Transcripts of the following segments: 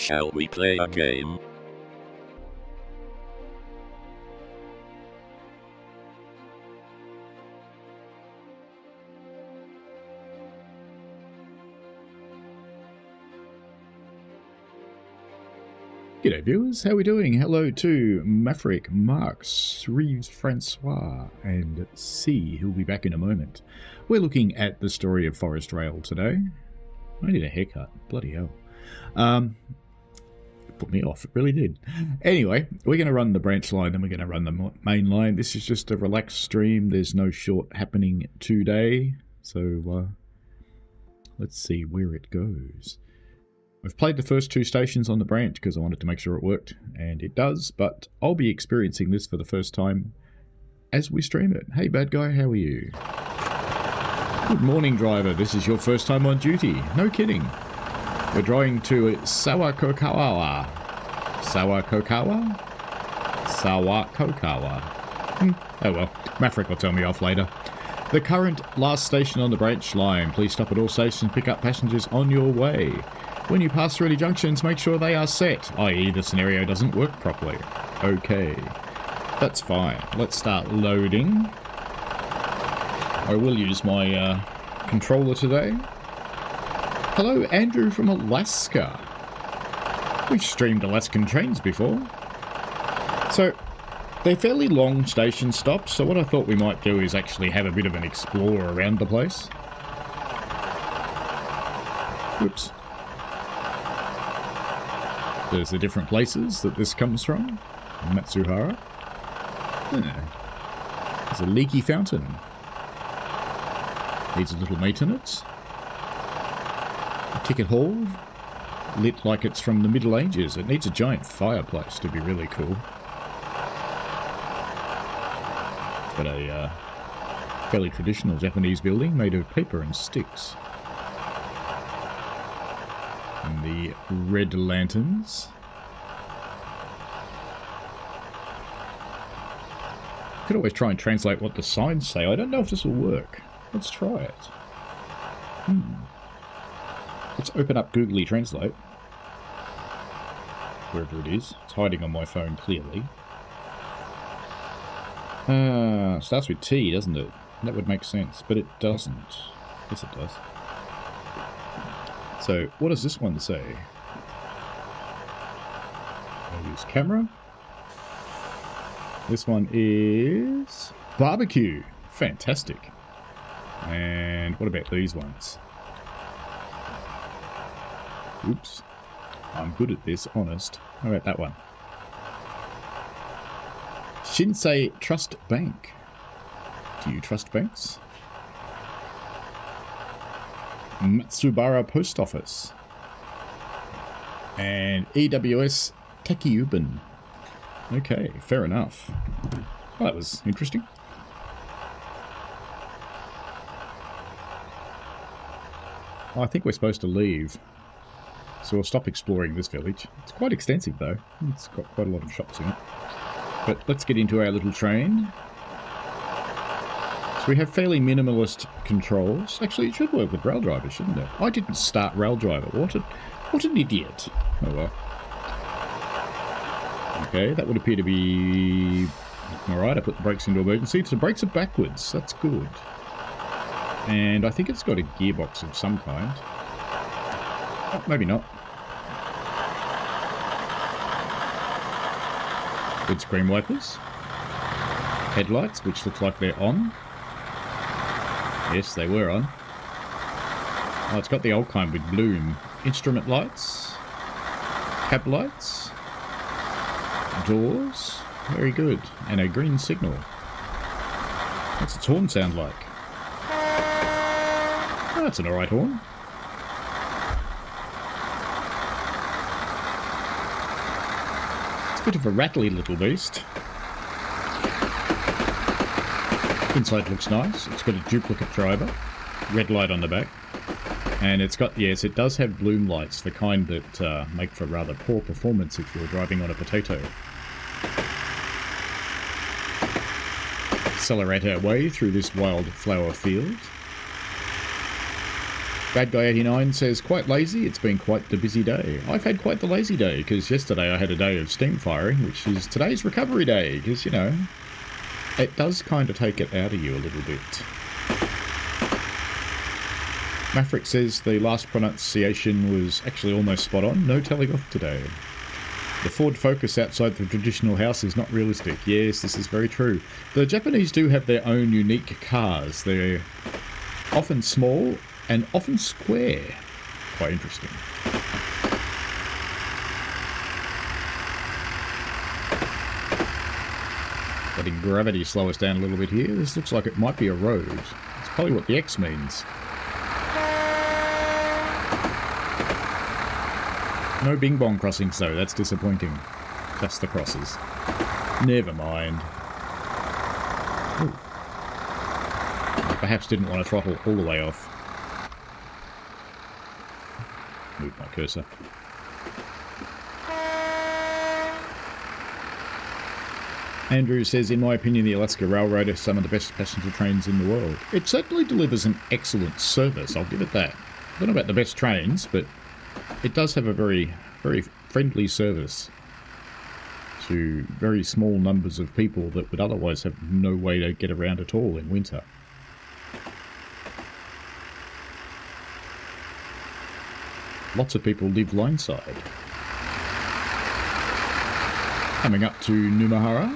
Shall we play a game? G'day viewers, how are we doing? Hello to Maverick, Marks, Reeves, Francois, and C, who'll be back in a moment. We're looking at the story of Forest Rail today. I need a haircut, bloody hell. It put me off, it really did. Anyway, we're going to run the branch line, then we're going to run the main line. This is just a relaxed stream, there's no short happening today, so let's see where it goes. I've played the first two stations on the branch because I wanted to make sure it worked, and it does, but I'll be experiencing this for the first time as we stream it. Hey bad guy, how are you? Good morning driver, this is your first time on duty. No kidding. We're driving to Sawakokawa. Sawakokawa? Sawakokawa. Oh well, Maverick will tell me off later. The current last station on the branch line. Please stop at all stations, pick up passengers on your way. When you pass through any junctions, make sure they are set, i.e. the scenario doesn't work properly. Okay, that's fine. Let's start loading. I will use my controller today. Hello, Andrew from Alaska. We've streamed Alaskan trains before. So, they're fairly long station stops, so what I thought we might do is actually have a bit of an explore around the place. Whoops. There's the different places that this comes from. Matsuhara. There's a leaky fountain. Needs a little maintenance. A ticket hall. Lit like it's from the Middle Ages. It needs a giant fireplace to be really cool. Got a fairly traditional Japanese building made of paper and sticks. And the red lanterns. Could always try and translate what the signs say. I don't know if this will work. Let's try it. Let's open up Googly Translate. Wherever it is. It's hiding on my phone clearly. Starts with T, doesn't it? That would make sense, but it doesn't. Yes, it does. So, what does this one say? I'll use camera. This one is barbecue. Fantastic. And what about these ones? Oops. I'm good at this, honest. How about that one? Shinsei Trust Bank. Do you trust banks? Matsubara Post Office. And EWS Takiuban. Okay, fair enough. Well, that was interesting. Well, I think we're supposed to leave. So we'll stop exploring this village. It's quite extensive though. It's got quite a lot of shops in it. But let's get into our little train. We have fairly minimalist controls. Actually, it should work with rail drivers, shouldn't it? I didn't start rail driver. What an idiot. Oh well. Okay, that would appear to be... Alright, I put the brakes into emergency. So the brakes are backwards. That's good. And I think it's got a gearbox of some kind. Oh, maybe not. Windscreen wipers. Headlights, which looks like they're on. Yes, they were on. Oh, it's got the old kind with bloom. Instrument lights. Cab lights. Doors. Very good. And a green signal. What's its horn sound like? Oh, that's an alright horn. It's a bit of a rattly little beast. Inside looks nice. It's got a duplicate driver, red light on the back, and it's got, yes, it does have bloom lights, the kind that make for rather poor performance if you're driving on a potato. Accelerate our way through this wildflower field. Bad Guy 89 says, quite lazy, it's been quite the busy day. I've had quite the lazy day, because yesterday I had a day of steam firing, which is today's recovery day, because, you know, it does kind of take it out of you a little bit. Maverick says the last pronunciation was actually almost spot on. No telling off today. The Ford Focus outside the traditional house is not realistic. Yes, this is very true. The Japanese do have their own unique cars. They're often small and often square. Quite interesting. Letting gravity slow us down a little bit here. This looks like it might be a road. It's probably what the X means. No Bing Bong crossings though, that's disappointing. Just the crosses. Never mind. Ooh. I perhaps didn't want to throttle all the way off. Move my cursor. Andrew says, in my opinion, the Alaska Railroad is some of the best passenger trains in the world. It certainly delivers an excellent service, I'll give it that. I don't know about the best trains, but it does have a very, very friendly service to very small numbers of people that would otherwise have no way to get around at all in winter. Lots of people live lineside. Coming up to Numahara.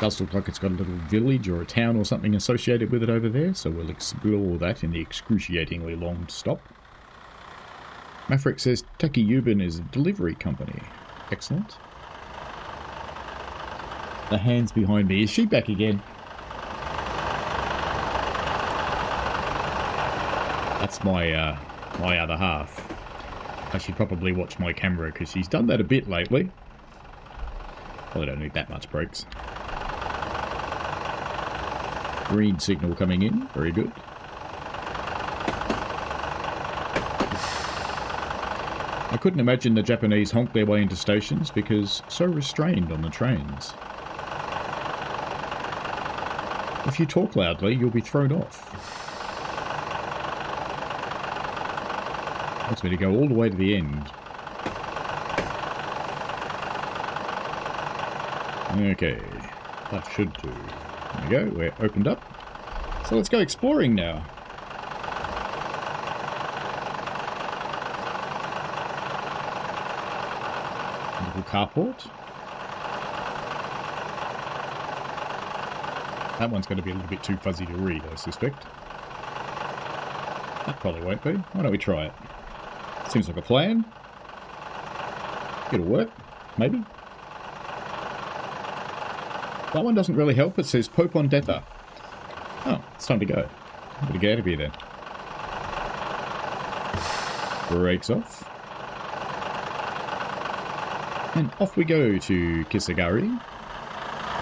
Does look like it's got a little village or a town or something associated with it over there, so we'll explore that in the excruciatingly long stop. Maverick says Taki Yuban is a delivery company. Excellent. The hands behind me. Is she back again? That's my my other half. I should probably watch my camera because she's done that a bit lately. Probably don't need that much brakes. Green signal coming in. Very good. I couldn't imagine the Japanese honk their way into stations because so restrained on the trains. If you talk loudly, you'll be thrown off. Wants me to go all the way to the end. Okay, that should do. There we go, we're opened up. So let's go exploring now. A little carport. That one's going to be a little bit too fuzzy to read, I suspect. That probably won't be. Why don't we try it? Seems like a plan. It'll work, maybe. That one doesn't really help. It says Pope on Detta. Oh, it's time to go. I'm going to get out of here then. Brakes off. And off we go to Kisagari.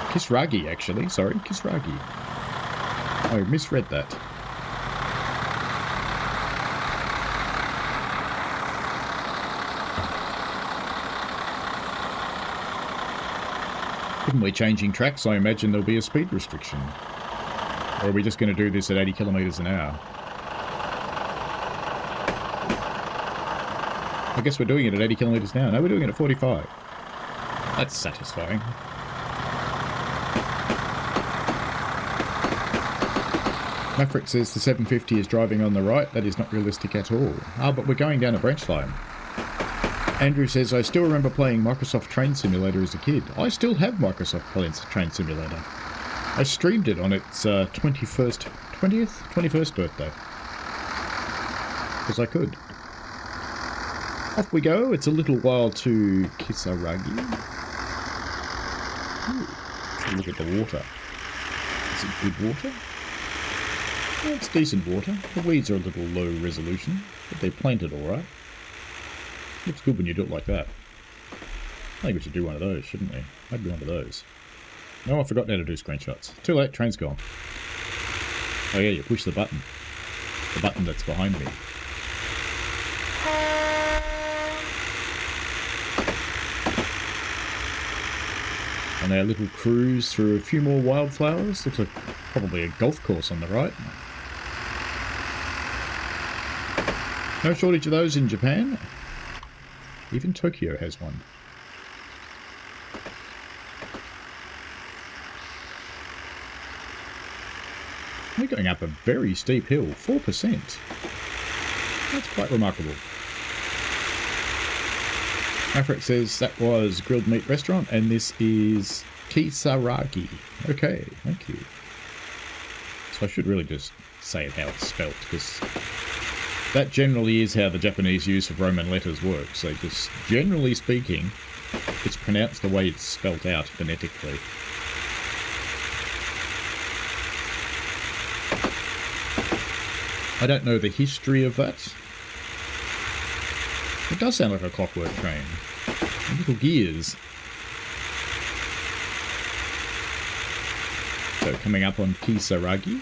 Kisragi, actually. Sorry, Kisragi. I misread that. Given we're changing tracks, I imagine there'll be a speed restriction. Or are we just going to do this at 80 kilometres an hour? I guess we're doing it at 80 kilometres an hour. No, we're doing it at 45. That's satisfying. Maverick says the 750 is driving on the right. That is not realistic at all. Ah, but we're going down a branch line. Andrew says, I still remember playing Microsoft Train Simulator as a kid. I still have Microsoft Train Simulator. I streamed it on its 21st birthday. Because I could. Off we go. It's a little while to Kisaragi. Let's look at the water. Is it good water? Yeah, it's decent water. The weeds are a little low resolution, but they're planted alright. Looks good when you do it like that. I think we should do one of those, shouldn't we? Maybe one of those. No, I forgot how to do screenshots. Too late, train's gone. Oh yeah, you push the button. The button that's behind me. On our little cruise through a few more wildflowers. Looks like probably a golf course on the right. No shortage of those in Japan. Even Tokyo has one. We're going up a very steep hill, 4%. That's quite remarkable. Maverick says that was Grilled Meat Restaurant, and this is Kisaragi. Okay, thank you. So I should really just say it how it's spelt, because that generally is how the Japanese use of Roman letters works. So just generally speaking, it's pronounced the way it's spelt out phonetically. I don't know the history of that. It does sound like a clockwork train. Little gears. So coming up on Kisaragi.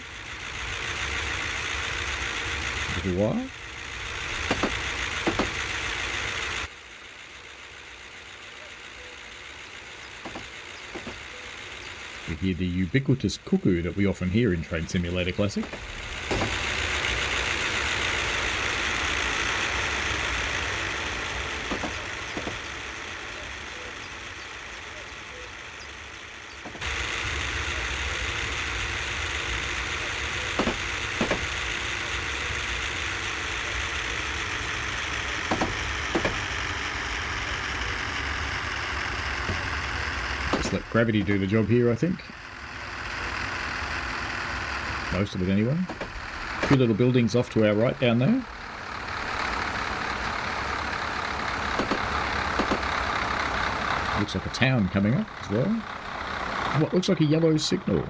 A little while. We hear the ubiquitous cuckoo that we often hear in Train Simulator Classic. Let gravity do the job here, I think. Most of it anyway. Two little buildings off to our right down there. Looks like a town coming up as well. What looks like a yellow signal.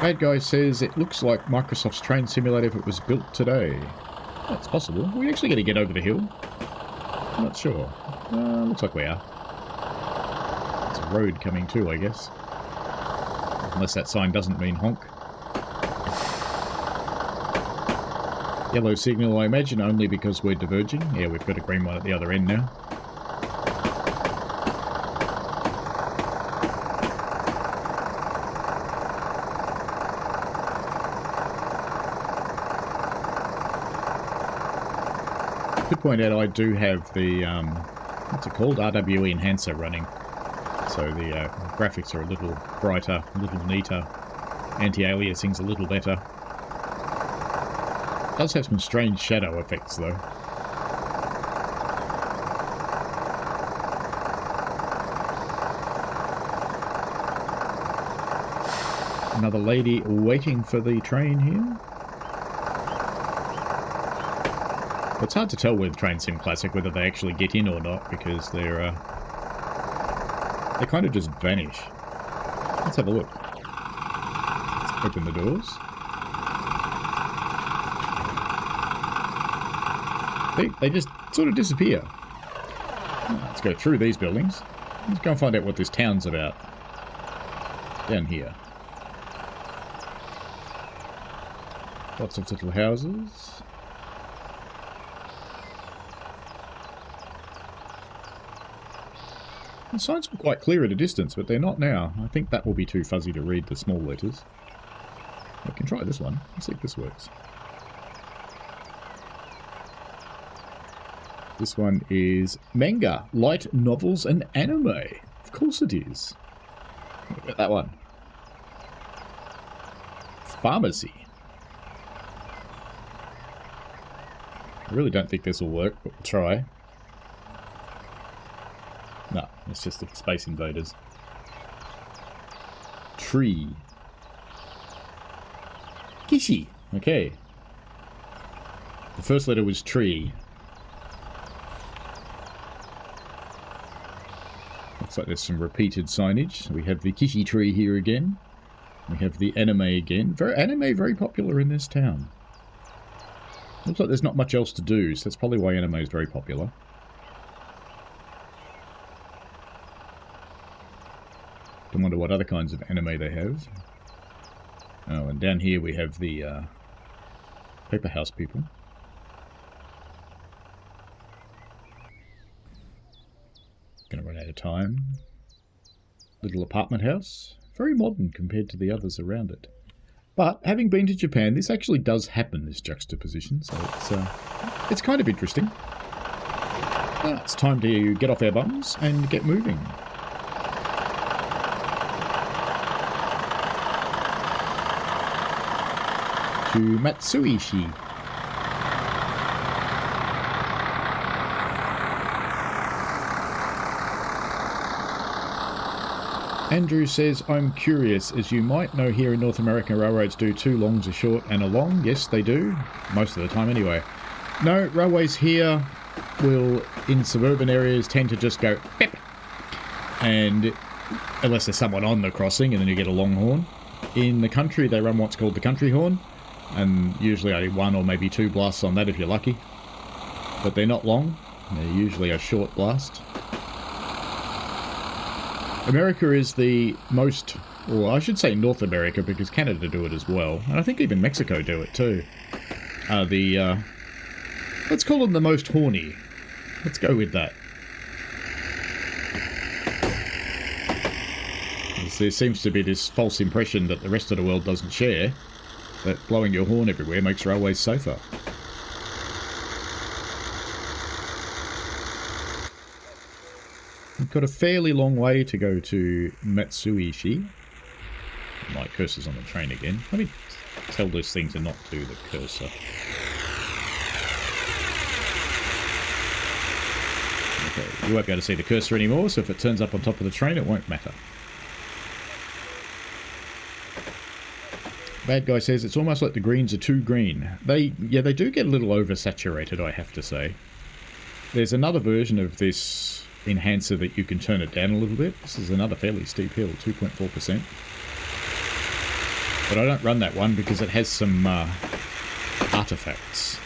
Bad Guy says it looks like Microsoft's Train Simulator if it was built today. That's possible. Are we actually going to get over the hill? I'm not sure. Looks like we are. Road coming too, I guess. Unless that sign doesn't mean honk. Yellow signal, I imagine, only because we're diverging. Yeah, we've got a green one at the other end now. I should point out I do have the, what's it called? RWE Enhancer running. So the graphics are a little brighter, a little neater. Anti-aliasing's a little better. It does have some strange shadow effects though. Another lady waiting for the train here. It's hard to tell with Train Sim Classic whether they actually get in or not, because they're they kind of just vanish. Let's have a look. Let's open the doors. They just sort of disappear. Let's go through these buildings. Let's go and find out what this town's about. Down here. Lots of little houses. The signs were quite clear at a distance, but they're not now. I think that will be too fuzzy to read the small letters. I can try this one. Let's see if this works. This one is manga, light novels and anime. Of course it is. Look at that one. Pharmacy. I really don't think this will work, but we'll try. No, it's just the Space Invaders. Tree. Kishi. Okay. The first letter was tree. Looks like there's some repeated signage. We have the Kishi tree here again. We have the anime again. Anime very popular in this town. Looks like there's not much else to do, so that's probably why anime is very popular. I wonder what other kinds of anime they have. Oh, and down here we have the paper house people. Gonna run out of time. Little apartment house. Very modern compared to the others around it. But having been to Japan, this actually does happen, this juxtaposition, so it's kind of interesting. Well, it's time to get off our bums and get moving. To Matsuishi. Andrew says, I'm curious, as you might know here in North America, railroads do 2 longs a short and a long. Yes, they do. Most of the time anyway. No, railways here will, in suburban areas, tend to just go beep. And unless there's someone on the crossing, and then you get a long horn. In the country, they run what's called the country horn. And usually only 1 or maybe 2 blasts on that if you're lucky. But they're not long. They're usually a short blast. America is the most, or I should say North America, because Canada do it as well, and I think even Mexico do it too. Let's call them the most horny. Let's go with that. There seems to be this false impression that the rest of the world doesn't share, that blowing your horn everywhere makes railways safer. We've got a fairly long way to go to Matsuishi. My cursor's on the train again. Let me tell this thing to not do the cursor. Okay, you won't be able to see the cursor anymore, so if it turns up on top of the train, it won't matter. Bad Guy says it's almost like the greens are too green. They do get a little oversaturated, I have to say. There's another version of this enhancer that you can turn it down a little bit. This is another fairly steep hill, 2.4%. But I don't run that one because it has some artifacts.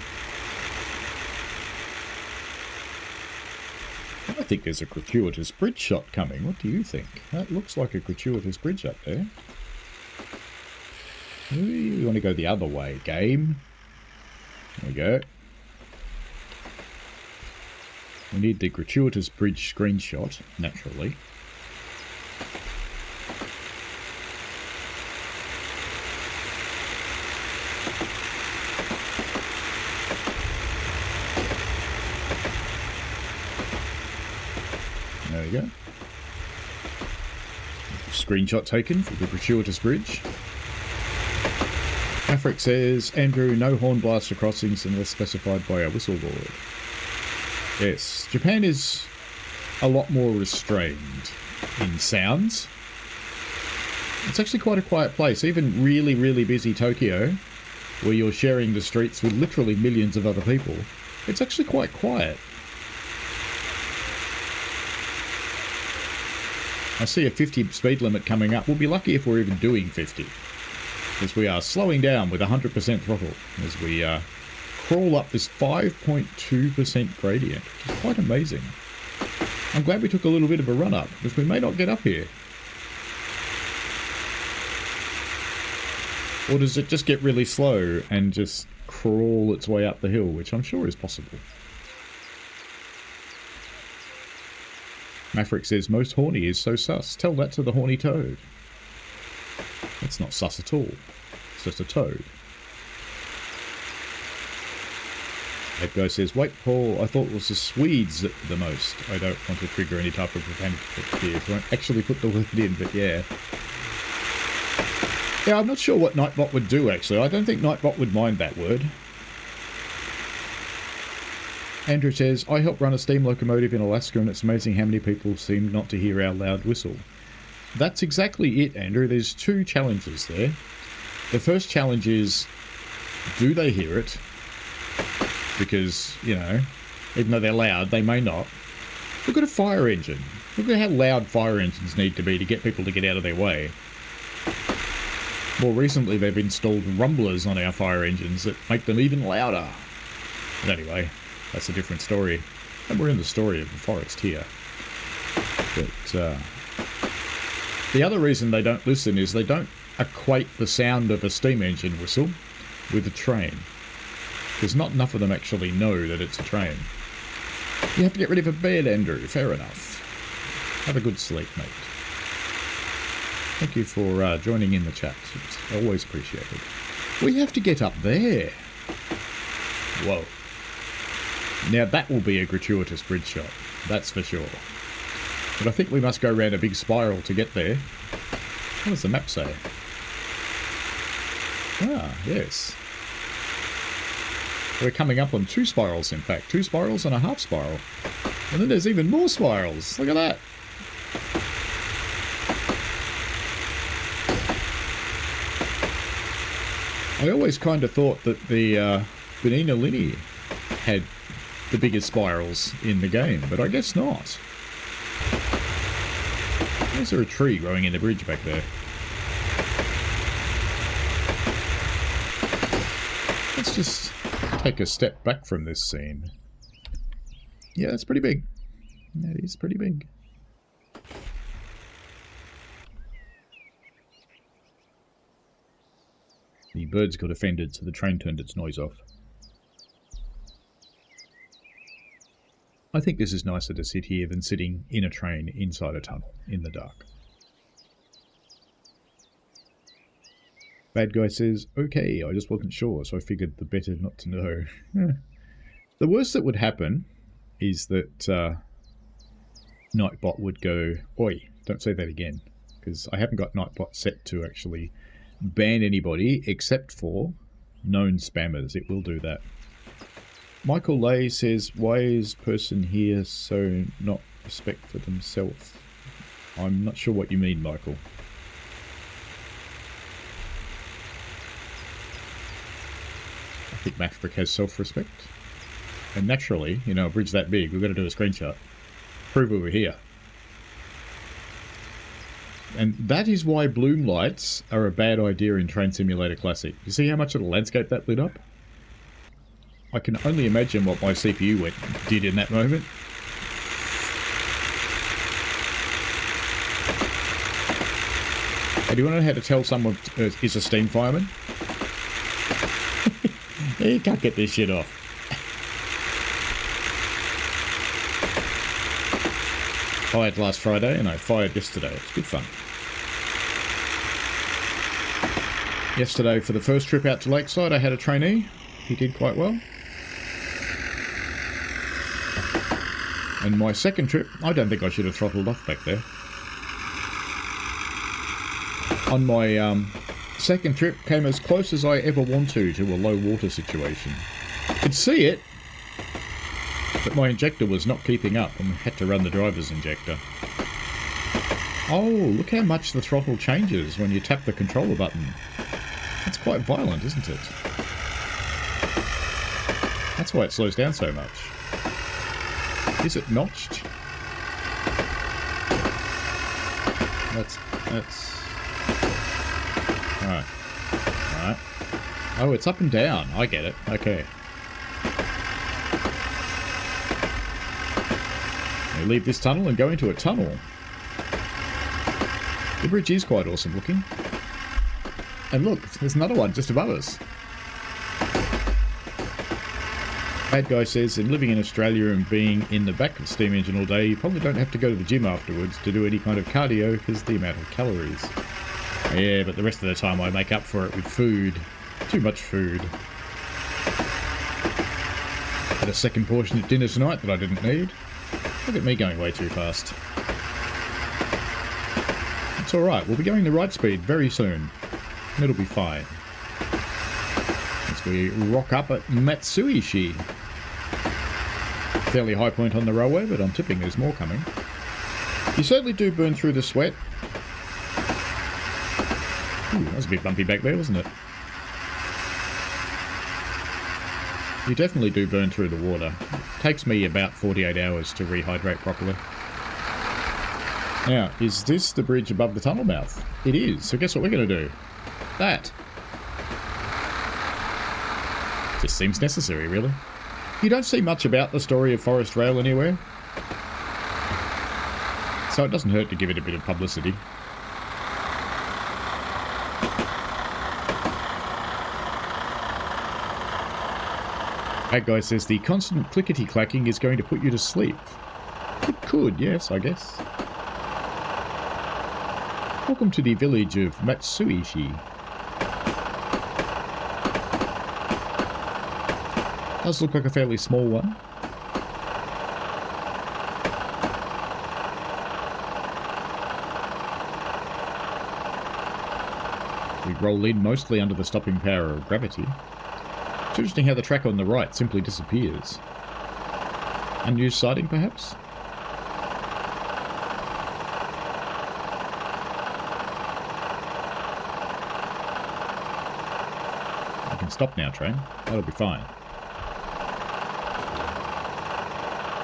I think there's a gratuitous bridge shot coming. What do you think? That looks like a gratuitous bridge up there. Ooh, you want to go the other way, game. There we go. We need the gratuitous bridge screenshot, naturally. There we go. Screenshot taken for the gratuitous bridge. Afric says, Andrew, no horn blaster crossings unless specified by a whistleboard. Yes, Japan is a lot more restrained in sounds. It's actually quite a quiet place. Even really, really busy Tokyo, where you're sharing the streets with literally millions of other people, it's actually quite quiet. I see a 50 speed limit coming up. We'll be lucky if we're even doing 50. Because we are slowing down with 100% throttle as we crawl up this 5.2% gradient, which is quite amazing. I'm glad we took a little bit of a run up, because we may not get up here. Or does it just get really slow and just crawl its way up the hill, which I'm sure is possible. Maverick says, most horny is so sus. Tell that to the horny toad. It's not sus at all. It's just a toad. That guy says, wait, Paul, I thought it was the Swedes the most. I don't want to trigger any type of profanity here. I won't actually put the word in, but yeah. Yeah, I'm not sure what Nightbot would do, actually. I don't think Nightbot would mind that word. Andrew says, I helped run a steam locomotive in Alaska, and it's amazing how many people seem not to hear our loud whistle. That's exactly it, Andrew. There's 2 challenges there. The first challenge is, do they hear it? Because, you know, even though they're loud, they may not. Look at a fire engine. Look at how loud fire engines need to be to get people to get out of their way. More recently, they've installed rumblers on our fire engines that make them even louder. But anyway, that's a different story. And we're in the story of the forest here. But the other reason they don't listen is they don't equate the sound of a steam engine whistle with a train. Because not enough of them actually know that it's a train. You have to get ready for bed, Andrew. Fair enough. Have a good sleep, mate. Thank you for joining in the chat. It's always appreciated. We have to get up there. Whoa. Now that will be a gratuitous bridge shot. That's for sure. But I think we must go around a big spiral to get there. What does the map say? Ah, yes. We're coming up on 2 spirals, in fact. 2 spirals and a half spiral. And then there's even more spirals. Look at that. I always kind of thought that the Benina Lini had the biggest spirals in the game, but I guess not. Is there a tree growing in the bridge back there? Let's just take a step back from this scene. Yeah, it's pretty big. That is pretty big. The birds got offended, so the train turned its noise off. I think this is nicer to sit here than sitting in a train inside a tunnel in the dark. Bad guy says, okay, I just wasn't sure, so I figured the better not to know. The worst that would happen is that Nightbot would go, oi, don't say that again, because I haven't got Nightbot set to actually ban anybody except for known spammers. It will do that. Michael Lay says, why is person here so not respect for themselves? I'm not sure what you mean, Michael. I think Maverick has self-respect. And naturally, you know, a bridge that big, we've got to do a screenshot. Prove we were here. And that is why bloom lights are a bad idea in Train Simulator Classic. You see how much of the landscape that lit up? I can only imagine what my CPU did in that moment. Hey, do you want to know how to tell someone is a steam fireman? You can't get this shit off. Fired last Friday and I fired yesterday. It's good fun. Yesterday, for the first trip out to Lakeside, I had a trainee. He did quite well. And my second trip, I don't think I should have throttled off back there. On my second trip, came as close as I ever want to a low water situation. Could see it, but my injector was not keeping up and had to run the driver's injector. Oh, look how much the throttle changes when you tap the controller button. That's quite violent, isn't it? That's why it slows down so much. Is it notched? That's... Alright. Alright. Oh, it's up and down. I get it. Okay. We leave this tunnel and go into a tunnel. The bridge is quite awesome looking. And look, there's another one just above us. Bad guy says, in living in Australia and being in the back of the steam engine all day, you probably don't have to go to the gym afterwards to do any kind of cardio because the amount of calories. Yeah, but the rest of the time I make up for it with food. Too much food. Had a second portion at dinner tonight that I didn't need. Look at me going way too fast. It's alright, we'll be going the right speed very soon. It'll be fine. As we rock up at Matsuishi. Fairly high point on the railway, but I'm tipping there's more coming. You certainly do burn through the sweat. Ooh, that was a bit bumpy back there, wasn't it? You definitely do burn through the water. It takes me about 48 hours to rehydrate properly. Now, is this the bridge above the tunnel mouth? It is, so guess what we're going to do? That. Just seems necessary, really. You don't see much about the story of Forest Rail anywhere, so it doesn't hurt to give it a bit of publicity. That guy says the constant clickety-clacking is going to put you to sleep. It could, yes, I guess. Welcome to the village of Matsuishi. Does look like a fairly small one. We roll in mostly under the stopping power of gravity. It's interesting how the track on the right simply disappears. Unused sighting, perhaps? You can stop now, train. That'll be fine.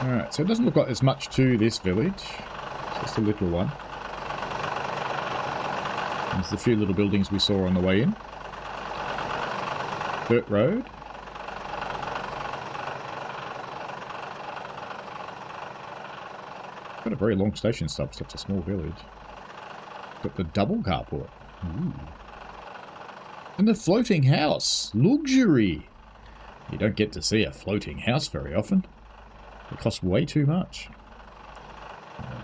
Alright, so it doesn't look like there's much to this village. It's just a little one. There's the few little buildings we saw on the way in. Dirt road. Got a very long station stop, such a small village. Got the double carport. Ooh. And the floating house. Luxury. You don't get to see a floating house very often. It costs way too much.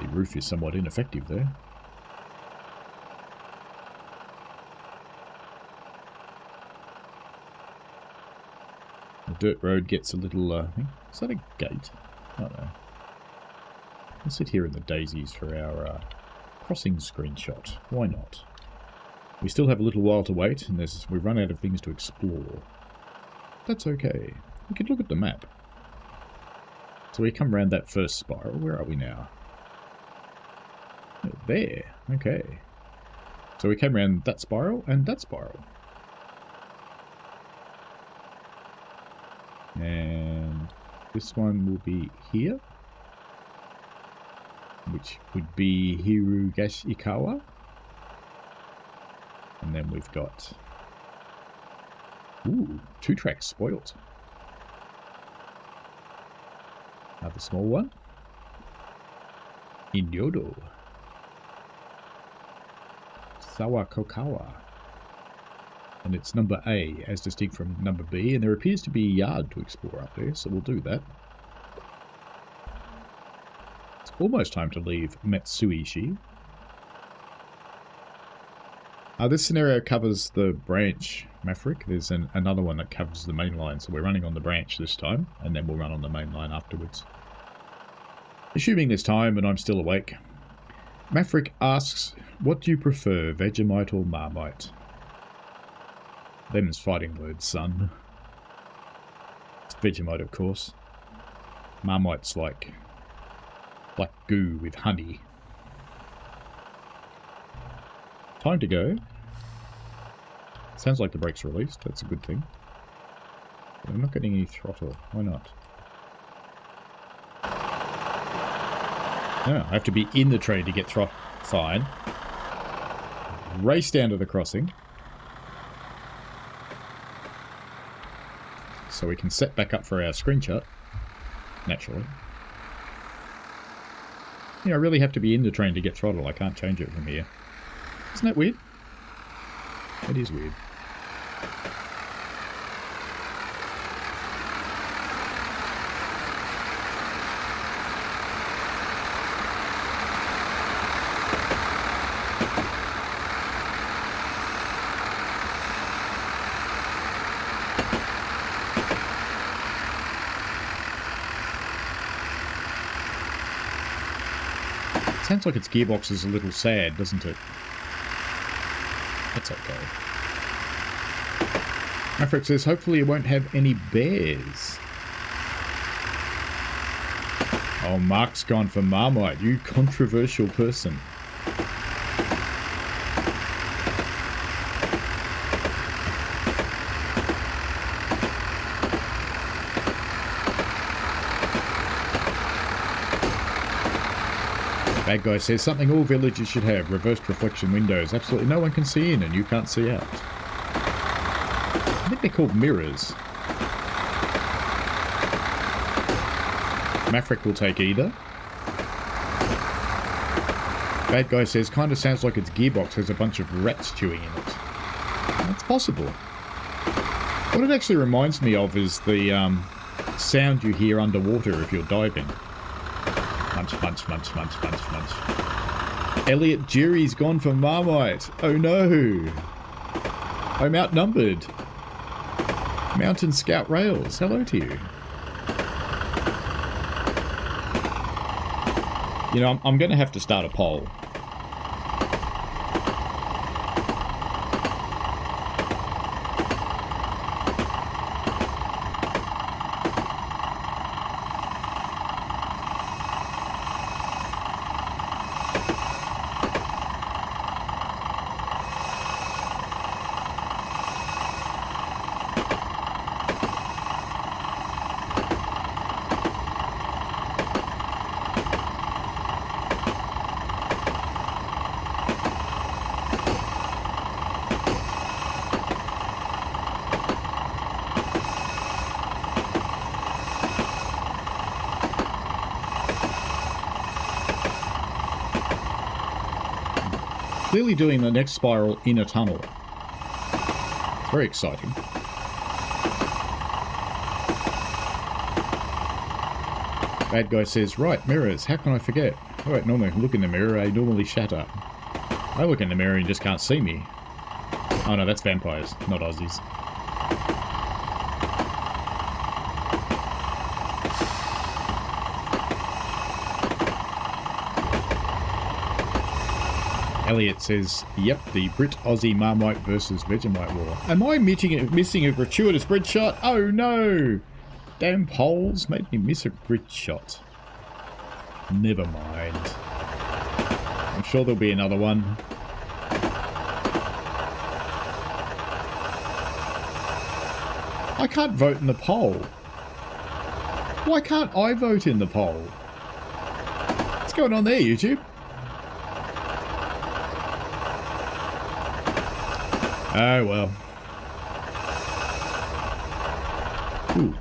The roof is somewhat ineffective there. The dirt road gets a little, is that a gate? I don't know. We'll sit here in the daisies for our crossing screenshot. Why not? We still have a little while to wait, and we've run out of things to explore. That's okay. We could look at the map. So we come around that first spiral. Where are we now? Oh, there. Okay. So we came around that spiral and that spiral. And this one will be here. Which would be Hirugashikawa. And then we've got... Ooh, 2 tracks spoilt. Another small one. Inyodo. Sawakokawa. And it's number A, as distinct from number B. And there appears to be a yard to explore up there, so we'll do that. It's almost time to leave Matsuishi. This scenario covers the branch, Maverick. There's another one that covers the main line, so we're running on the branch this time, and then we'll run on the main line afterwards. Assuming there's time and I'm still awake, Maverick asks, what do you prefer, Vegemite or Marmite? Them's fighting words, son. It's Vegemite, of course. Marmite's like goo with honey. Time to go. Sounds like the brake's released. That's a good thing. But I'm not getting any throttle. Why not? No, I have to be in the train to get throttle. Fine. Race down to the crossing. So we can set back up for our screenshot. Naturally. Yeah, I really have to be in the train to get throttle. I can't change it from here. Isn't that weird? It is weird. Sounds like its gearbox is a little sad, doesn't it? That's okay. Maverick says, hopefully it won't have any bears. Oh, Mark's gone for Marmite, you controversial person. Bad guy says something all villages should have. Reversed reflection windows. Absolutely no one can see in and you can't see out. I think they're called mirrors. Maverick will take either. Bad guy says kind of sounds like its gearbox has a bunch of rats chewing in it. That's possible. What it actually reminds me of is the sound you hear underwater if you're diving. Munch, munch, munch, munch, munch, munch. Elliot Jury's gone for Marmite. Oh no. I'm outnumbered. Mountain Scout Rails, hello to you. You know, I'm going to have to start a poll. Clearly doing the next spiral in a tunnel. It's very exciting. Bad guy says, right, mirrors, how can I forget? Oh wait, normally look in the mirror, I normally shatter. I look in the mirror and you just can't see me. Oh no, that's vampires, not Aussies. Elliot says, yep, the Brit-Aussie Marmite versus Vegemite war. Am I missing a gratuitous Brit shot? Oh no! Damn polls made me miss a Brit shot. Never mind. I'm sure there'll be another one. I can't vote in the poll. Why can't I vote in the poll? What's going on there, YouTube? Oh, well. Ooh.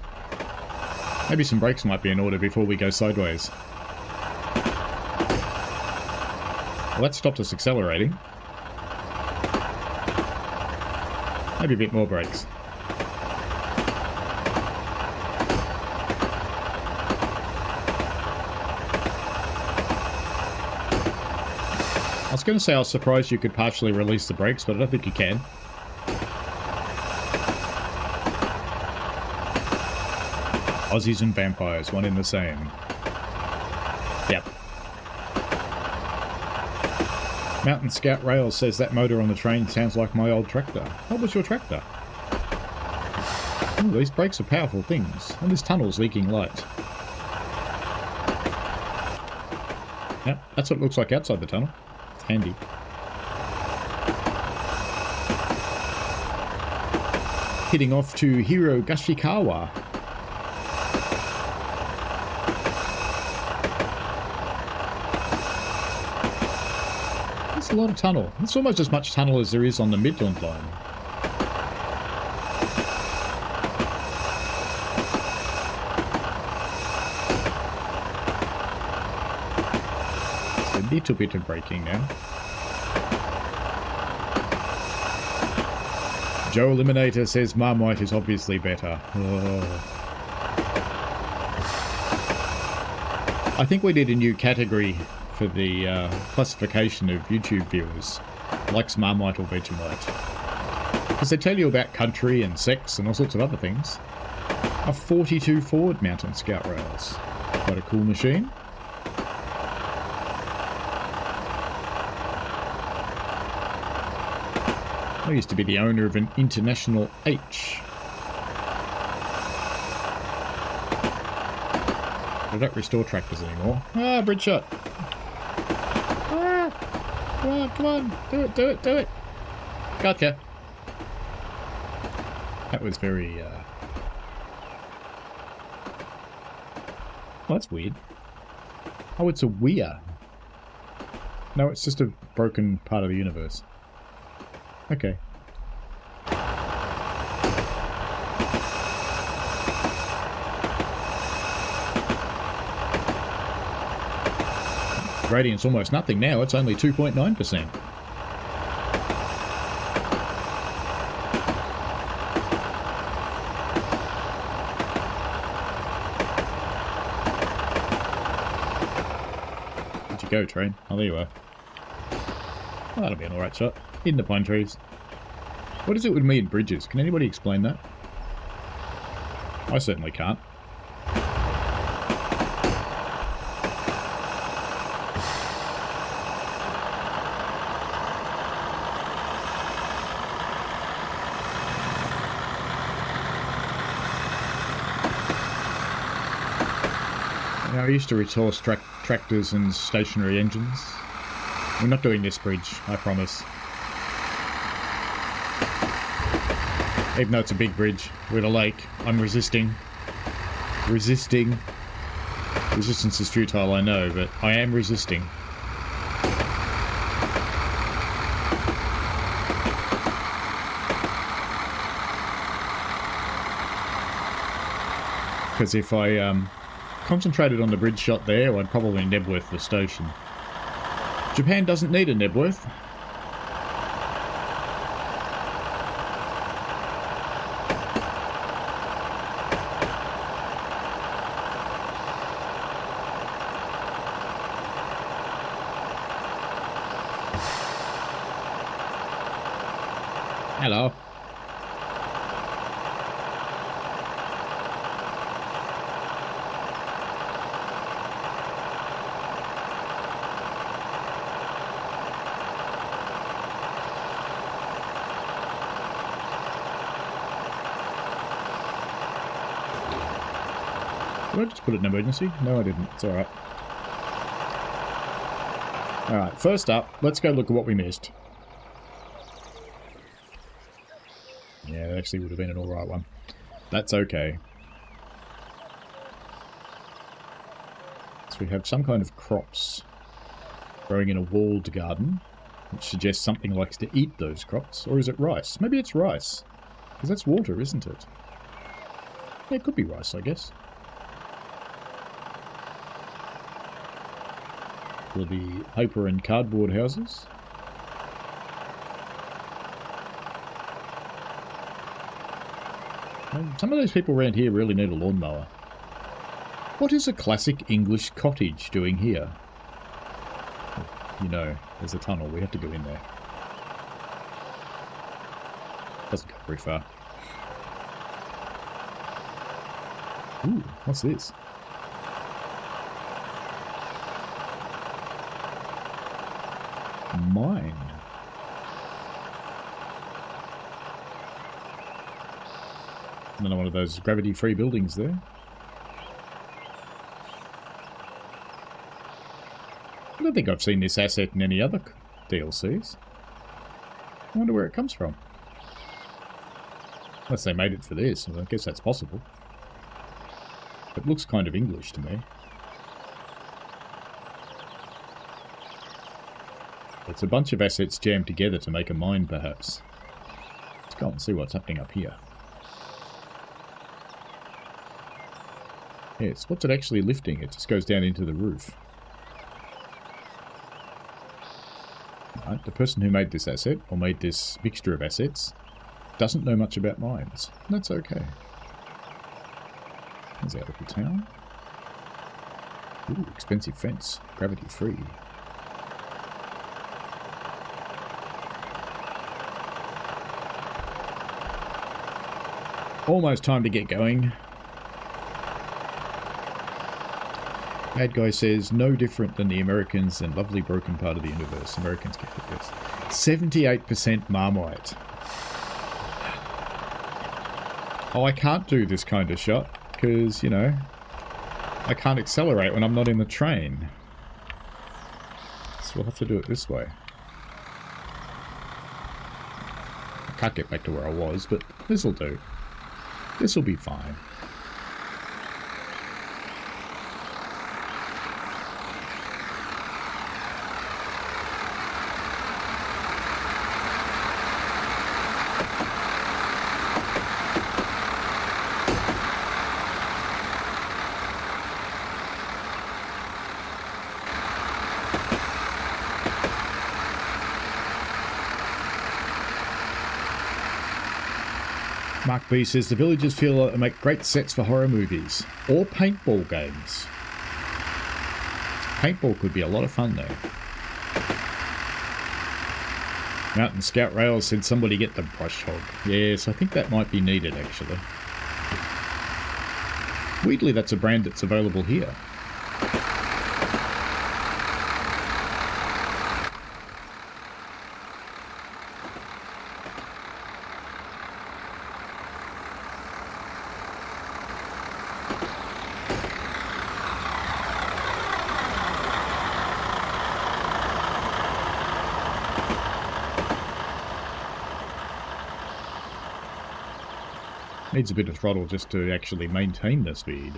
Maybe some brakes might be in order before we go sideways. Well, that stopped us accelerating. Maybe a bit more brakes. I was going to say I was surprised you could partially release the brakes, but I don't think you can. Aussies and vampires, one in the same. Yep. Mountain Scout Rails says that motor on the train sounds like my old tractor. What was your tractor? Oh, these brakes are powerful things. And this tunnel's leaking light. Yep, that's what it looks like outside the tunnel. It's handy. Heading off to Hirogashikawa. That's a lot of tunnel. It's almost as much tunnel as there is on the Midland line. It's a little bit of braking now. Joe Eliminator says Marmite is obviously better. Oh. I think we need a new category for the classification of YouTube viewers. Likes Marmite or Vegemite. Because they tell you about country and sex and all sorts of other things. A 42 Ford Mountain Scout Rails. Quite a cool machine. I used to be the owner of an International H. I don't restore tractors anymore. Ah, bridge shot. Ah, come on, come on. Do it, do it, do it. Gotcha. That was very, well, that's weird. Oh, it's a weir. No, it's just a broken part of the universe. Okay. Gradient's almost nothing now, it's only 2.9%. Where'd you go, train? Oh, there you are. Oh, that'll be an alright shot. In the pine trees. What is it with me and bridges? Can anybody explain that? I certainly can't. I used to resource tractors and stationary engines. We're not doing this bridge, I promise. Even though it's a big bridge with a lake, I'm resisting. Resistance is futile, I know, but I am resisting. Because if I concentrated on the bridge shot there, I'd probably Nebworth the station. Japan doesn't need a Nebworth. Hello. Did I just put it in emergency? No, I didn't. It's alright. Alright, first up, let's go look at what we missed. Yeah, that actually would have been an alright one. That's okay. So we have some kind of crops growing in a walled garden, which suggests something likes to eat those crops. Or is it rice? Maybe it's rice. Because that's water, isn't it? Yeah, it could be rice, I guess. There'll be paper and cardboard houses. Some of those people around here really need a lawnmower. What is a classic English cottage doing here? You know, there's a tunnel. We have to go in there. Doesn't go very far. Ooh, what's this? Mine. Another one of those gravity-free buildings there. I don't think I've seen this asset in any other DLCs. I wonder where it comes from. Unless they made it for this, I guess that's possible. It looks kind of English to me. It's a bunch of assets jammed together to make a mine, perhaps. Let's go and see what's happening up here. Yes, what's it actually lifting? It just goes down into the roof. Right, the person who made this asset, or made this mixture of assets, doesn't know much about mines. That's okay. There's our little town. Ooh, expensive fence. Gravity free. Almost time to get going. Bad guy says, no different than the Americans and lovely broken part of the universe. Americans get it, yes. 78% Marmite. Oh, I can't do this kind of shot because, you know, I can't accelerate when I'm not in the train. So we'll have to do it this way. I can't get back to where I was, but this'll do. This'll be fine. Mark B says the villagers feel they make great sets for horror movies or paintball games. Paintball could be a lot of fun though. Mountain Scout Rails said somebody get the brush hog. Yes, I think that might be needed, actually. Weirdly, that's a brand that's available here. Needs a bit of throttle just to actually maintain the speed.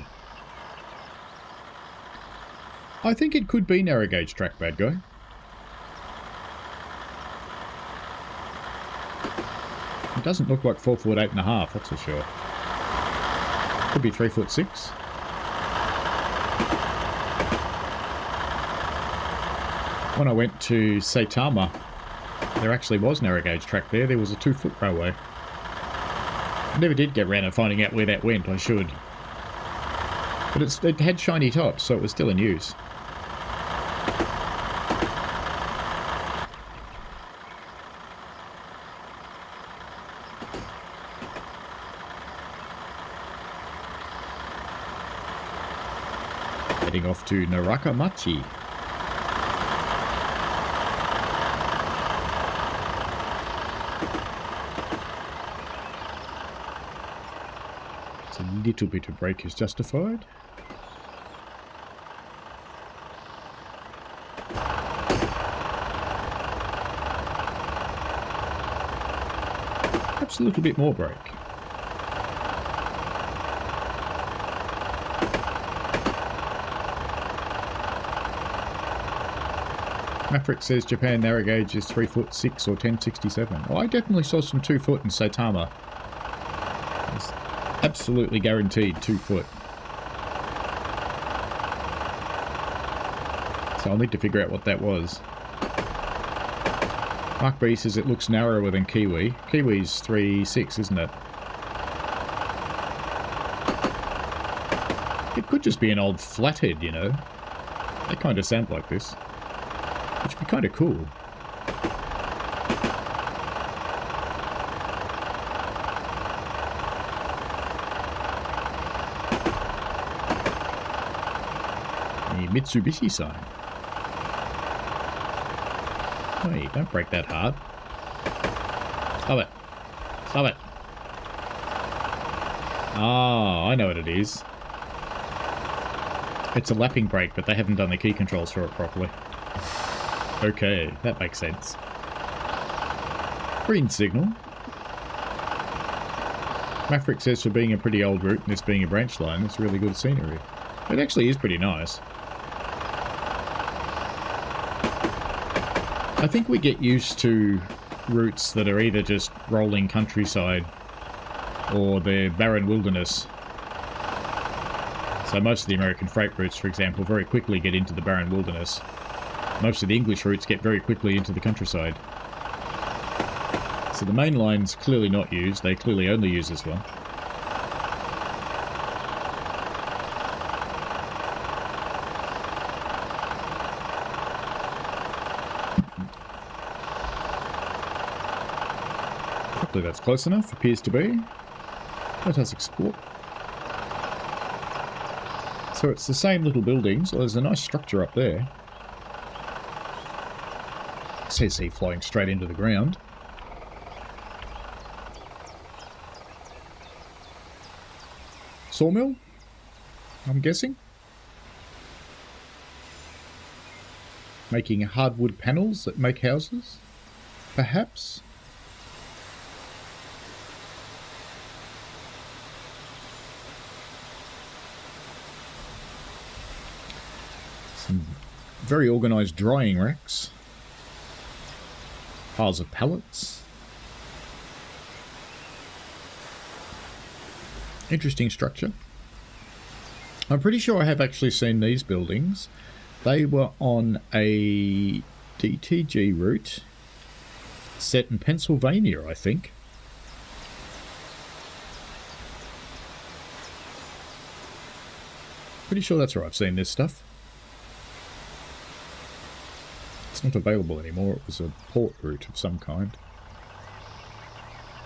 I think it could be narrow gauge track, bad guy. It doesn't look like 4 foot 8.5, that's for sure. Could be 3 foot 6. When I went to Saitama, there actually was narrow gauge track there. There was a 2 foot railway. I never did get round to finding out where that went. I should. But it had shiny tops, so it was still in use. Heading off to Narakamachi. A little bit of brake is justified. Perhaps a little bit more brake. Maverick says Japan narrow gauge is 3 foot 6 or 1067. Oh, I definitely saw some 2 foot in Saitama. Absolutely guaranteed 2 foot. So I'll need to figure out what that was. Mark B says it looks narrower than Kiwi. Kiwi's 3.6, isn't it? It could just be an old flathead, you know. They kind of sound like this. Which would be kind of cool. Mitsubishi sign. Hey, don't break that hard. Stop it. Stop it. Ah, I know what it is. It's a lapping brake, but they haven't done the key controls for it properly. Okay, that makes sense. Green signal. Maverick says for being a pretty old route and this being a branch line, it's really good scenery. It actually is pretty nice. I think we get used to routes that are either just rolling countryside or they're barren wilderness. So most of the American freight routes, for example, very quickly get into the barren wilderness. Most of the English routes get very quickly into the countryside. So the main line's clearly not used. They clearly only use this one. Hopefully that's close enough, appears to be. Let us explore. So it's the same little buildings. Well, there's a nice structure up there. CC flying straight into the ground. Sawmill, I'm guessing. Making hardwood panels that make houses, perhaps. Some very organised drying racks. Piles of pallets. Interesting structure. I'm pretty sure I have actually seen these buildings. They were on a DTG route set in Pennsylvania, I think. Pretty sure that's where I've seen this stuff. It's not available anymore. It was a port route of some kind.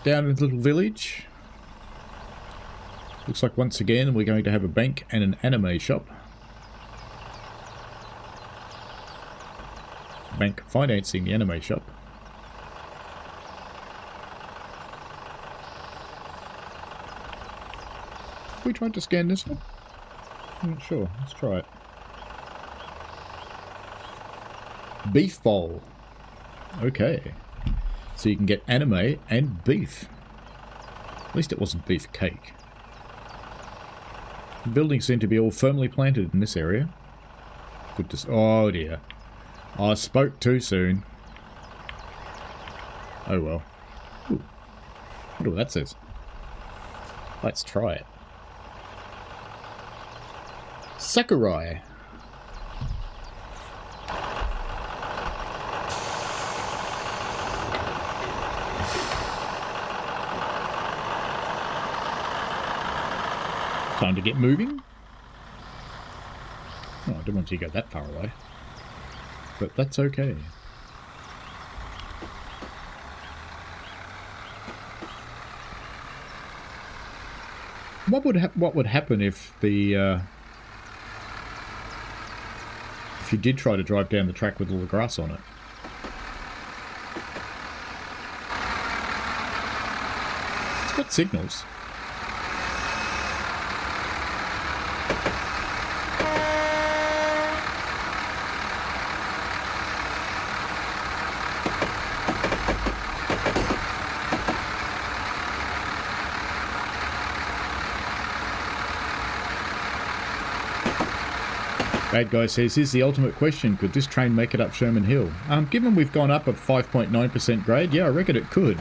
Down in the little village. Looks like once again we're going to have a bank and an anime shop. Bank financing the anime shop. Have we tried to scan this one? I'm not sure. Let's try it. Beef bowl. Okay. So you can get anime and beef. At least it wasn't beef cake. The buildings seem to be all firmly planted in this area. Good to... Oh dear. I spoke too soon. Oh well. Ooh. I wonder what that says. Let's try it. Sakurai. Time to get moving. Oh, I didn't want you to go that far away. But that's okay. What would happen if the if you did try to drive down the track with all the grass on it? It's got signals. Bad Guy says, here's the ultimate question. Could this train make it up Sherman Hill? Given we've gone up a 5.9% grade, yeah, I reckon it could.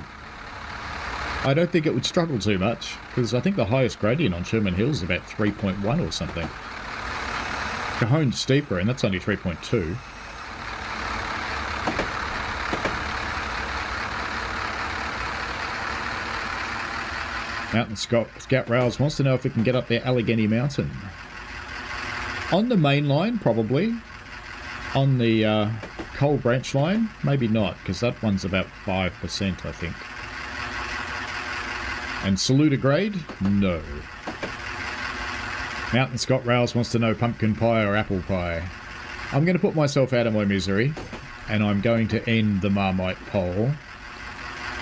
I don't think it would struggle too much, because I think the highest gradient on Sherman Hill is about 3.1 or something. Cajone's steeper, and that's only 3.2. Mountain Scout Rails wants to know if we can get up there Allegheny Mountain. On the main line, probably. On the coal branch line, maybe not, because that one's about 5%, I think. And Saluda grade? No. Mountain Scott Rails wants to know pumpkin pie or apple pie. I'm going to put myself out of my misery, and I'm going to end the Marmite poll.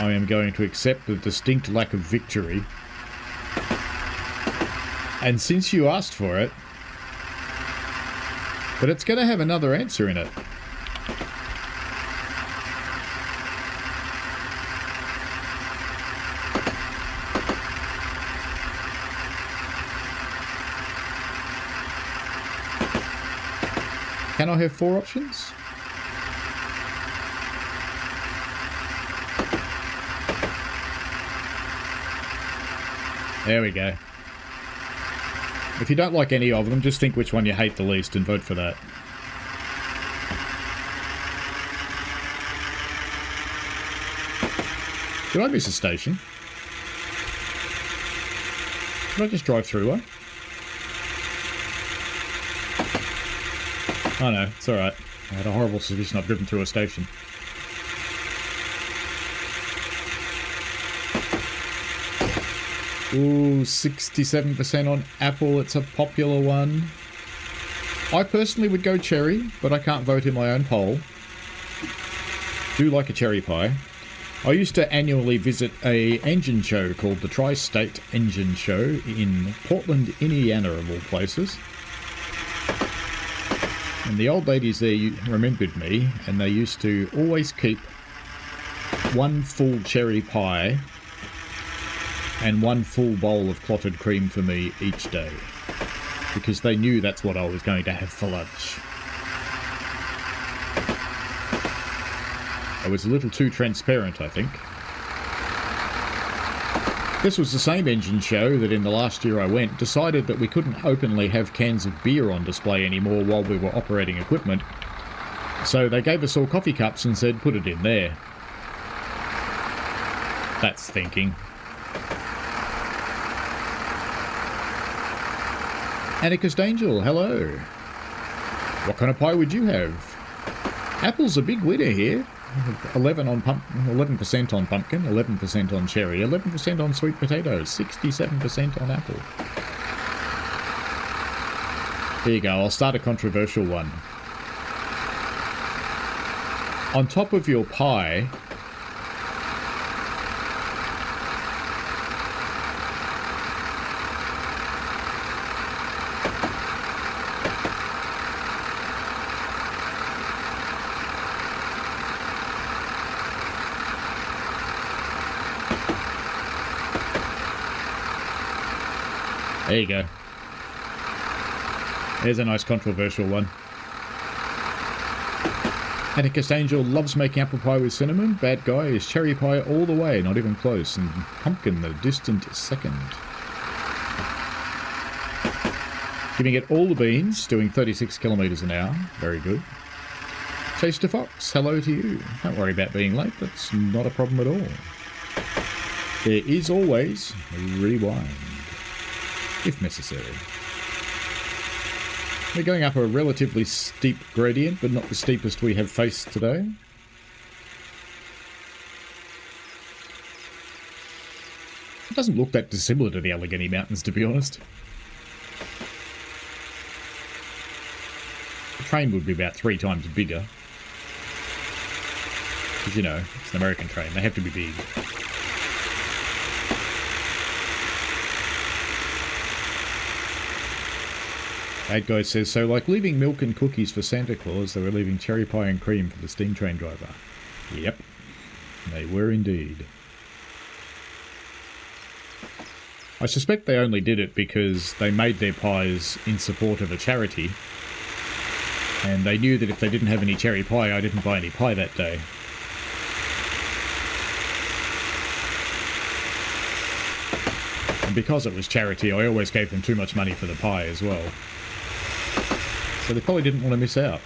I am going to accept the distinct lack of victory. And since you asked for it, but it's going to have another answer in it. Can I have 4 options? There we go. If you don't like any of them, just think which one you hate the least and vote for that. Did I miss a station? Did I just drive through one? Oh no, it's alright. I had a horrible suspicion I've driven through a station. Ooh, 67% on apple. It's a popular one. I personally would go cherry, but I can't vote in my own poll. Do like a cherry pie. I used to annually visit a engine show called the Tri-State Engine Show in Portland, Indiana, of all places. And the old ladies there remembered me, and they used to always keep one full cherry pie and one full bowl of clotted cream for me each day, because they knew that's what I was going to have for lunch. I was a little too transparent, I think. This was the same engine show that in the last year I went decided that we couldn't openly have cans of beer on display anymore while we were operating equipment. So they gave us all coffee cups and said, put it in there. That's thinking. Anarchist Angel, hello. What kind of pie would you have? Apple's a big winner here. 11% on pumpkin, 11% on cherry, 11% on sweet potatoes, 67% on apple. Here you go, I'll start a controversial one. On top of your pie, there you go. There's a nice controversial one. Atticus Angel loves making apple pie with cinnamon. Bad guy is cherry pie all the way, not even close. And pumpkin, the distant second. Giving it all the beans, doing 36 kilometres an hour. Very good. Taster Fox, hello to you. Don't worry about being late, that's not a problem at all. There is always a rewind, if necessary. We're going up a relatively steep gradient, but not the steepest we have faced today. It doesn't look that dissimilar to the Allegheny Mountains, to be honest. The train would be about 3 times bigger. Because, you know, it's an American train. They have to be big. Bad guy says, so like leaving milk and cookies for Santa Claus, they were leaving cherry pie and cream for the steam train driver. Yep, they were indeed. I suspect they only did it because they made their pies in support of a charity, and they knew that if they didn't have any cherry pie, I didn't buy any pie that day. And because it was charity, I always gave them too much money for the pie as well. So they probably didn't want to miss out.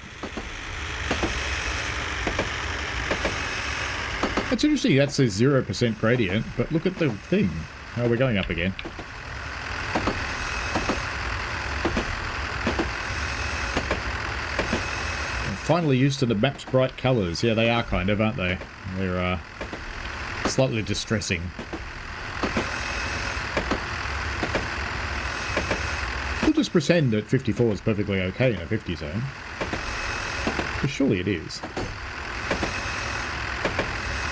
It's interesting, that says 0% gradient, but look at the thing. Oh, we're going up again. I'm finally used to the map's bright colours. Yeah, they are kind of, aren't they? They're slightly distressing. Just pretend that 54 is perfectly okay in a 50 zone. But surely it is.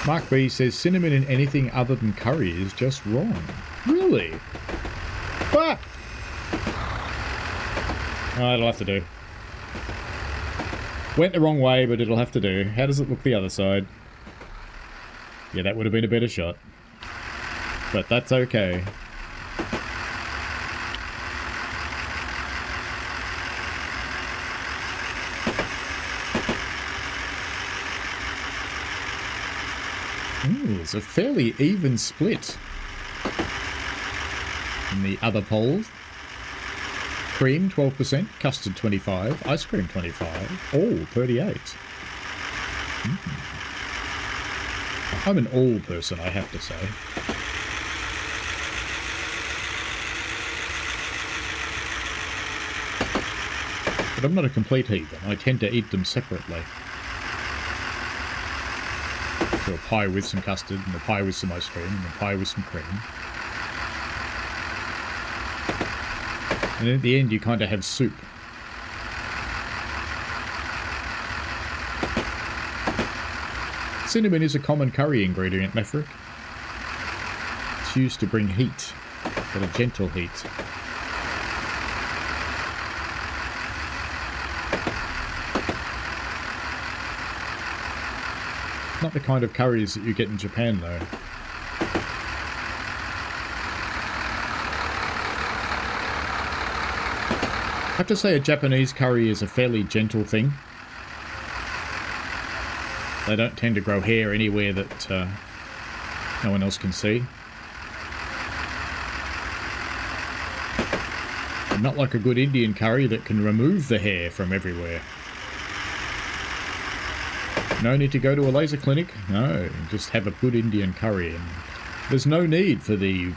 Mark B says cinnamon in anything other than curry is just wrong. Really? Ah! Oh, it'll have to do. Went the wrong way, but it'll have to do. How does it look the other side? Yeah, that would have been a better shot. But that's okay. It's a fairly even split in the other polls. Cream 12%, custard 25%, ice cream 25%, all 38%. I'm an all person, I have to say. But I'm not a complete heathen. I tend to eat them separately. So a pie with some custard, and a pie with some ice cream, and a pie with some cream. And at the end you kind of have soup. Cinnamon is a common curry ingredient, Maverick. It's used to bring heat, but a gentle heat. Not the kind of curries that you get in Japan, though. I have to say a Japanese curry is a fairly gentle thing. They don't tend to grow hair anywhere that no one else can see. And not like a good Indian curry that can remove the hair from everywhere. No need to go to a laser clinic. No, just have a good Indian curry. And there's no need for the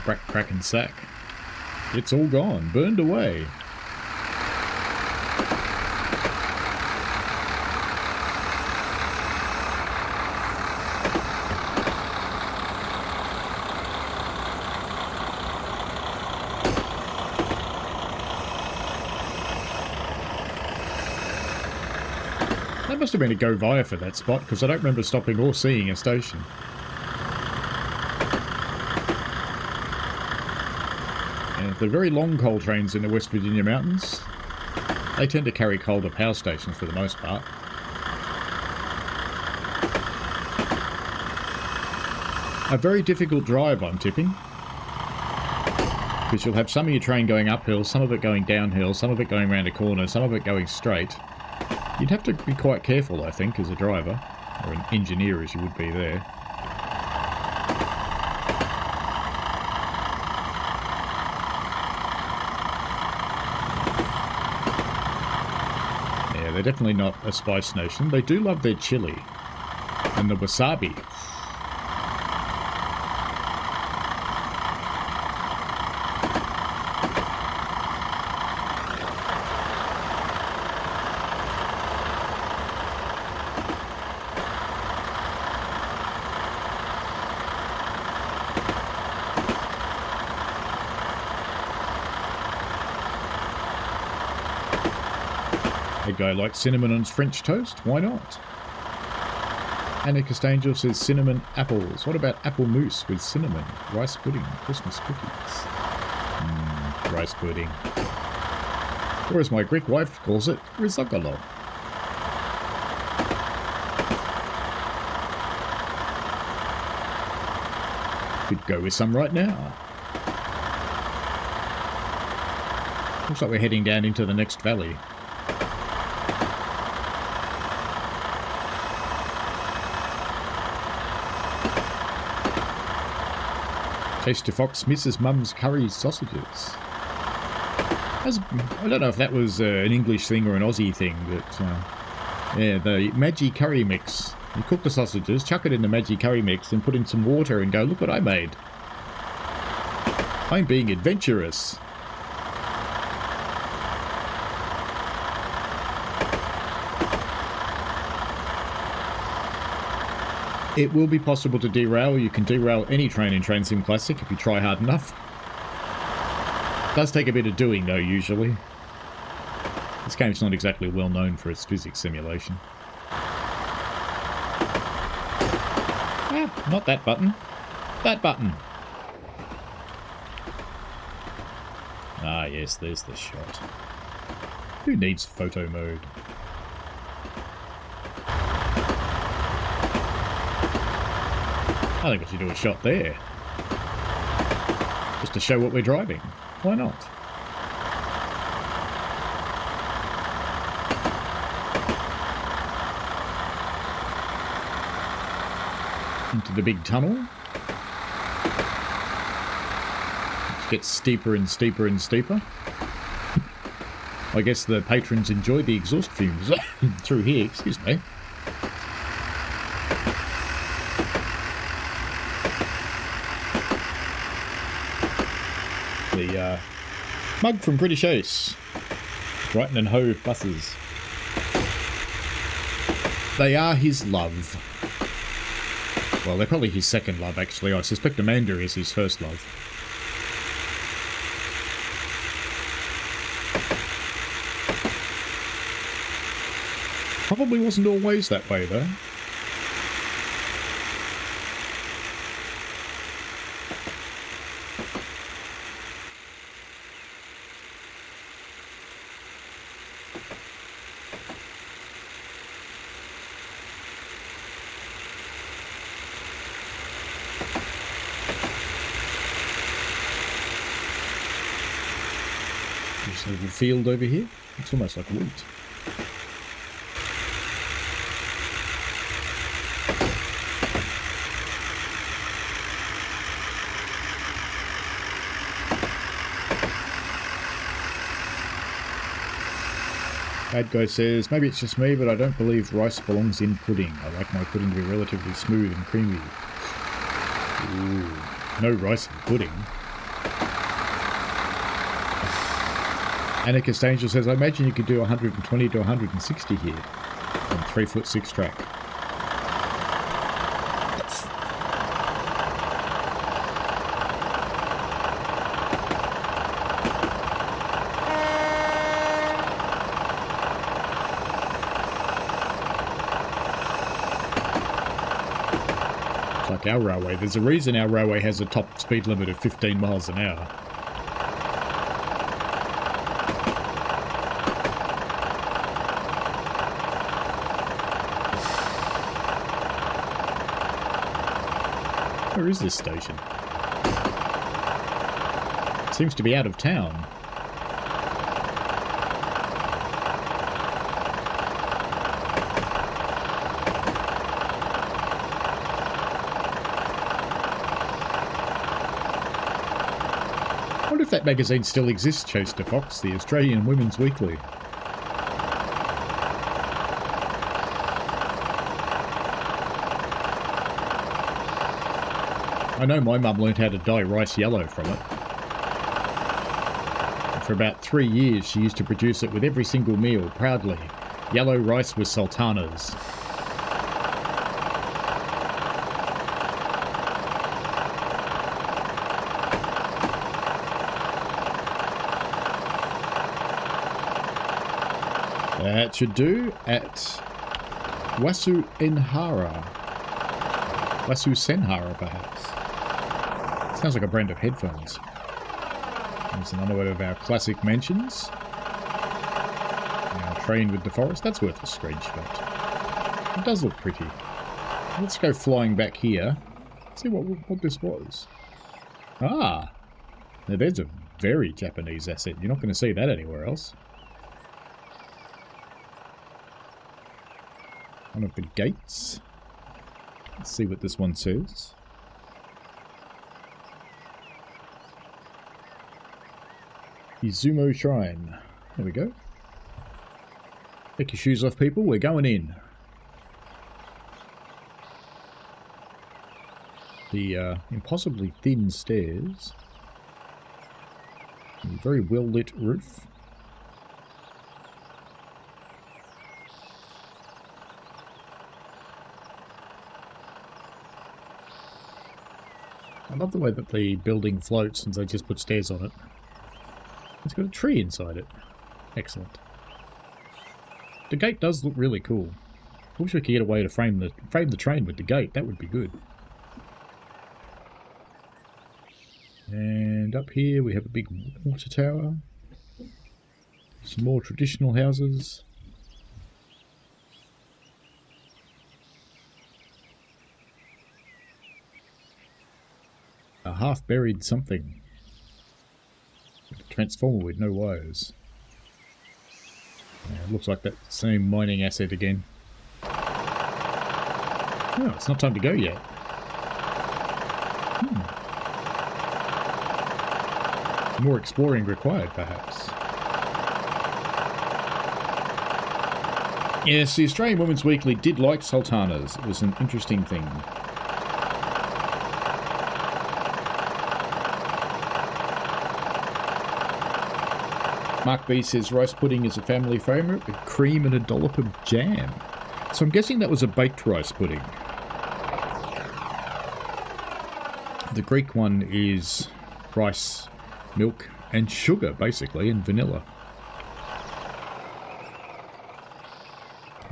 brack, crack and sack. It's all gone, burned away. That must have been a go via for that spot, because I don't remember stopping or seeing a station. Yeah, the very long coal trains in the West Virginia mountains, they tend to carry coal to power stations for the most part. A very difficult drive, I'm tipping. Because you'll have some of your train going uphill, some of it going downhill, some of it going around a corner, some of it going straight. You'd have to be quite careful, I think, as a driver, or an engineer as you would be there. Yeah, they're definitely not a spice nation. They do love their chili and the wasabi. A guy likes cinnamon on his French toast, why not? Anna Castangel says cinnamon apples. What about apple mousse with cinnamon? Rice pudding, Christmas cookies. Rice pudding. Or as my Greek wife calls it, risotto. Could go with some right now. Looks like we're heading down into the next valley. Chase to Fox misses Mum's curry sausages. I don't know if that was an English thing or an Aussie thing, but yeah, the Maggi curry mix. You cook the sausages, chuck it in the Maggi curry mix, and put in some water and go, look what I made. I'm being adventurous. It will be possible to derail. You can derail any train in Train Sim Classic if you try hard enough. It does take a bit of doing though, usually. This game's not exactly well known for its physics simulation. Ah, not that button. That button. Ah yes, there's the shot. Who needs photo mode? I think I should do a shot there. Just to show what we're driving. Why not? Into the big tunnel. It gets steeper and steeper and steeper. I guess the patrons enjoy the exhaust fumes through here, excuse me. The mug from British Ace. Brighton and Hove buses. They are his love. Well, they're probably his second love, actually. I suspect Amanda is his first love. Probably wasn't always that way, though. There's a little field over here. It's almost like wheat. Bad guy says, maybe it's just me, but I don't believe rice belongs in pudding. I like my pudding to be relatively smooth and creamy. Ooh, no rice in pudding. Anna Castangel says, I imagine you could do 120 to 160 here on 3'6" track. like our railway. There's a reason our railway has a top speed limit of 15 miles an hour. Where is this station? It seems to be out of town. I wonder if that magazine still exists, Chester Fox, the Australian Women's Weekly. I know my mum learnt how to dye rice yellow from it. And for about 3 years she used to produce it with every single meal, proudly. Yellow rice with sultanas. That should do at Wasu Enhara. Wasu Senhara, perhaps. Sounds like a brand of headphones. There's another one of our classic mentions. Our train with the forest. That's worth a screenshot. It does look pretty. Let's go flying back here. See what this was. Ah! Now there's a very Japanese asset. You're not going to see that anywhere else. One of the gates. Let's see what this one says. Izumo Shrine. There we go. Take your shoes off, people. We're going in. The impossibly thin stairs. A very well-lit roof. I love the way that the building floats and they just put stairs on it. It's got a tree inside it. Excellent. The gate does look really cool. I wish we could get a way to frame the train with the gate. That would be good. And up here we have a big water tower. Some more traditional houses. A half-buried something. A transformer with no wires. Yeah, it looks like that same mining asset again. Oh, it's not time to go yet. More exploring required, perhaps. Yes, the Australian Women's Weekly did like sultanas. It was an interesting thing. Mark B says rice pudding is a family favourite with cream and a dollop of jam. So I'm guessing that was a baked rice pudding. The Greek one is rice, milk and sugar, basically, and vanilla.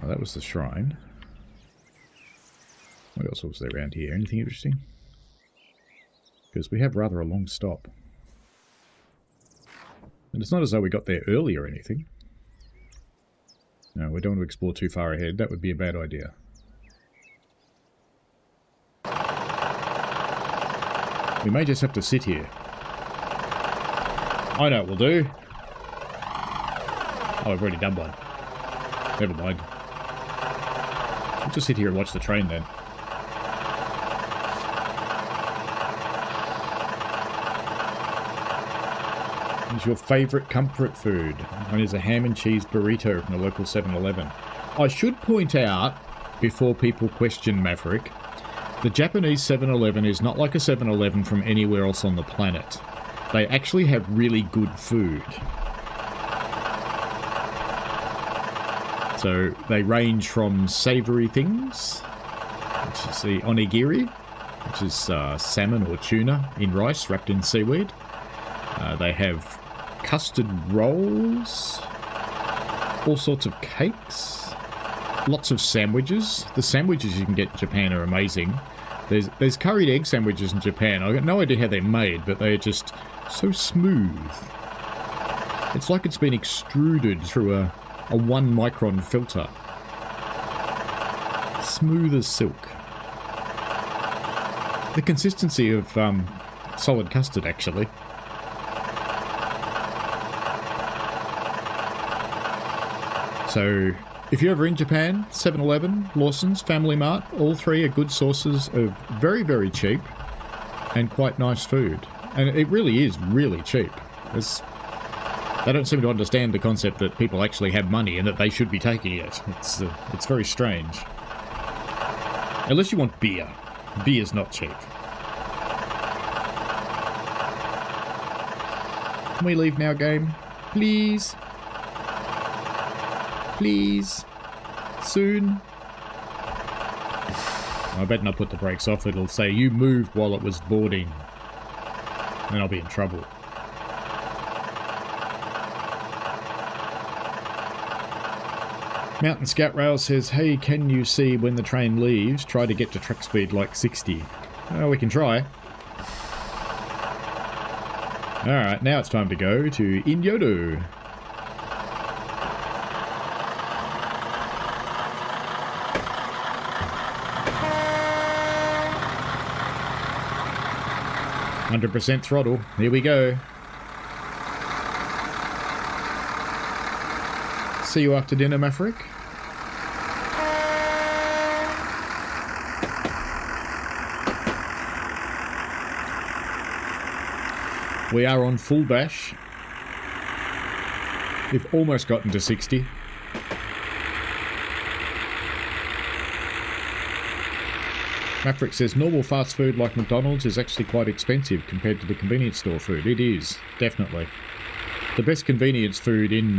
Oh, that was the shrine. What else was there around here? Anything interesting? Because we have rather a long stop. And it's not as though we got there early or anything. No, we don't want to explore too far ahead. That would be a bad idea. We may just have to sit here. I know what we'll do. Oh, I've already done one. Never mind. We'll just sit here and watch the train then. What is your favourite comfort food? Mine is a ham and cheese burrito from the local 7-Eleven. I should point out, before people question Maverick, the Japanese 7-Eleven is not like a 7-Eleven from anywhere else on the planet. They actually have really good food. So they range from savoury things, which is the onigiri, which is salmon or tuna in rice wrapped in seaweed. They have custard rolls, all sorts of cakes, lots of sandwiches. The sandwiches you can get in Japan are amazing. There's curried egg sandwiches in Japan. I've got no idea how they're made, but they're just so smooth. It's like it's been extruded through a 1 micron filter. Smooth as silk. The consistency of solid custard, actually. So, if you're ever in Japan, 7-Eleven, Lawson's, Family Mart, all three are good sources of very, very cheap and quite nice food. And it really is really cheap. They don't seem to understand the concept that people actually have money and that they should be taking it. It's very strange. Unless you want beer. Beer's not cheap. Can we leave now, game? Please? Please? Soon? I better not put the brakes off. It'll say you moved while it was boarding. Then I'll be in trouble. Mountain Scout Rail says, hey, can you see when the train leaves? Try to get to track speed like 60. Oh, we can try. Alright, now it's time to go to Inyodo. %, throttle. Here we go. See you after dinner, Maverick. We are on full bash. We've almost gotten to 60. Maverick says normal fast food like McDonald's is actually quite expensive compared to the convenience store food. It is, definitely. The best convenience food in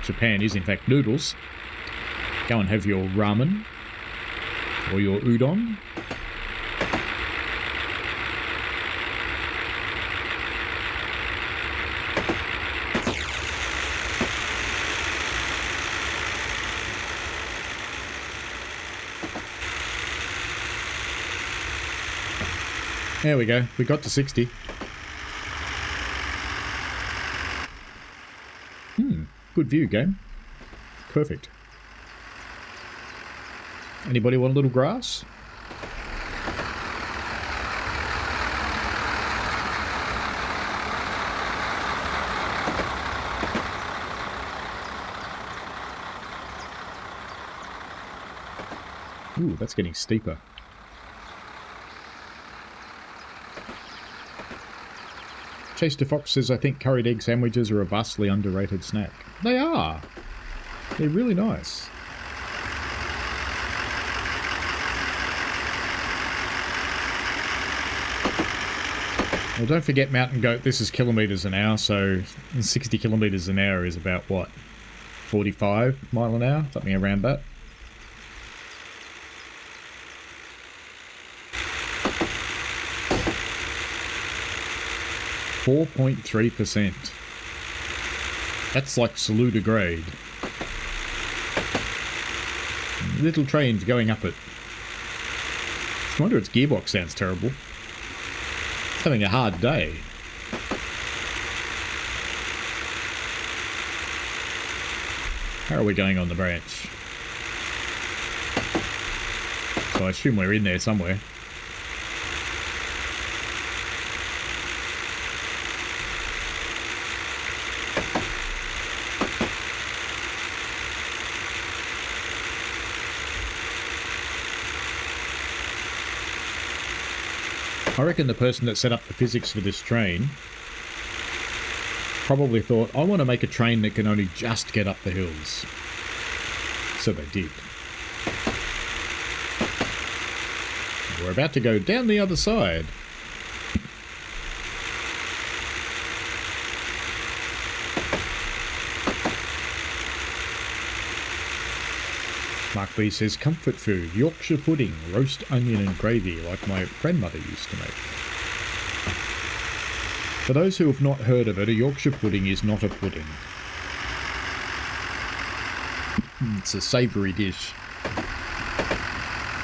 Japan is in fact noodles. Go and have your ramen or your udon. There we go. We got to 60. Good view, game. Perfect. Anybody want a little grass? Ooh, that's getting steeper. Chase to Fox says, I think curried egg sandwiches are a vastly underrated snack. They are. They're really nice. Well, don't forget Mountain Goat, this is kilometres an hour, so 60 kilometres an hour is about, what, 45 mile an hour? Something around that. .3%. That's like Saluda grade. Little trains going up it. I wonder its gearbox sounds terrible. It's having a hard day. How are we going on the branch? So I assume we're in there somewhere. I reckon the person that set up the physics for this train probably thought, I want to make a train that can only just get up the hills. So they did. We're about to go down the other side. Mark B says, comfort food, Yorkshire pudding, roast onion and gravy, like my grandmother used to make. For those who have not heard of it, a Yorkshire pudding is not a pudding. It's a savoury dish.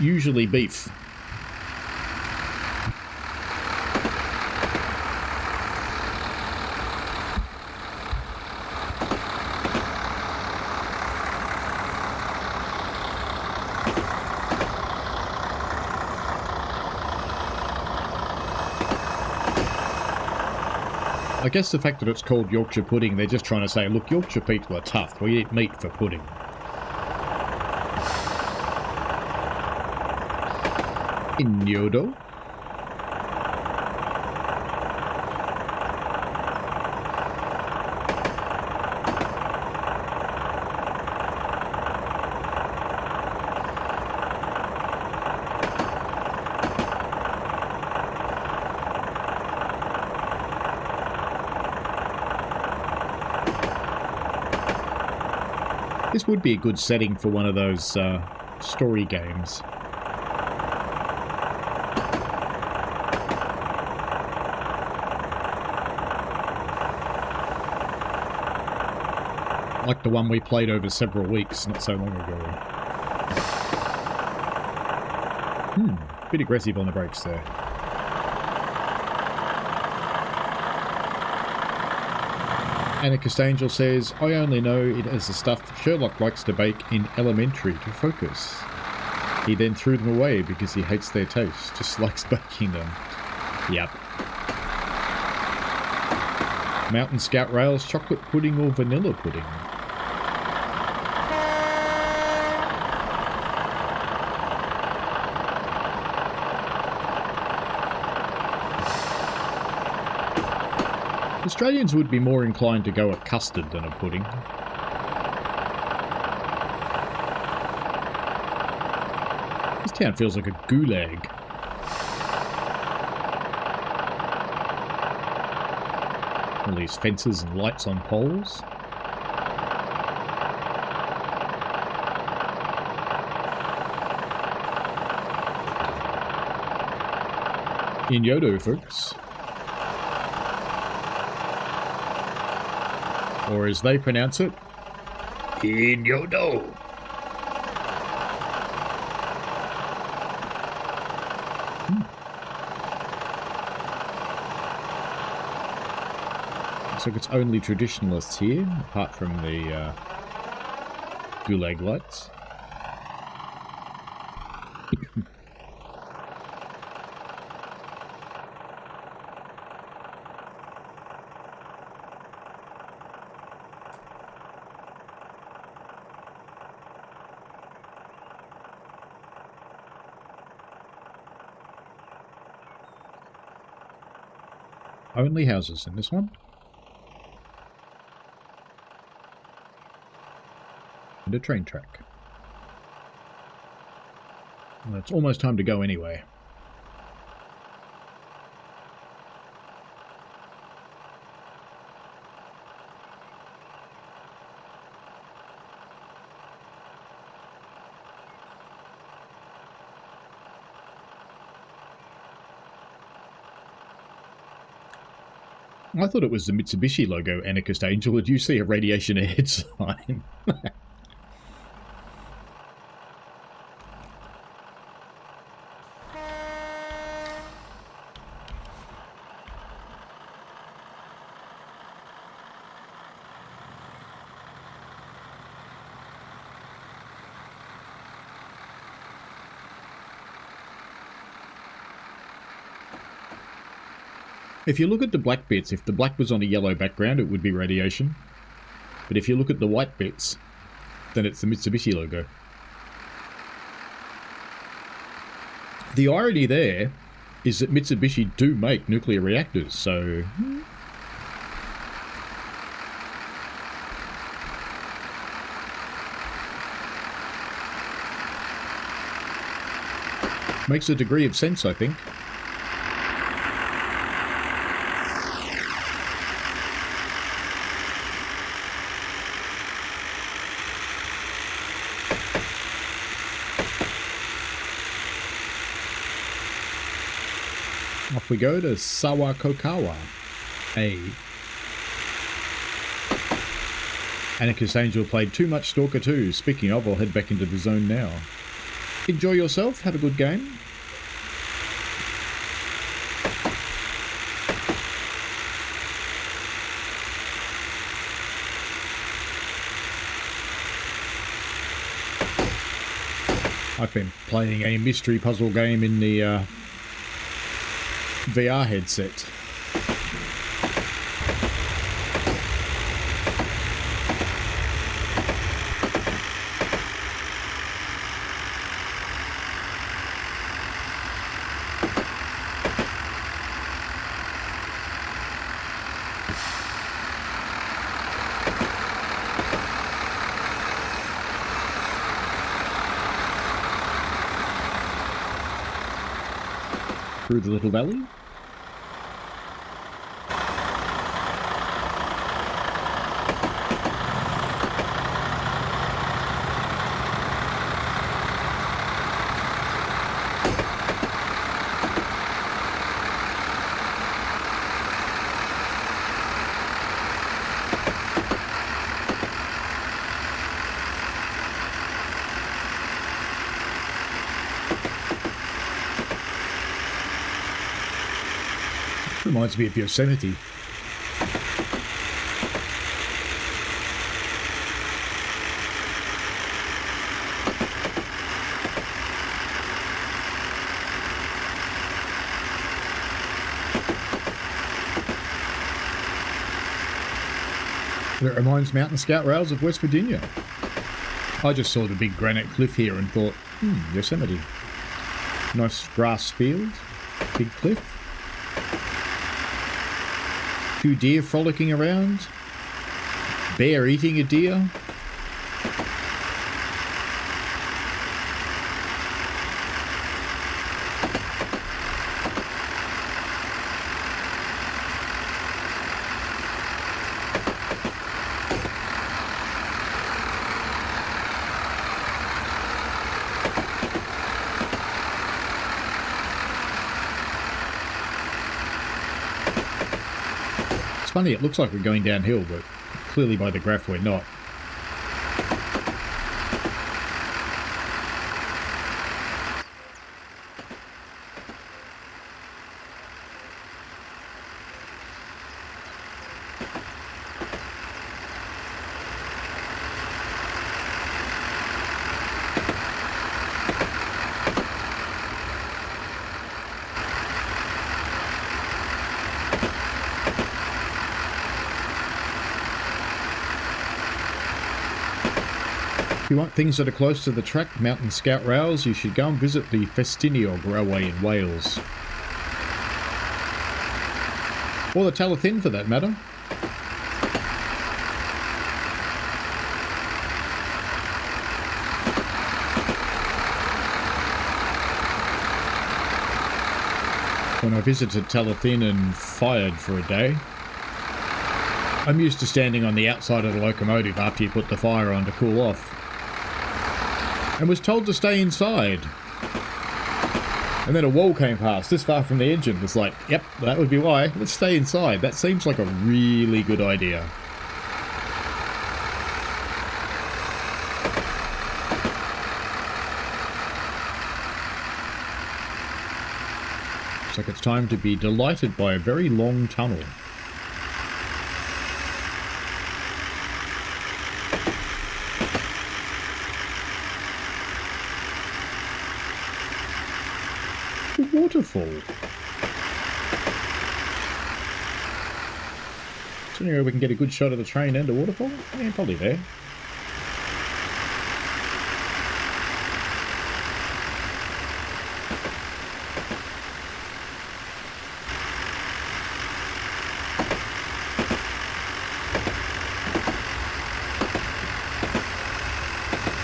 Usually beef. I guess the fact that it's called Yorkshire pudding, they're just trying to say, look, Yorkshire people are tough. We eat meat for pudding. In Yodo. This would be a good setting for one of those story games. Like the one we played over several weeks not so long ago. Bit aggressive on the brakes there. Anarchist Angel says, I only know it as the stuff Sherlock likes to bake in elementary to focus. He then threw them away because he hates their taste, just likes baking them. Yep. Mountain Scout Rails, chocolate pudding or vanilla pudding? Australians would be more inclined to go a custard than a pudding. This town feels like a gulag. All these fences and lights on poles. In Yodo, folks. Or as they pronounce it, in Yodo. Looks like it's only traditionalists here, apart from the gulag lights. Only houses in this one. And a train track. Well, it's almost time to go anyway. I thought it was the Mitsubishi logo, Anarchist Angel. Did you see a radiation ahead sign? If you look at the black bits, if the black was on a yellow background, it would be radiation. But if you look at the white bits, then it's the Mitsubishi logo. The irony there is that Mitsubishi do make nuclear reactors, so... makes a degree of sense, I think. Off we go to Sawakokawa. Anarchist Angel played too much Stalker 2. Speaking of, I'll head back into the zone now. Enjoy yourself, have a good game. I've been playing a mystery puzzle game in the VR headset. through the little valley. Reminds me of Yosemite. And it reminds Mountain Scout Rails of West Virginia. I just saw the big granite cliff here and thought, Yosemite. Nice grass field, big cliff. Two deer frolicking around. Bear eating a deer. It's funny, it looks like we're going downhill, but clearly by the graph we're not. If you want things that are close to the track, Mountain Scout Rails, you should go and visit the Fictional Railway in Wales. Or the Talathin for that matter. When I visited Talathin and fired for a day, I'm used to standing on the outside of the locomotive after you put the fire on to cool off, and was told to stay inside. And then a wall came past this far from the engine. It was like, yep, that would be why. Let's stay inside. That seems like a really good idea. Looks like it's time to be delighted by a very long tunnel. Waterfall. So anyway, we can get a good shot of the train and a waterfall? Yeah, probably there.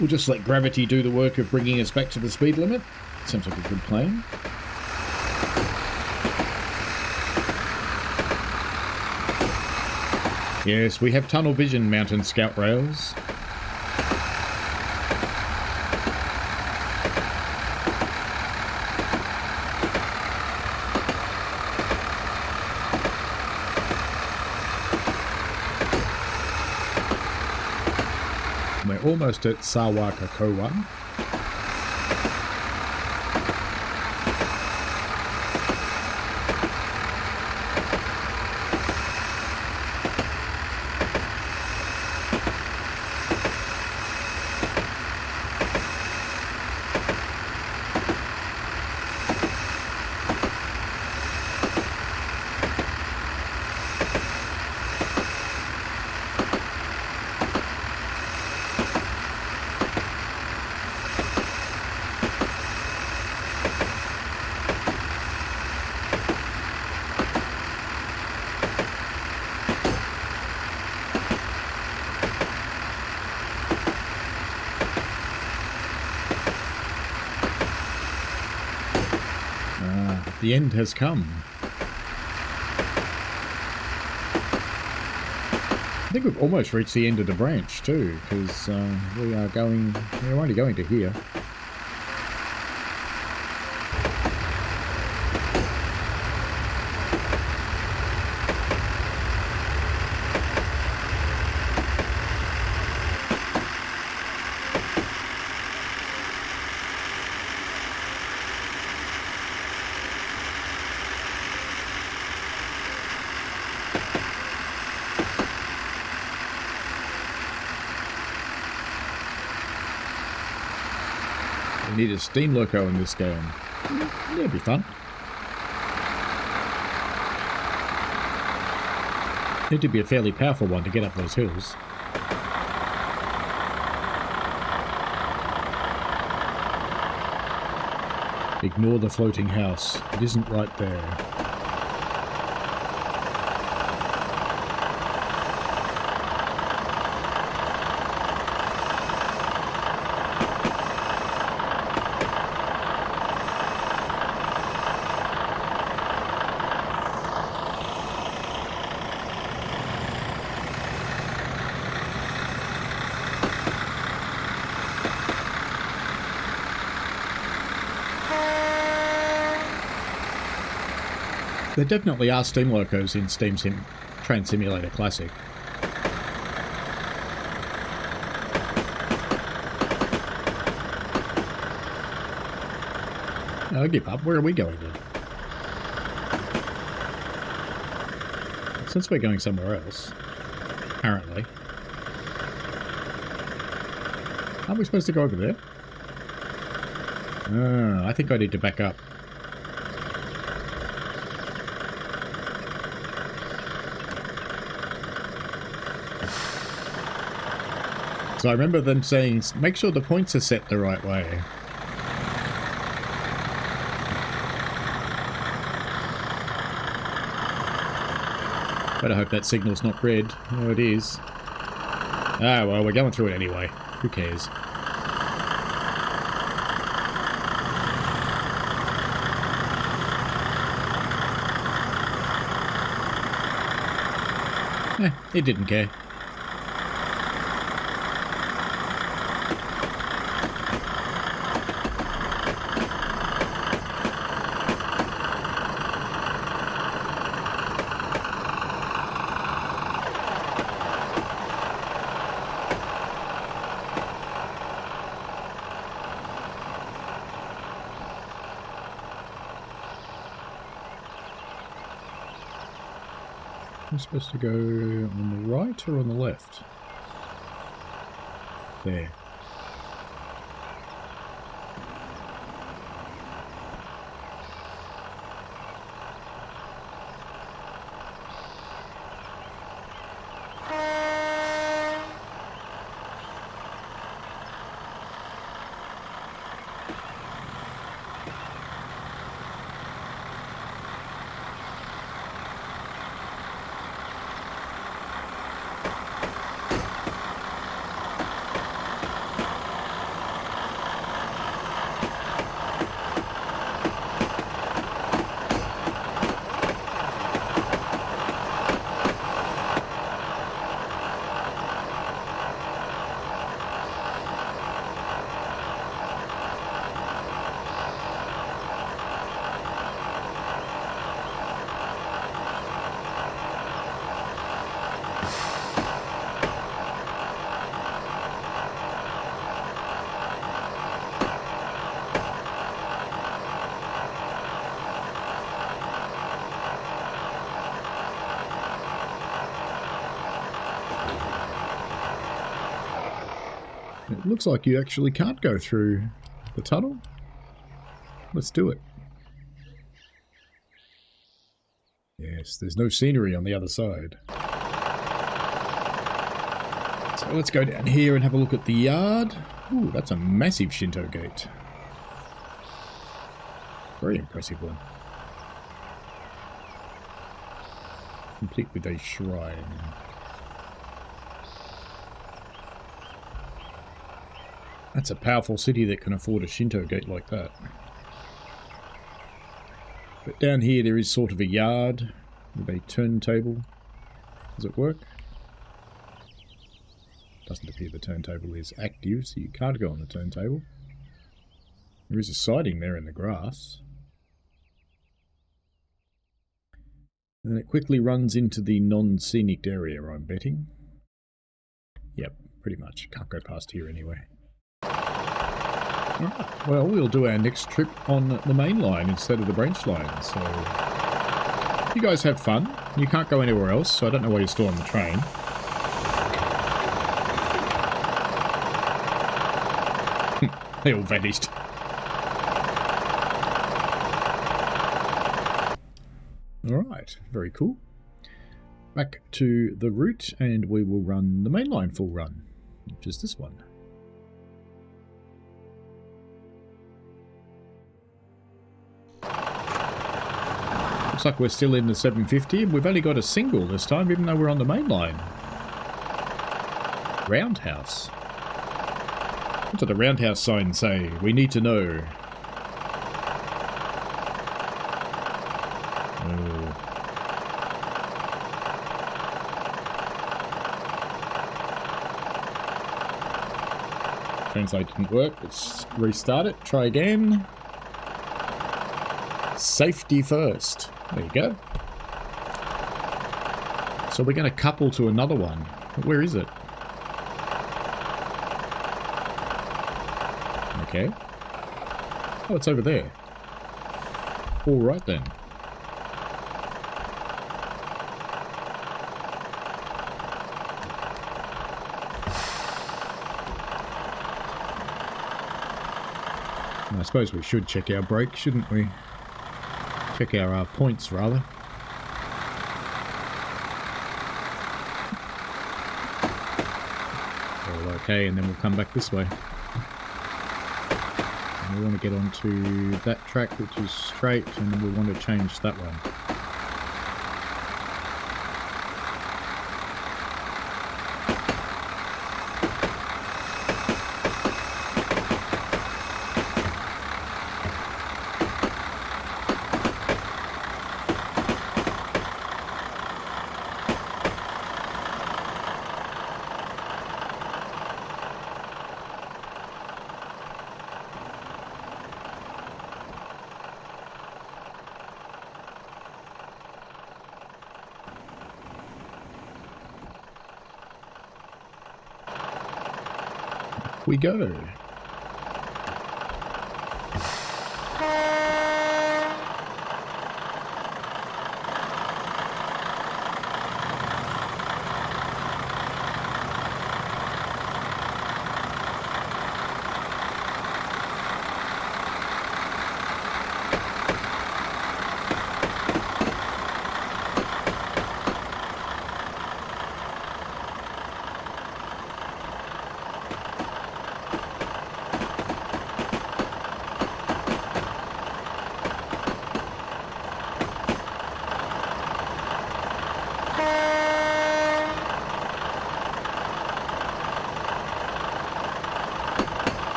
We'll just let gravity do the work of bringing us back to the speed limit. Seems like a good plan. Yes, we have tunnel vision, Mountain Scout Rails. We're almost at Sawakakoa. the end has come. I think we've almost reached the end of the branch too, because we're only going to here. We need a steam loco in this game. Yeah, it'd be fun. Need to be a fairly powerful one to get up those hills. Ignore the floating house. It isn't right there. There definitely are steam locos in Train Simulator Classic. I give up. Where are we going then? Since we're going somewhere else, apparently. Aren't we supposed to go over there? I think I need to back up. So I remember them saying, make sure the points are set the right way. Better hope that signal's not red. Oh, it is. Ah, well, we're going through it anyway. Who cares? It didn't care. I'm supposed to go on the right or on the left? There. It looks like you actually can't go through the tunnel. Let's do it. Yes, there's no scenery on the other side. So let's go down here and have a look at the yard. Ooh, that's a massive Shinto gate. Very impressive one. Complete with a shrine. That's a powerful city that can afford a Shinto gate like that. But down here there is sort of a yard with a turntable. Does it work? Doesn't appear the turntable is active, so you can't go on the turntable. There is a siding there in the grass. And it quickly runs into the non-scenic area, I'm betting. Yep, pretty much. Can't go past here anyway. Alright, well, we'll do our next trip on the main line instead of the branch line, so... You guys have fun. You can't go anywhere else, so I don't know why you're still on the train. They all vanished. Alright, very cool. Back to the route, and we will run the mainline full run, which is this one. Looks like we're still in the 750, and we've only got a single this time, even though we're on the mainline. Roundhouse. What did the roundhouse sign say? We need to know. Translate didn't work. Let's restart it. Try again. Safety first. There you go. So we're going to couple to another one. Where is it? Okay. Oh, it's over there. All right then. I suppose we should check our brakes, shouldn't we? Check our points, rather. All okay, and then we'll come back this way. And we want to get onto that track, which is straight, and then we want to change that one. We go.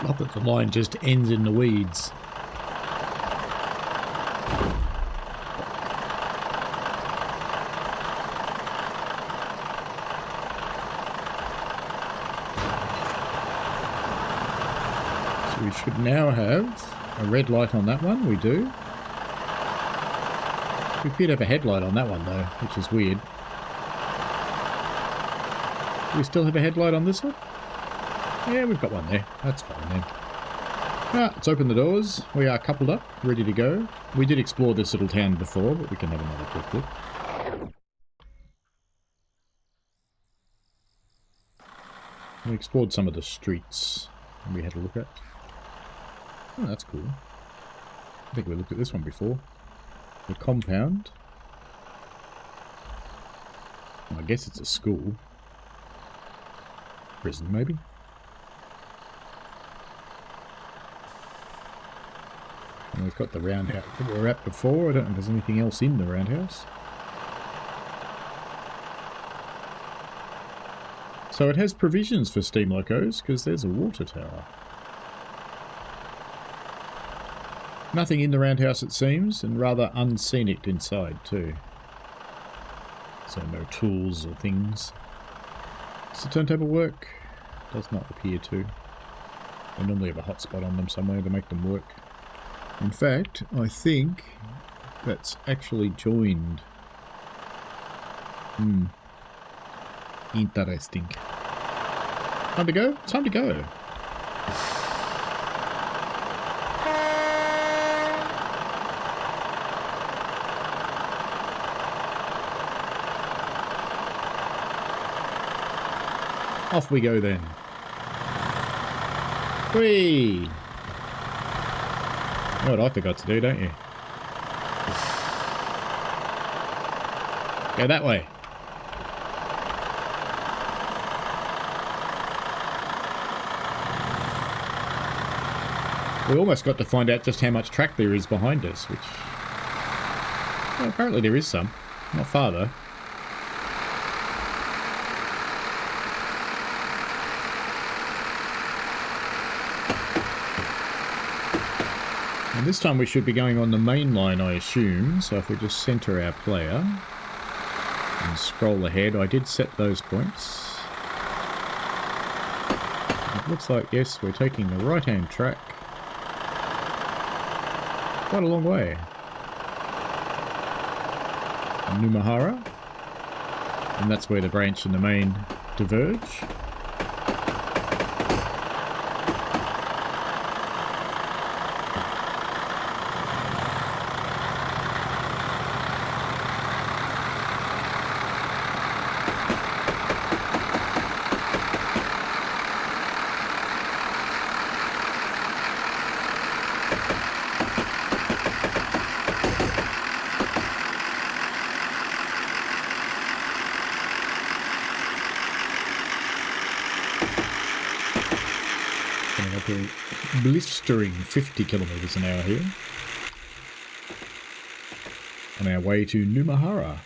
Not that the line just ends in the weeds. So we should now have a red light on that one. We do. We could have a headlight on that one though, which is weird. Do we still have a headlight on this one? Yeah, we've got one there. That's fine then. Right, let's open the doors. We are coupled up, ready to go. We did explore this little town before, but we can have another quick look. We explored some of the streets we had a look at. Oh, that's cool. I think we looked at this one before. The compound. I guess it's a school. prison, maybe. And we've got the roundhouse that we were at before. I don't know if there's anything else in the roundhouse. So it has provisions for steam locos, because there's a water tower. Nothing in the roundhouse, it seems, and rather unscenic inside too. So no tools or things. Does the turntable work? Does not appear to. They normally have a hotspot on them somewhere to make them work. In fact, I think that's actually joined. Interesting. Time to go? Time to go. Off we go then. Whee! You know what I forgot to do, don't you? Go that way. We almost got to find out just how much track there is behind us, which... Well, apparently there is some. Not far though. And this time we should be going on the main line, I assume. So if we just centre our player and scroll ahead, I did set those points. It looks like, yes, we're taking the right-hand track. Quite a long way. Numahara. And that's where the branch and the main diverge. Blistering 50 kilometres an hour here on our way to Numahara.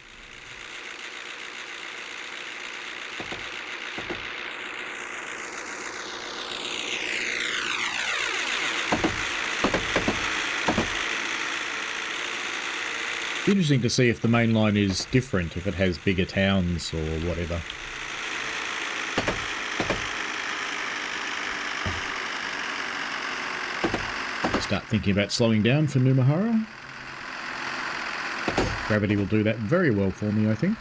Interesting to see if the main line is different, if it has bigger towns or whatever. Start thinking about slowing down for Numahara. Gravity will do that very well for me, I think.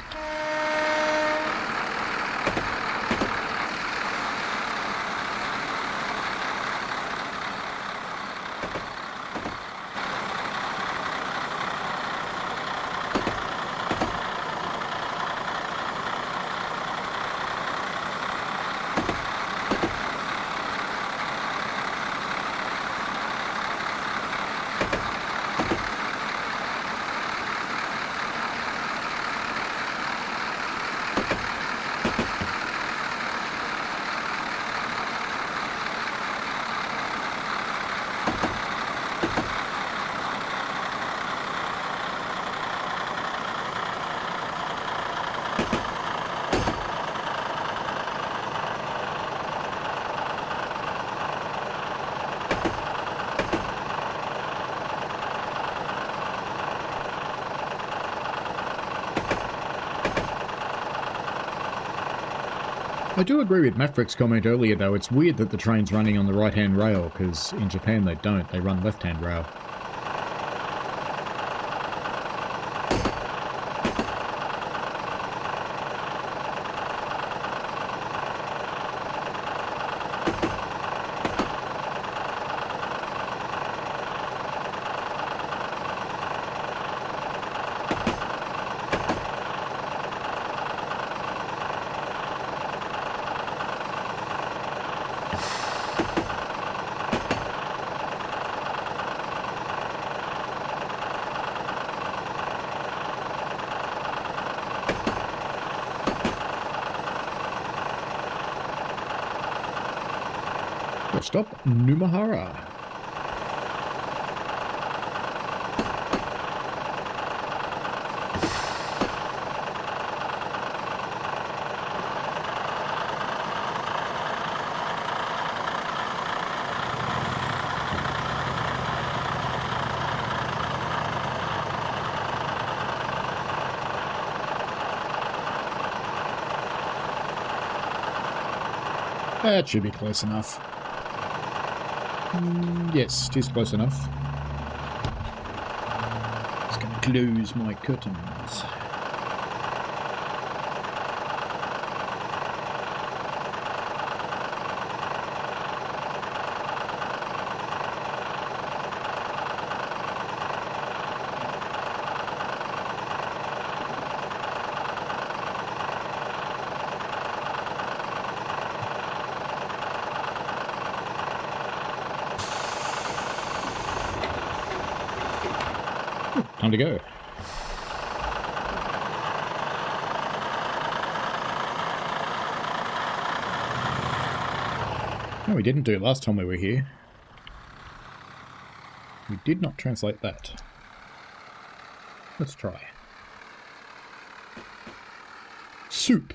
I do agree with Mafrick's comment earlier, though. It's weird that the train's running on the right-hand rail, because in Japan they don't. They run left-hand rail. Oh, stop, Numahara. That should be close enough. Yes, it is close enough. Just going to close my curtains. Time to go. No, we didn't do it last time we were here. We did not translate that. Let's try. Soup.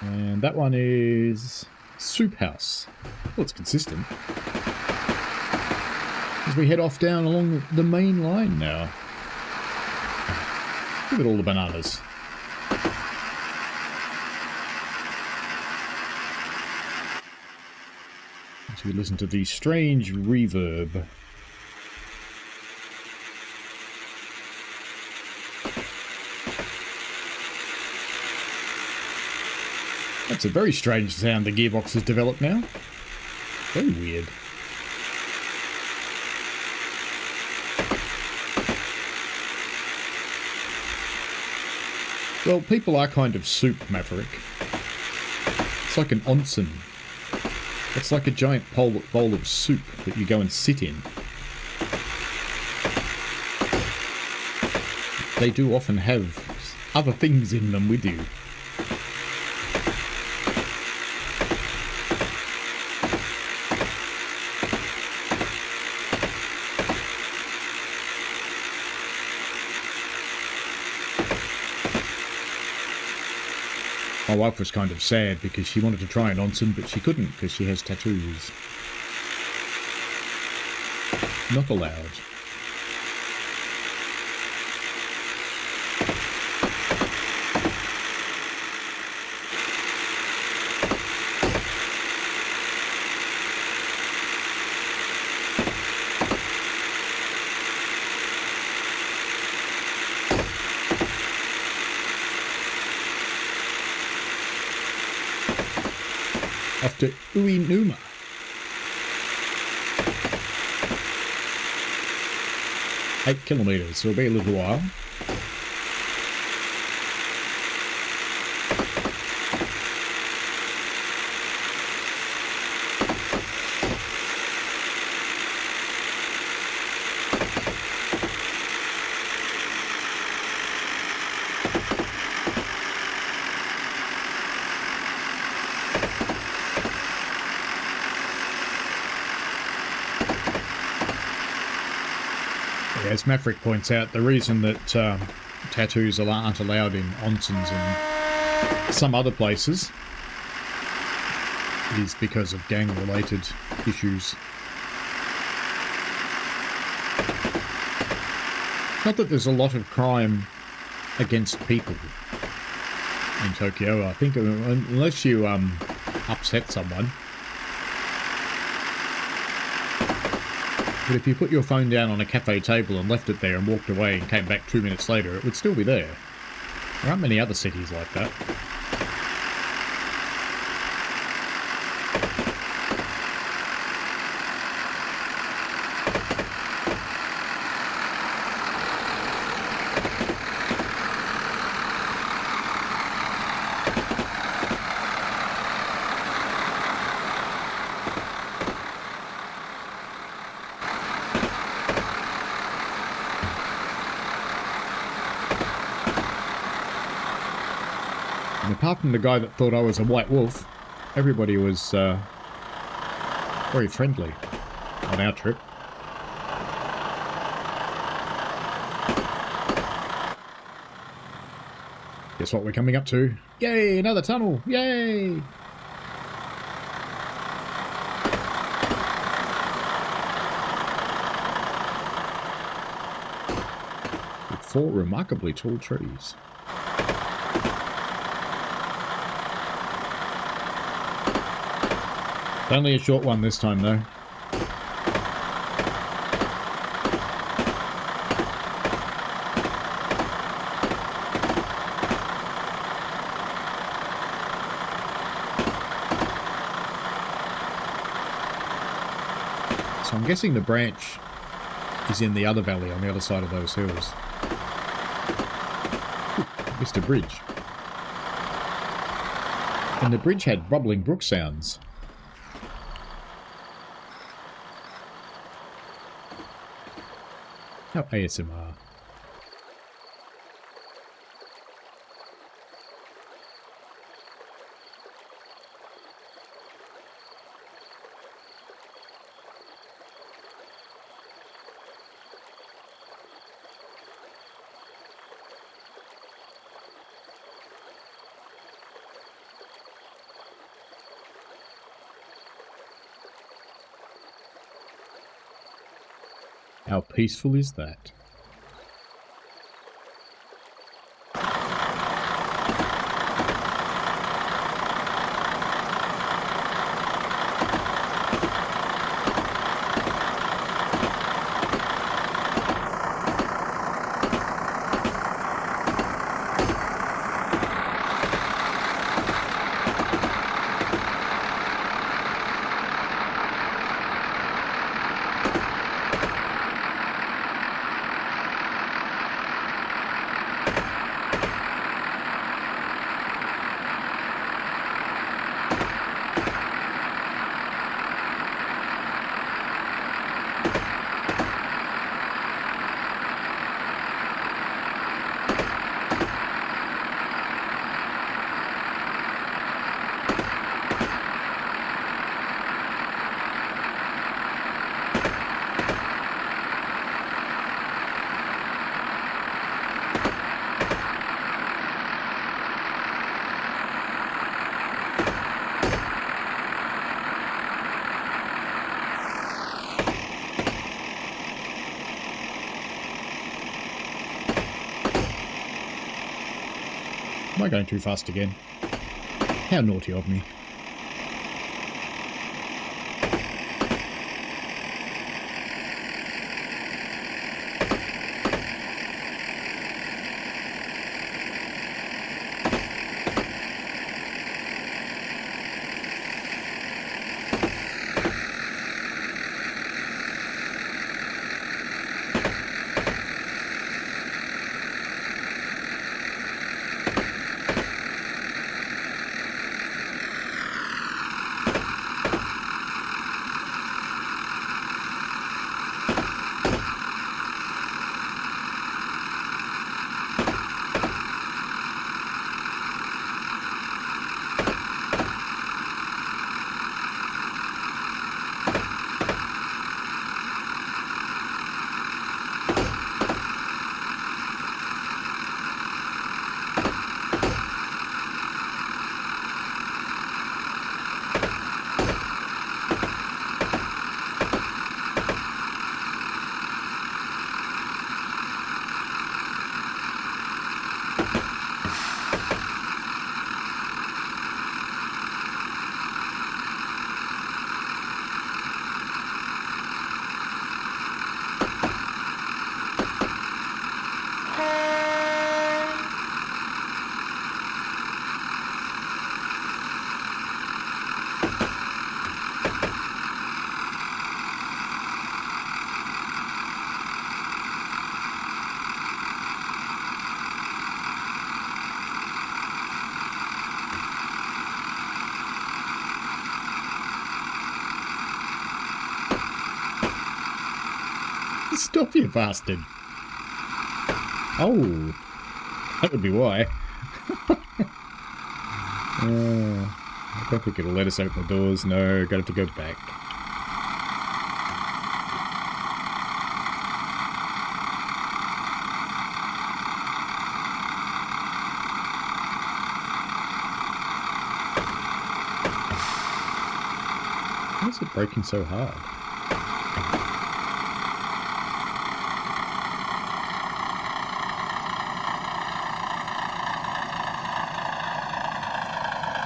And that one is Soup House. Well, it's consistent. As we head off down along the main line now. Look at all the bananas. As we listen to the strange reverb. That's a very strange sound the gearbox has developed now. Very weird. Well, people are kind of soup, Maverick. It's like an onsen. It's like a giant bowl of soup that you go and sit in. They do often have other things in them with you. My wife was kind of sad because she wanted to try an onsen, but she couldn't because she has tattoos. Not allowed. Off to Uinuma. 8 kilometres, so it'll be a little while. As Maverick points out, the reason that tattoos aren't allowed in onsens and some other places is because of gang-related issues. Not that there's a lot of crime against people in Tokyo. I think unless you upset someone. But if you put your phone down on a cafe table and left it there and walked away and came back 2 minutes later, it would still be there. There aren't many other cities like that. And apart from the guy that thought I was a white wolf, everybody was very friendly on our trip. Guess what we're coming up to? Yay, another tunnel! Yay! With 4 remarkably tall trees. Only a short one this time, though. So I'm guessing the branch is in the other valley on the other side of those hills. Ooh, missed a bridge. And the bridge had bubbling brook sounds. How ASMR. How peaceful is that? Am I going too fast again? How naughty of me. Stop, you bastard. Oh, that would be why. I don't think it'll let us open the doors. No, gotta have to go back. Why is it breaking so hard?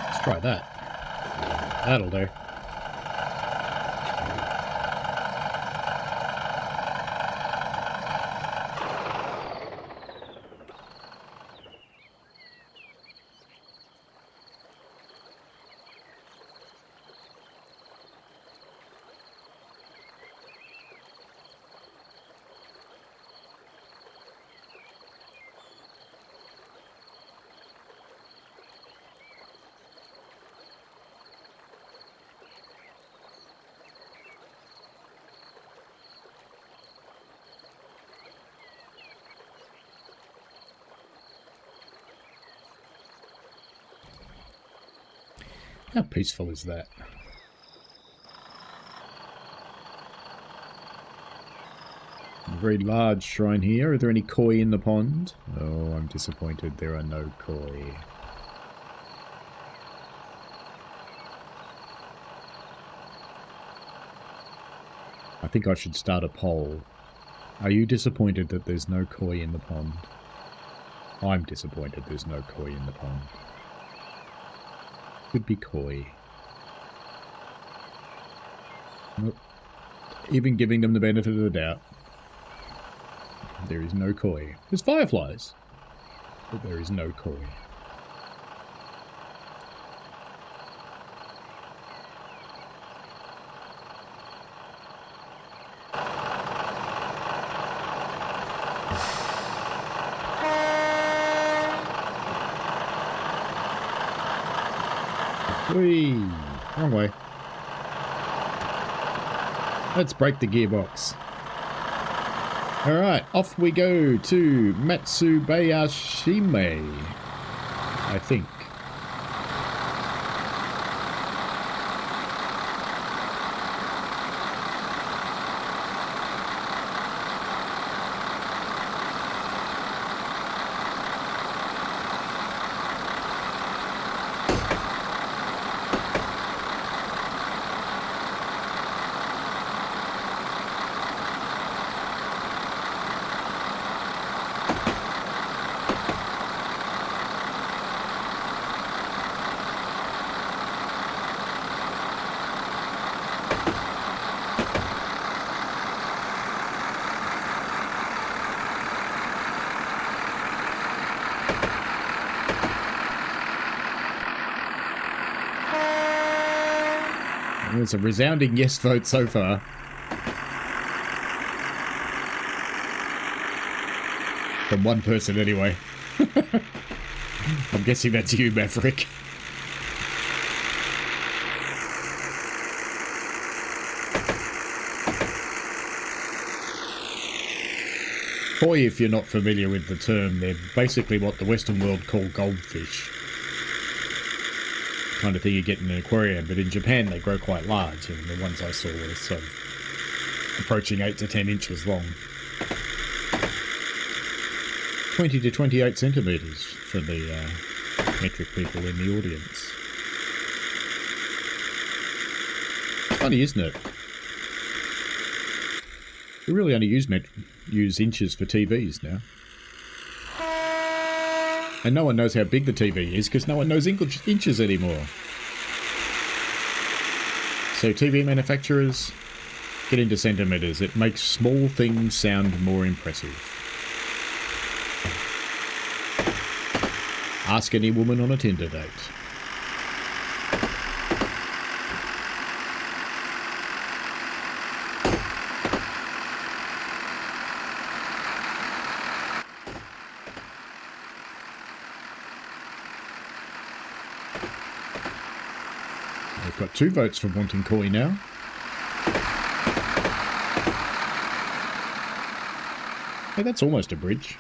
Let's try that. That'll do. How peaceful is that? A very large shrine here. Are there any koi in the pond? Oh, I'm disappointed. There are no koi. I think I should start a poll. Are you disappointed that there's no koi in the pond? I'm disappointed there's no koi in the pond. Could be koi. Nope. Even giving them the benefit of the doubt. There is no koi. There's fireflies. But there is no koi. Whee! Wrong way. Let's break the gearbox. Alright, off we go to Matsubayashime, I think. It's a resounding yes vote so far. From one person anyway. I'm guessing that's you, Maverick. Koi, if you're not familiar with the term, they're basically what the Western world call goldfish. Kind of thing you get in an aquarium, but in Japan they grow quite large, and the ones I saw were sort of approaching 8 to 10 inches long. 20 to 28 centimetres for the metric people in the audience. It's funny, isn't it? We really only use inches for TVs now. And no one knows how big the TV is because no one knows inches anymore. So TV manufacturers, get into centimetres. It makes small things sound more impressive. Ask any woman on a Tinder date. We've got 2 votes for wanting koi now. Hey, that's almost a bridge.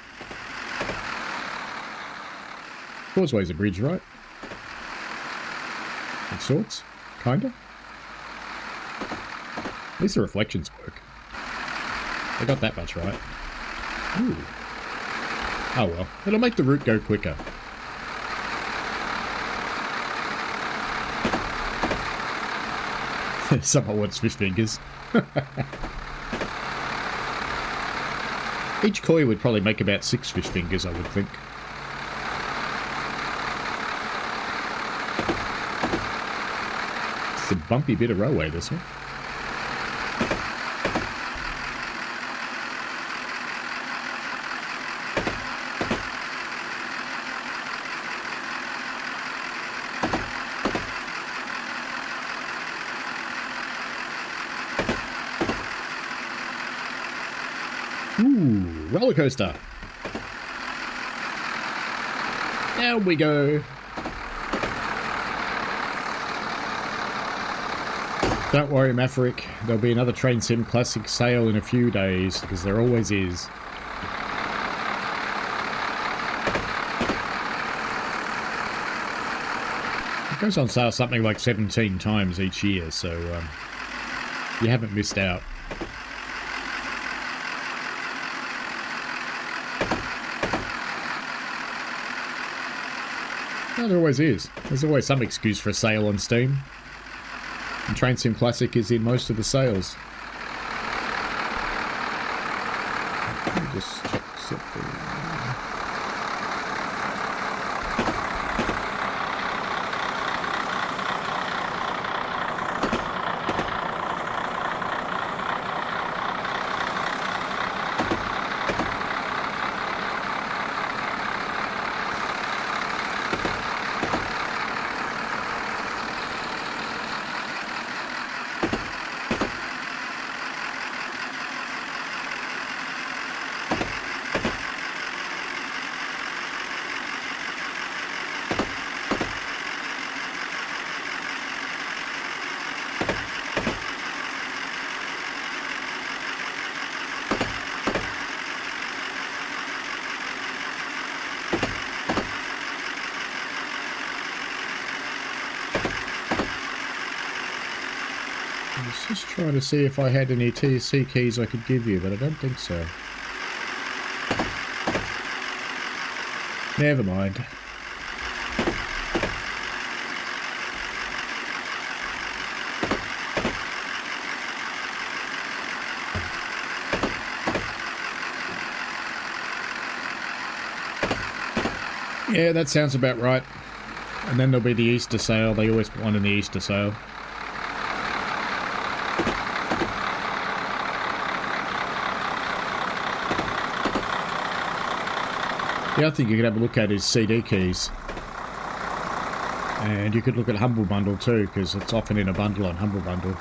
Causeway's a bridge, right? of sorts. Kinda. At least the reflections work. They got that much right. Ooh. Oh well. It'll make the route go quicker. Someone wants fish fingers. Each koi would probably make about 6 fish fingers, I would think. It's a bumpy bit of railway, this one. Ooh, roller coaster. Down we go. Don't worry, Maverick. There'll be another Train Sim Classic sale in a few days, because there always is. It goes on sale something like 17 times each year, so you haven't missed out. No, there always is. There's always some excuse for a sale on Steam. And Train Sim Classic is in most of the sales. Let me just check something. Just trying to see if I had any TSC keys I could give you, but I don't think so. Never mind. Yeah, that sounds about right. And then there'll be the Easter sale. They always put one in the Easter sale. The other thing you could have a look at is CD keys. And you could look at Humble Bundle too, because it's often in a bundle on Humble Bundle.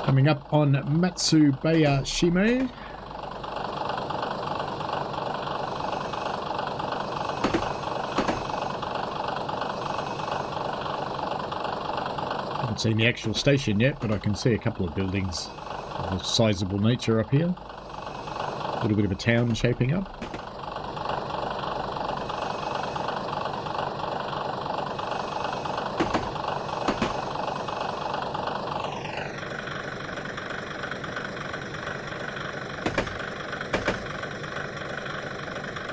Coming up on Matsubaya Shime. Haven't seen the actual station yet, but I can see a couple of buildings of a sizable nature up here. A little bit of a town shaping up.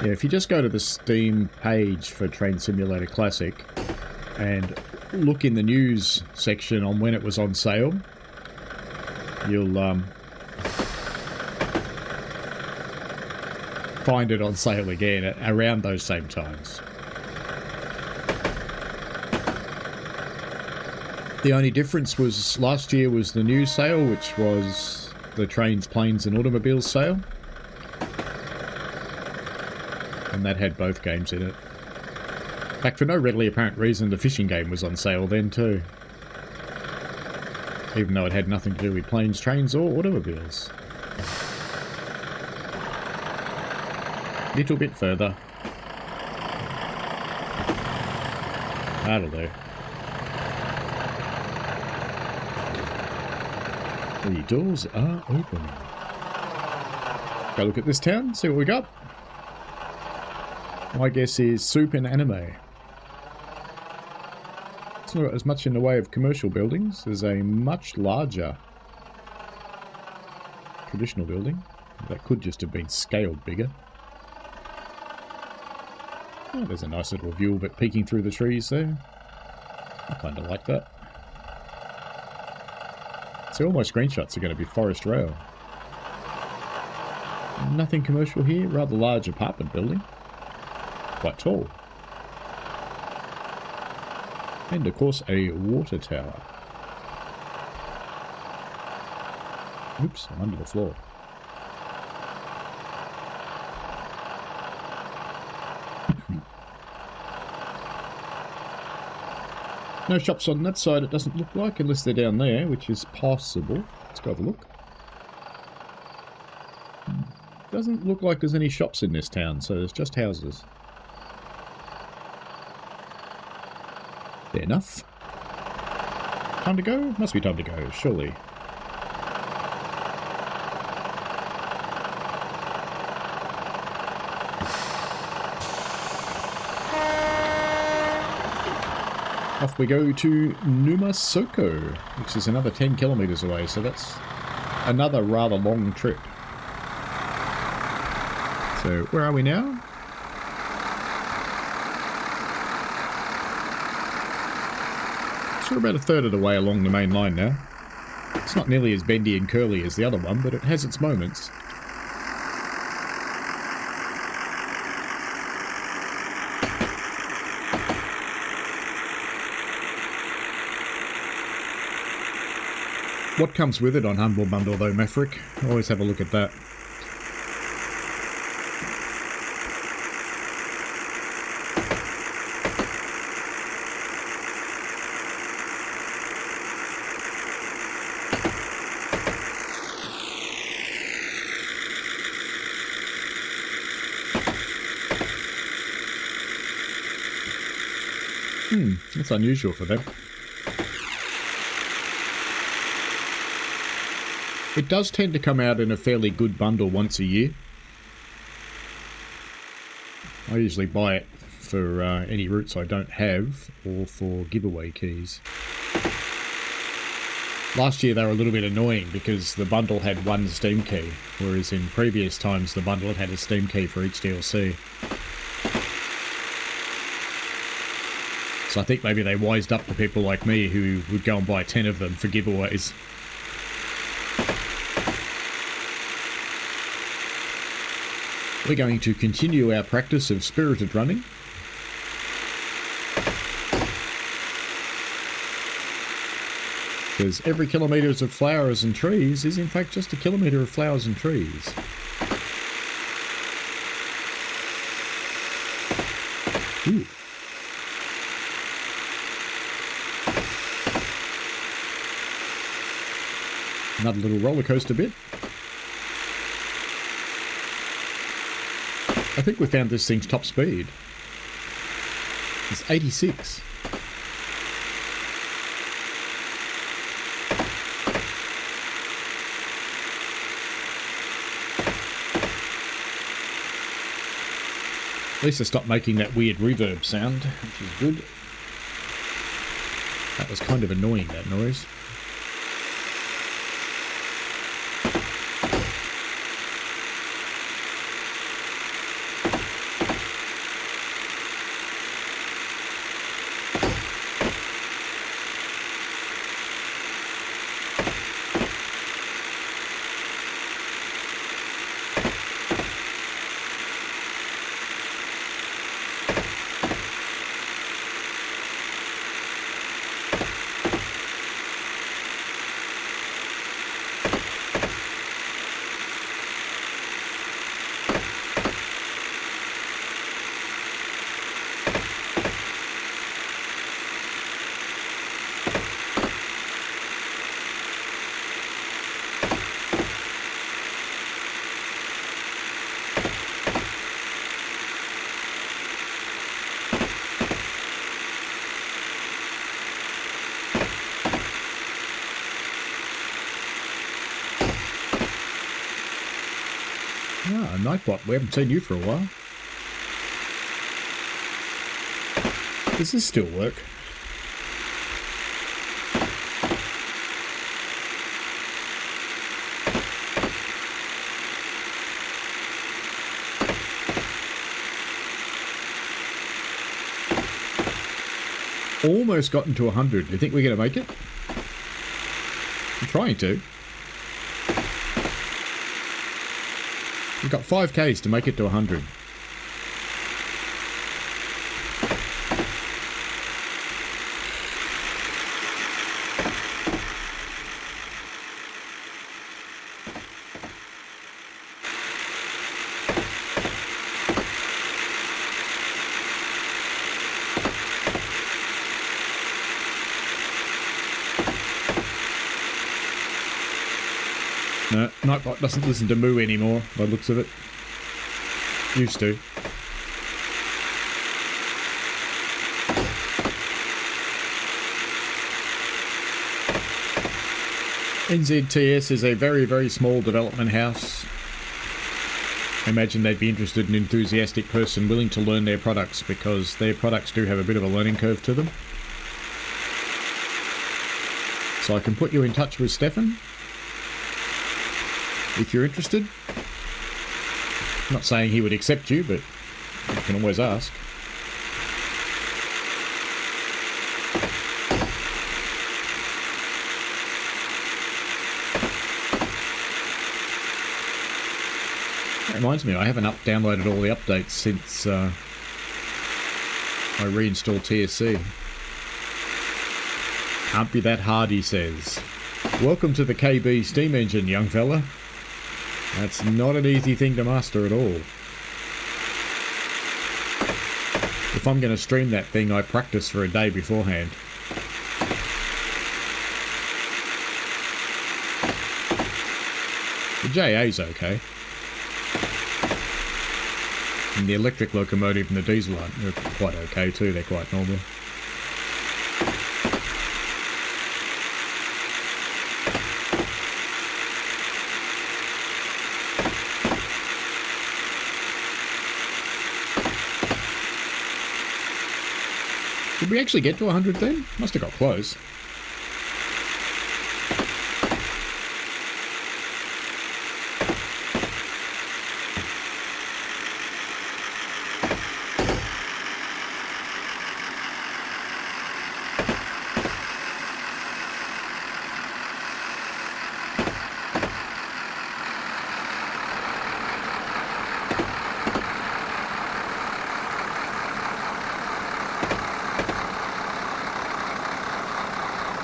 Yeah, if you just go to the Steam page for Train Simulator Classic and look in the news section on when it was on sale, you'll find it on sale again at around those same times. The only difference was last year was the new sale, which was the trains, planes and automobiles sale. And that had both games in it. In fact, for no readily apparent reason, the fishing game was on sale then too. Even though it had nothing to do with planes, trains or automobiles. Little bit further. That'll do. The doors are open. Go look at this town, see what we got. My guess is soup and anime. It's not as much in the way of commercial buildings. There's a much larger traditional building. That could just have been scaled bigger. Oh, there's a nice little view of it peeking through the trees there. I kind of like that. So all my screenshots are going to be forest rail. Nothing commercial here. Rather large apartment building. Quite tall. And of course a water tower. Oops, I'm under the floor. No shops on that side, it doesn't look like, unless they're down there, which is possible. Let's go have a look. Doesn't look like there's any shops in this town, so there's just houses. Fair enough. Time to go? Must be time to go, surely. Off we go to Numasoko, which is another 10 kilometers away, so that's another rather long trip. So, where are we now? So we're about a third of the way along the main line now. It's not nearly as bendy and curly as the other one, but it has its moments. What comes with it on Humble Bundle though, Maverick? Always have a look at that. That's unusual for them. It does tend to come out in a fairly good bundle once a year. I usually buy it for any routes I don't have or for giveaway keys. Last year they were a little bit annoying because the bundle had one Steam key, whereas in previous times the bundle had a Steam key for each DLC. So I think maybe they wised up to people like me who would go and buy 10 of them for giveaways. We're going to continue our practice of spirited running. Because every kilometre of flowers and trees is in fact just a kilometre of flowers and trees. Ooh. Another little roller coaster bit. I think we found this thing's top speed. It's 86. At least I stopped making that weird reverb sound, which is good. That was kind of annoying, that noise. Ah, Nightbot, we haven't seen you for a while. Does this still work? Almost gotten to 100. Do you think we're going to make it? I'm trying to. We've got 5Ks to make it to 100. No, Nightbot doesn't listen to Moo anymore, by the looks of it. Used to. NZTS is a very, very small development house. I imagine they'd be interested in an enthusiastic person willing to learn their products, because their products do have a bit of a learning curve to them. So I can put you in touch with Stefan if you're interested. I'm not saying he would accept you, but you can always ask. That reminds me, I haven't downloaded all the updates since I reinstalled TSC. Can't be that hard, he says. Welcome to the KB steam engine, young fella. That's not an easy thing to master at all. If I'm going to stream that thing, I practice for a day beforehand. The JA's okay. And the electric locomotive and the diesel aren't, they're quite okay too, they're quite normal. Did we actually get to 100 then? Must have got close.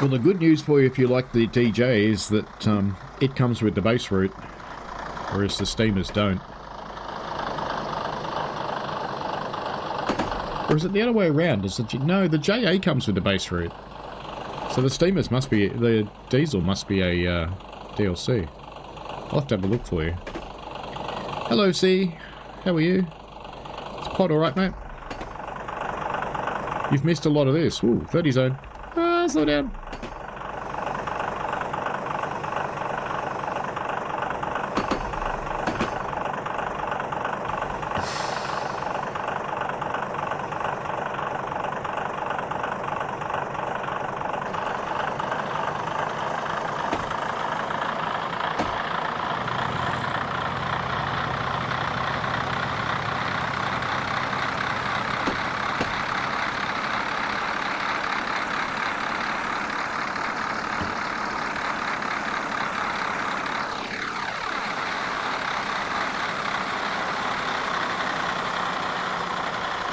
Well, the good news for you if you like the DJ is that it comes with the base route, whereas the steamers don't. Or is it the other way around? No, the JA comes with the base route. So the steamers must be, the diesel must be a DLC. I'll have to have a look for you. Hello, C. How are you? It's quite alright, mate. You've missed a lot of this. Ooh, 30 zone. Ah, slow down.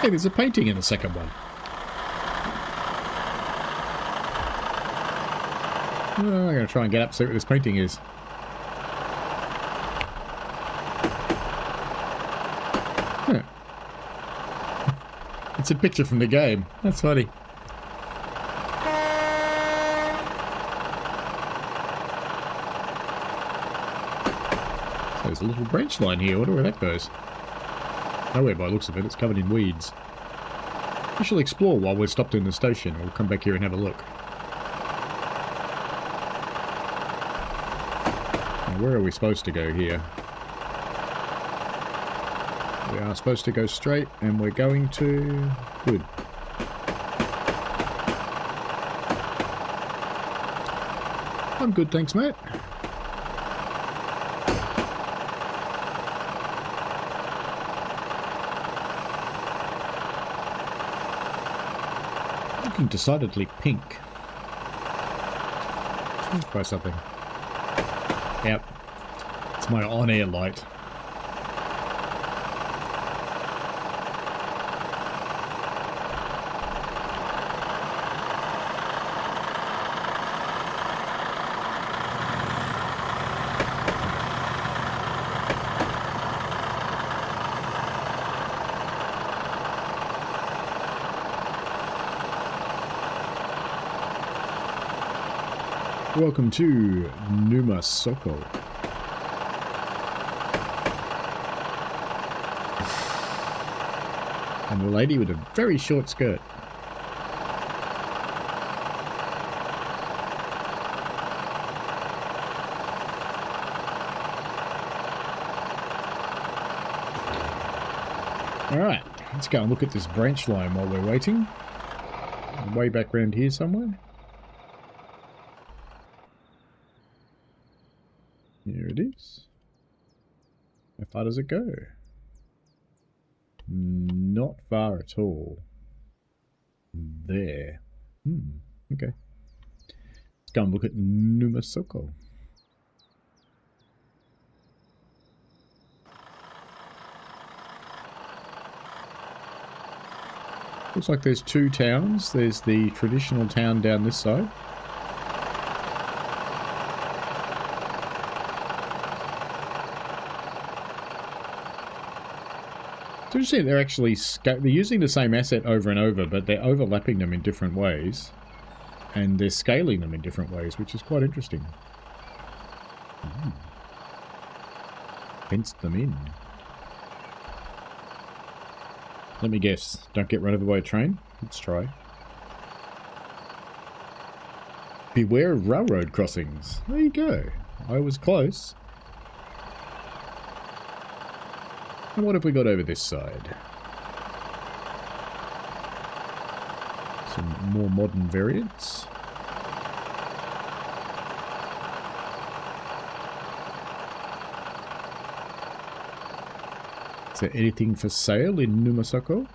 Hey, there's a painting in the second one. Oh, I'm going to try and get up, see what this painting is. Huh. It's a picture from the game. That's funny. So there's a little branch line here. I wonder where that goes. Nowhere by the looks of it, it's covered in weeds. We shall explore while we're stopped in the station. We'll come back here and have a look. Now, where are we supposed to go here? We are supposed to go straight, and we're going to... Good. I'm good, thanks, mate. Looking decidedly pink. Let's try something. Yep. It's my on-air light. Welcome to Numa Soko. And the lady with a very short skirt. Alright, let's go and look at this branch line while we're waiting. Way back around here somewhere. Here it is. How far does it go? Not far at all. There. Okay. Let's go and look at Numa Soko. Looks like there's two towns. There's the traditional town down this side. It's interesting they're actually they're using the same asset over and over, but they're overlapping them in different ways, and they're scaling them in different ways, which is quite interesting. Fenced them in. Let me guess. Don't get run over by a train? Let's try. Beware of railroad crossings. There you go. I was close. And what have we got over this side? Some more modern variants. Is there anything for sale in Numa Soko?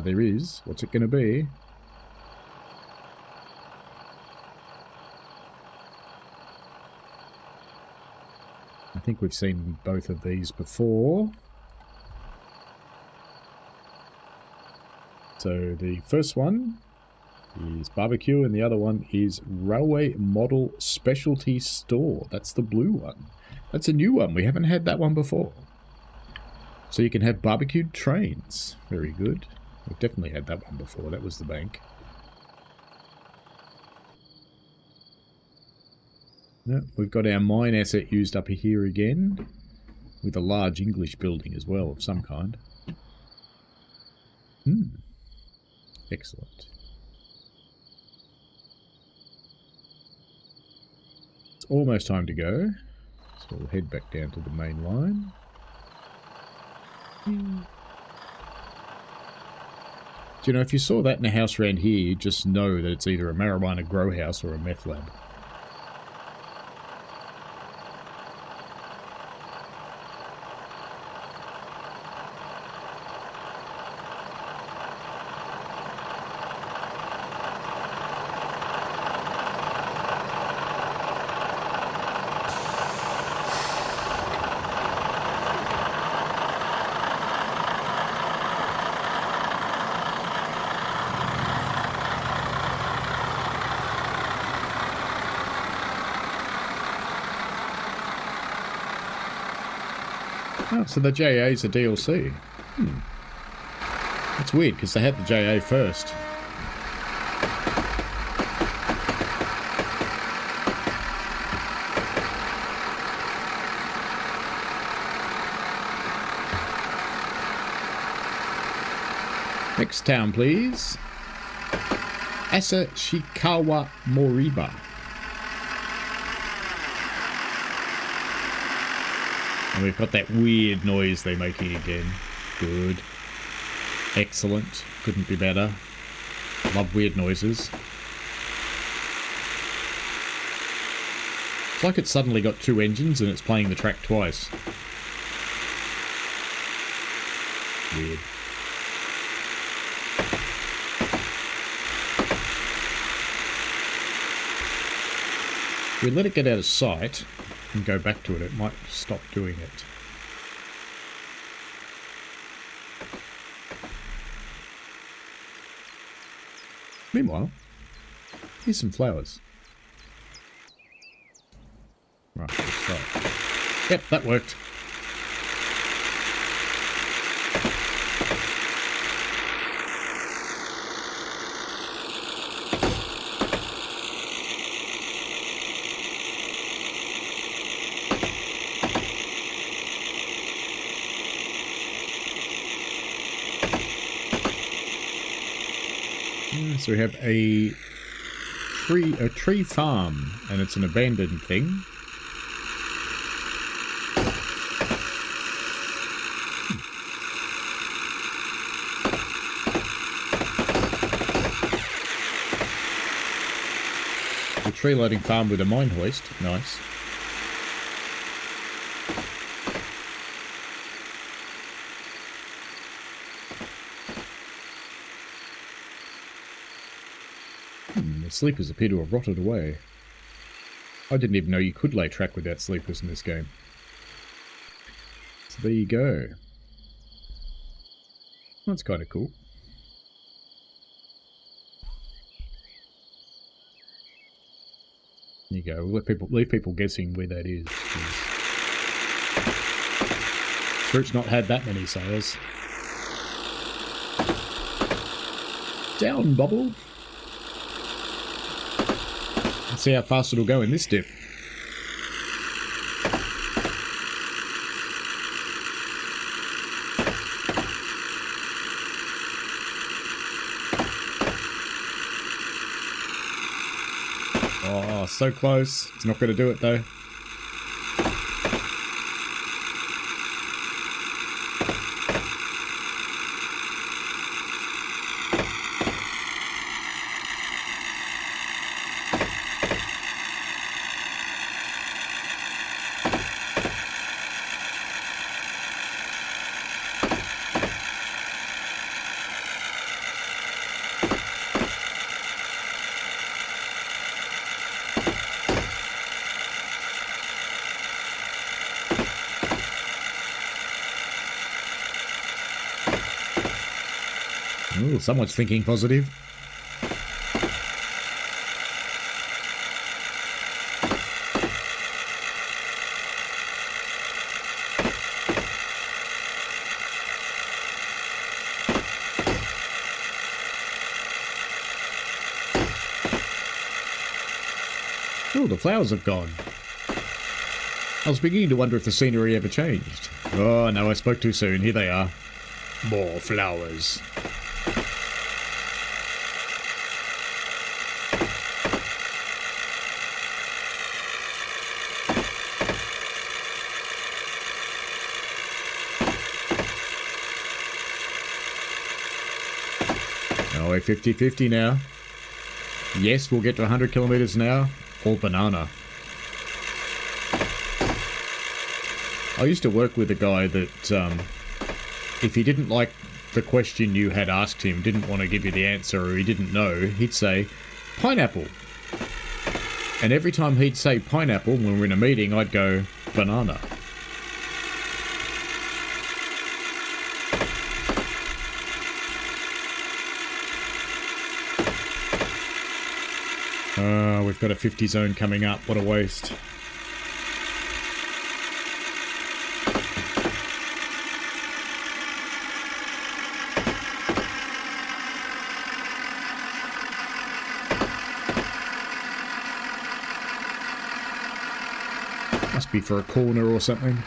There is. What's it going to be? I think we've seen both of these before. So the first one is barbecue and the other one is railway model specialty store. That's the blue one. That's a new one. We haven't had that one before. So you can have barbecued trains. Very good. We've definitely had that one before. That was the bank. No, we've got our mine asset used up here again, with a large English building as well of some kind. Excellent. It's almost time to go, so we'll head back down to the main line. Do you know, if you saw that in a house around here, you'd just know that it's either a marijuana grow house or a meth lab. Oh, so the JA is a DLC. That's weird, because they had the JA first. Next town, please. Asashikawa Moriba. And we've got that weird noise they're making again. Good. Excellent. Couldn't be better. Love weird noises. It's like it's suddenly got two engines and it's playing the track twice. Weird. If we let it get out of sight and go back to it, it might stop doing it. Meanwhile, here's some flowers. Right, let's try it. Yep, that worked. So we have a tree farm, and it's an abandoned thing. A tree loading farm with a mine hoist. Nice. Sleepers appear to have rotted away. I didn't even know you could lay track without sleepers in this game. So there you go. That's kind of cool. There you go. We'll leave people guessing where that is. Fruit's not had that many sales. Down, Bubble. Let's see how fast it'll go in this dip. Oh, so close. It's not going to do it though. Ooh, someone's thinking positive. Oh, the flowers have gone. I was beginning to wonder if the scenery ever changed. Oh, no, I spoke too soon. Here they are. More flowers. Oh, we're 50-50 now. Yes, we'll get to 100 kilometers an hour. Or banana. I used to work with a guy that, if he didn't like the question you had asked him, didn't want to give you the answer, or he didn't know, he'd say, pineapple. And every time he'd say pineapple when we're in a meeting, I'd go, banana. We've got a 50 zone coming up. What a waste. Must be for a corner or something.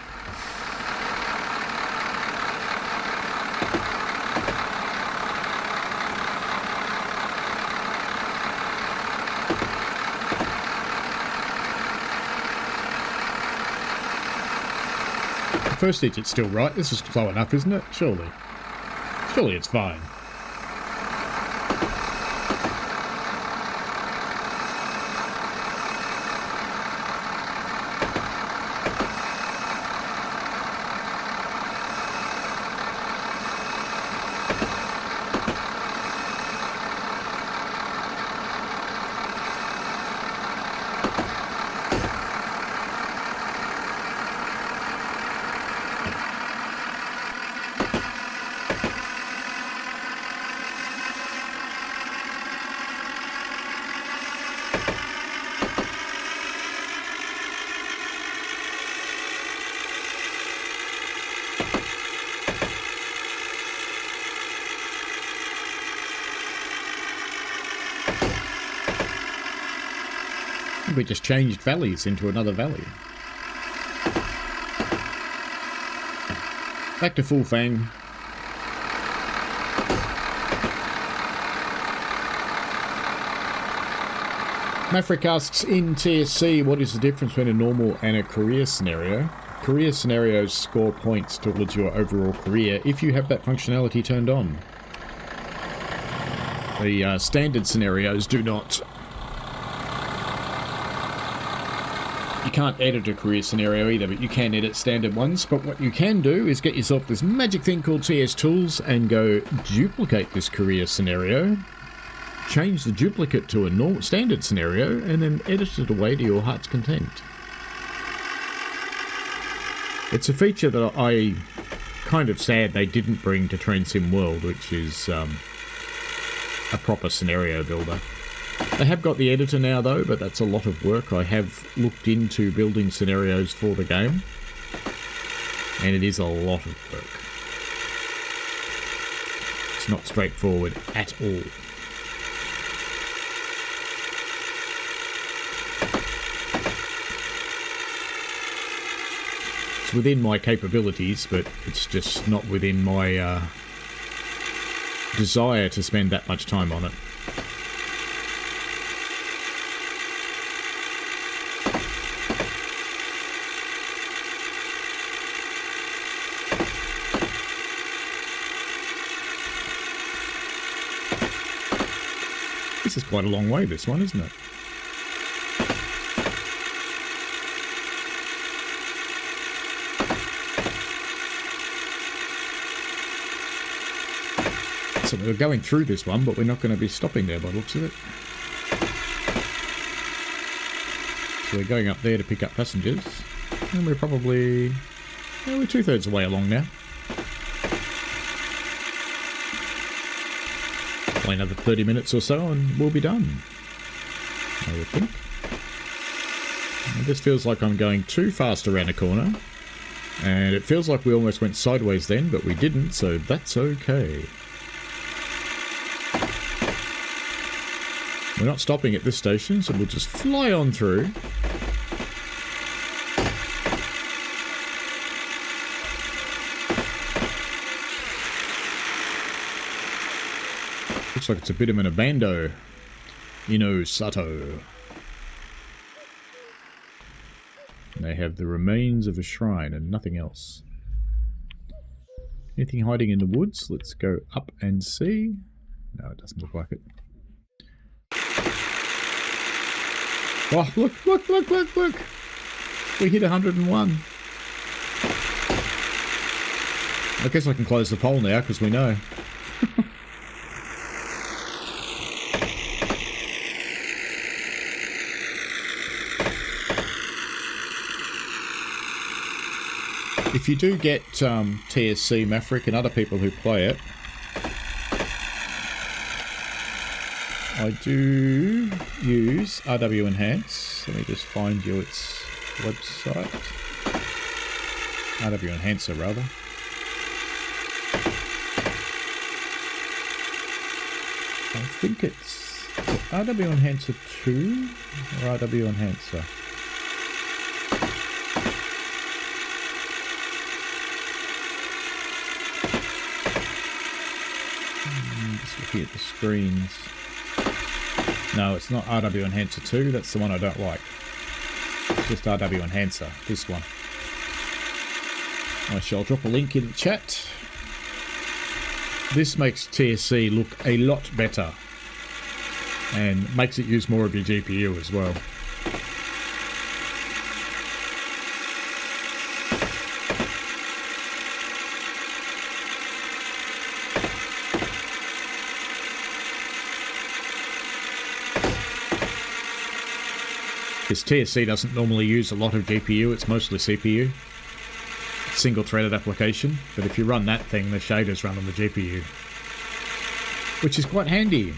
first digit's still right. This is slow enough, isn't it? Surely. Surely it's fine. We just changed valleys into another valley. Back to Full Fang. Maverick asks, in TSC, what is the difference between a normal and a career scenario? Career scenarios score points towards your overall career if you have that functionality turned on. The standard scenarios do not. You can't edit a career scenario either, but you can edit standard ones. But what you can do is get yourself this magic thing called TS Tools and go duplicate this career scenario, change the duplicate to a normal standard scenario, and then edit it away to your heart's content. It's a feature that I kind of sad they didn't bring to Train Sim World, which is a proper scenario builder. They have got the editor now though, but that's a lot of work. I have looked into building scenarios for the game, and it is a lot of work. It's not straightforward at all. It's within my capabilities, but it's just not within my desire to spend that much time on it. This is quite a long way, this one, isn't it? So we're going through this one, but we're not going to be stopping there by the looks of it. So we're going up there to pick up passengers, and we're probably... well, we're 2/3 the way along now. Play another 30 minutes or so and we'll be done, I would think. And this feels like I'm going too fast around a corner, and it feels like we almost went sideways then, but we didn't, so that's okay. We're not stopping at this station, so we'll just fly on through. Looks like it's a bit of an abando. Ino Sato. And they have the remains of a shrine and nothing else. Anything hiding in the woods? Let's go up and see. No, it doesn't look like it. Oh, look, look, look, look, look! We hit 101. I guess I can close the poll now, because we know. If you do get TSC Maverick and other people who play it, I do use RW Enhance. Let me just find you its website. RW Enhancer, rather. I think it's RW Enhancer 2 or RW Enhancer. Just looking at the screens. No, it's not RW Enhancer 2, that's the one I don't like. It's just RW Enhancer, this one. I shall drop a link in the chat. This makes TSC look a lot better and makes it use more of your GPU as well. Because TSC doesn't normally use a lot of GPU, it's mostly CPU. Single-threaded application, but if you run that thing, the shaders run on the GPU, which is quite handy.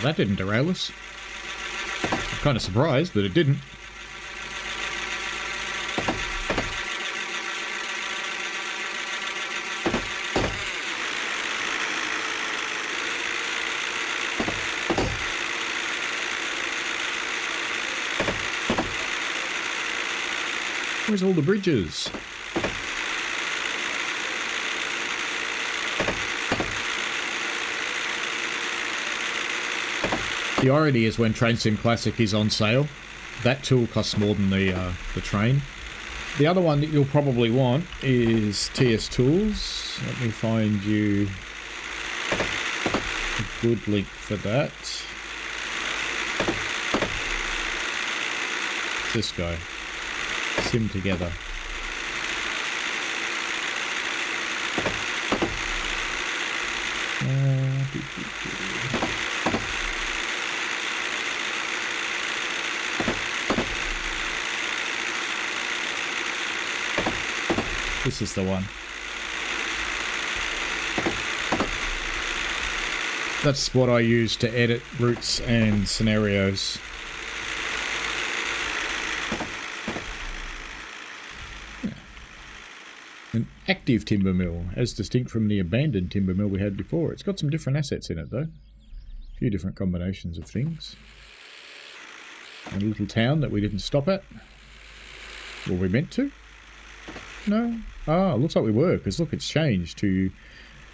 That didn't derail us. I'm kind of surprised that it didn't. Where's all the bridges? The irony is when TrainSim Classic is on sale, that tool costs more than the train. The other one that you'll probably want is TS Tools. Let me find you a good link for that. This guy. Sim Together. This is the one. That's what I use to edit routes and scenarios. Yeah. An active timber mill, as distinct from the abandoned timber mill we had before. It's got some different assets in it though. A few different combinations of things. And a little town that we didn't stop at. Were we meant to? No? Ah, looks like we were, because look, it's changed to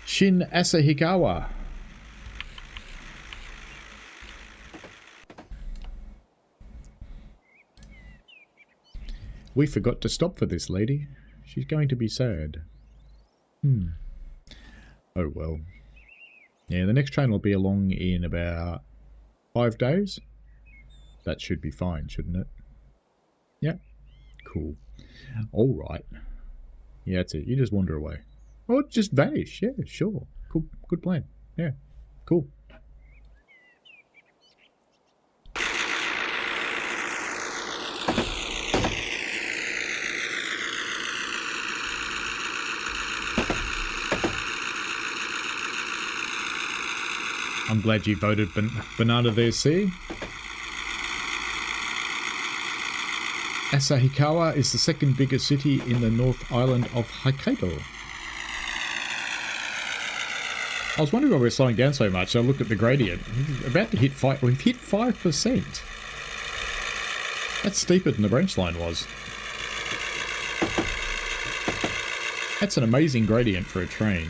Shin Asahikawa. We forgot to stop for this lady. She's going to be sad. Oh well. Yeah, the next train will be along in about 5 days. That should be fine, shouldn't it? Yeah. Cool. Alright. Yeah, that's it. You just wander away. Or just vanish. Yeah, sure. Cool. Good plan. Yeah. Cool. I'm glad you voted Banana there, see? Asahikawa is the second biggest city in the North Island of Hokkaido. I was wondering why we were slowing down so much. I looked at the gradient. We're about to hit 5. We've hit 5%. That's steeper than the branch line was. That's an amazing gradient for a train.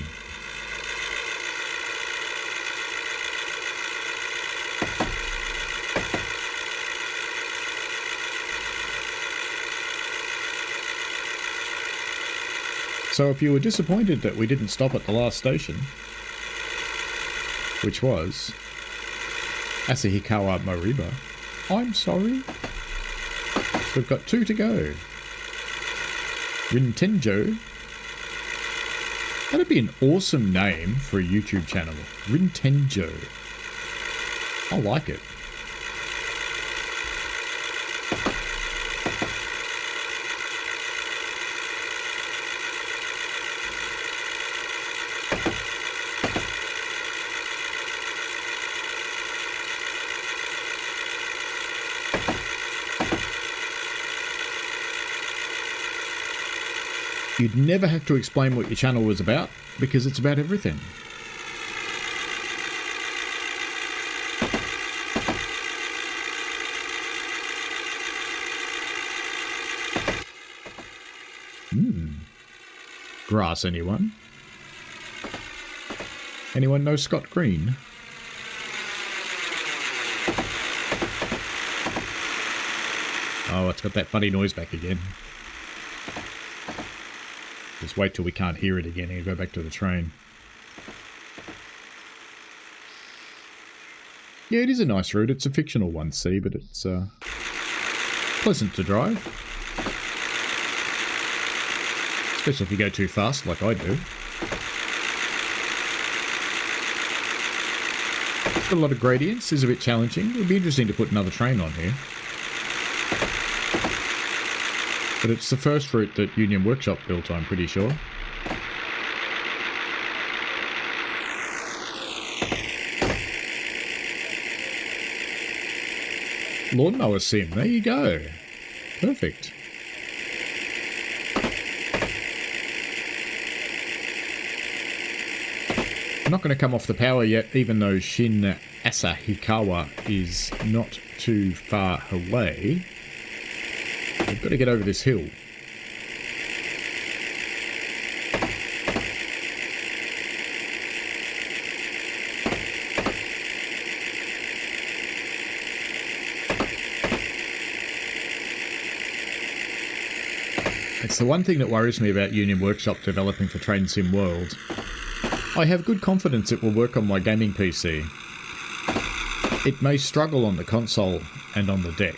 So if you were disappointed that we didn't stop at the last station, which was Asahikawa Mariba, I'm sorry. So we've got 2 to go. Rintenjo. That'd be an awesome name for a YouTube channel. Rintenjo. I like it. You'd never have to explain what your channel was about, because it's about everything. Grass, anyone? Anyone know Scott Green? Oh, it's got that funny noise back again. Just wait till we can't hear it again and go back to the train. Yeah, it is a nice route. It's a fictional one, see, but it's pleasant to drive. Especially if you go too fast, like I do. Got a lot of gradients. Is a bit challenging. It would be interesting to put another train on here. But it's the first route that Union Workshop built, I'm pretty sure. Lawnmower sim. There you go. Perfect. I'm not going to come off the power yet, even though Shin Asahikawa is not too far away. I've got to get over this hill. It's the one thing that worries me about Union Workshop developing for Train Sim World. I have good confidence it will work on my gaming PC. It may struggle on the console and on the deck.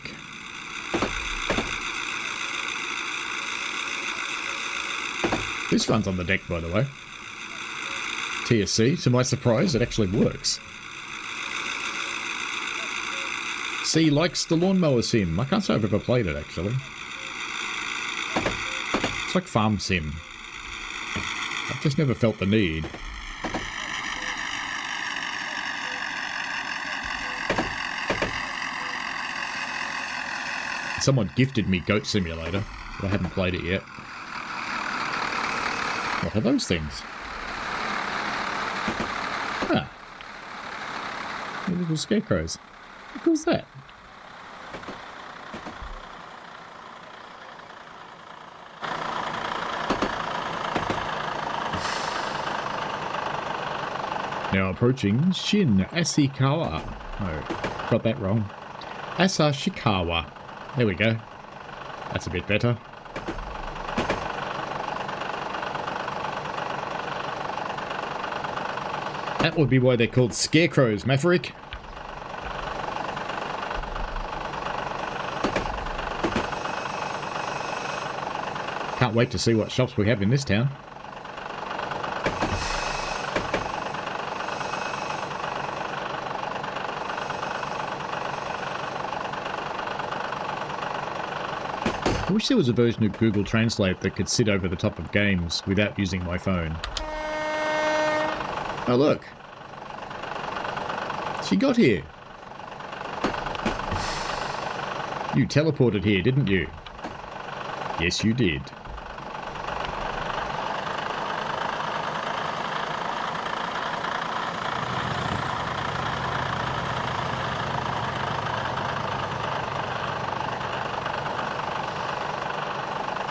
This runs on the deck, by the way. TSC, to my surprise, it actually works. C likes the Lawnmower Sim. I can't say I've ever played it, actually. It's like Farm Sim. I've just never felt the need. Someone gifted me Goat Simulator, but I haven't played it yet. What are those things? Ah. They're little scarecrows. What cool's that? Now approaching Shin Asahikawa. Oh, got that wrong. Asahikawa. There we go. That's a bit better. That would be why they're called scarecrows, Maverick. Can't wait to see what shops we have in this town. I wish there was a version of Google Translate that could sit over the top of games without using my phone. Oh, look. She got here. You teleported here, didn't you? Yes, you did.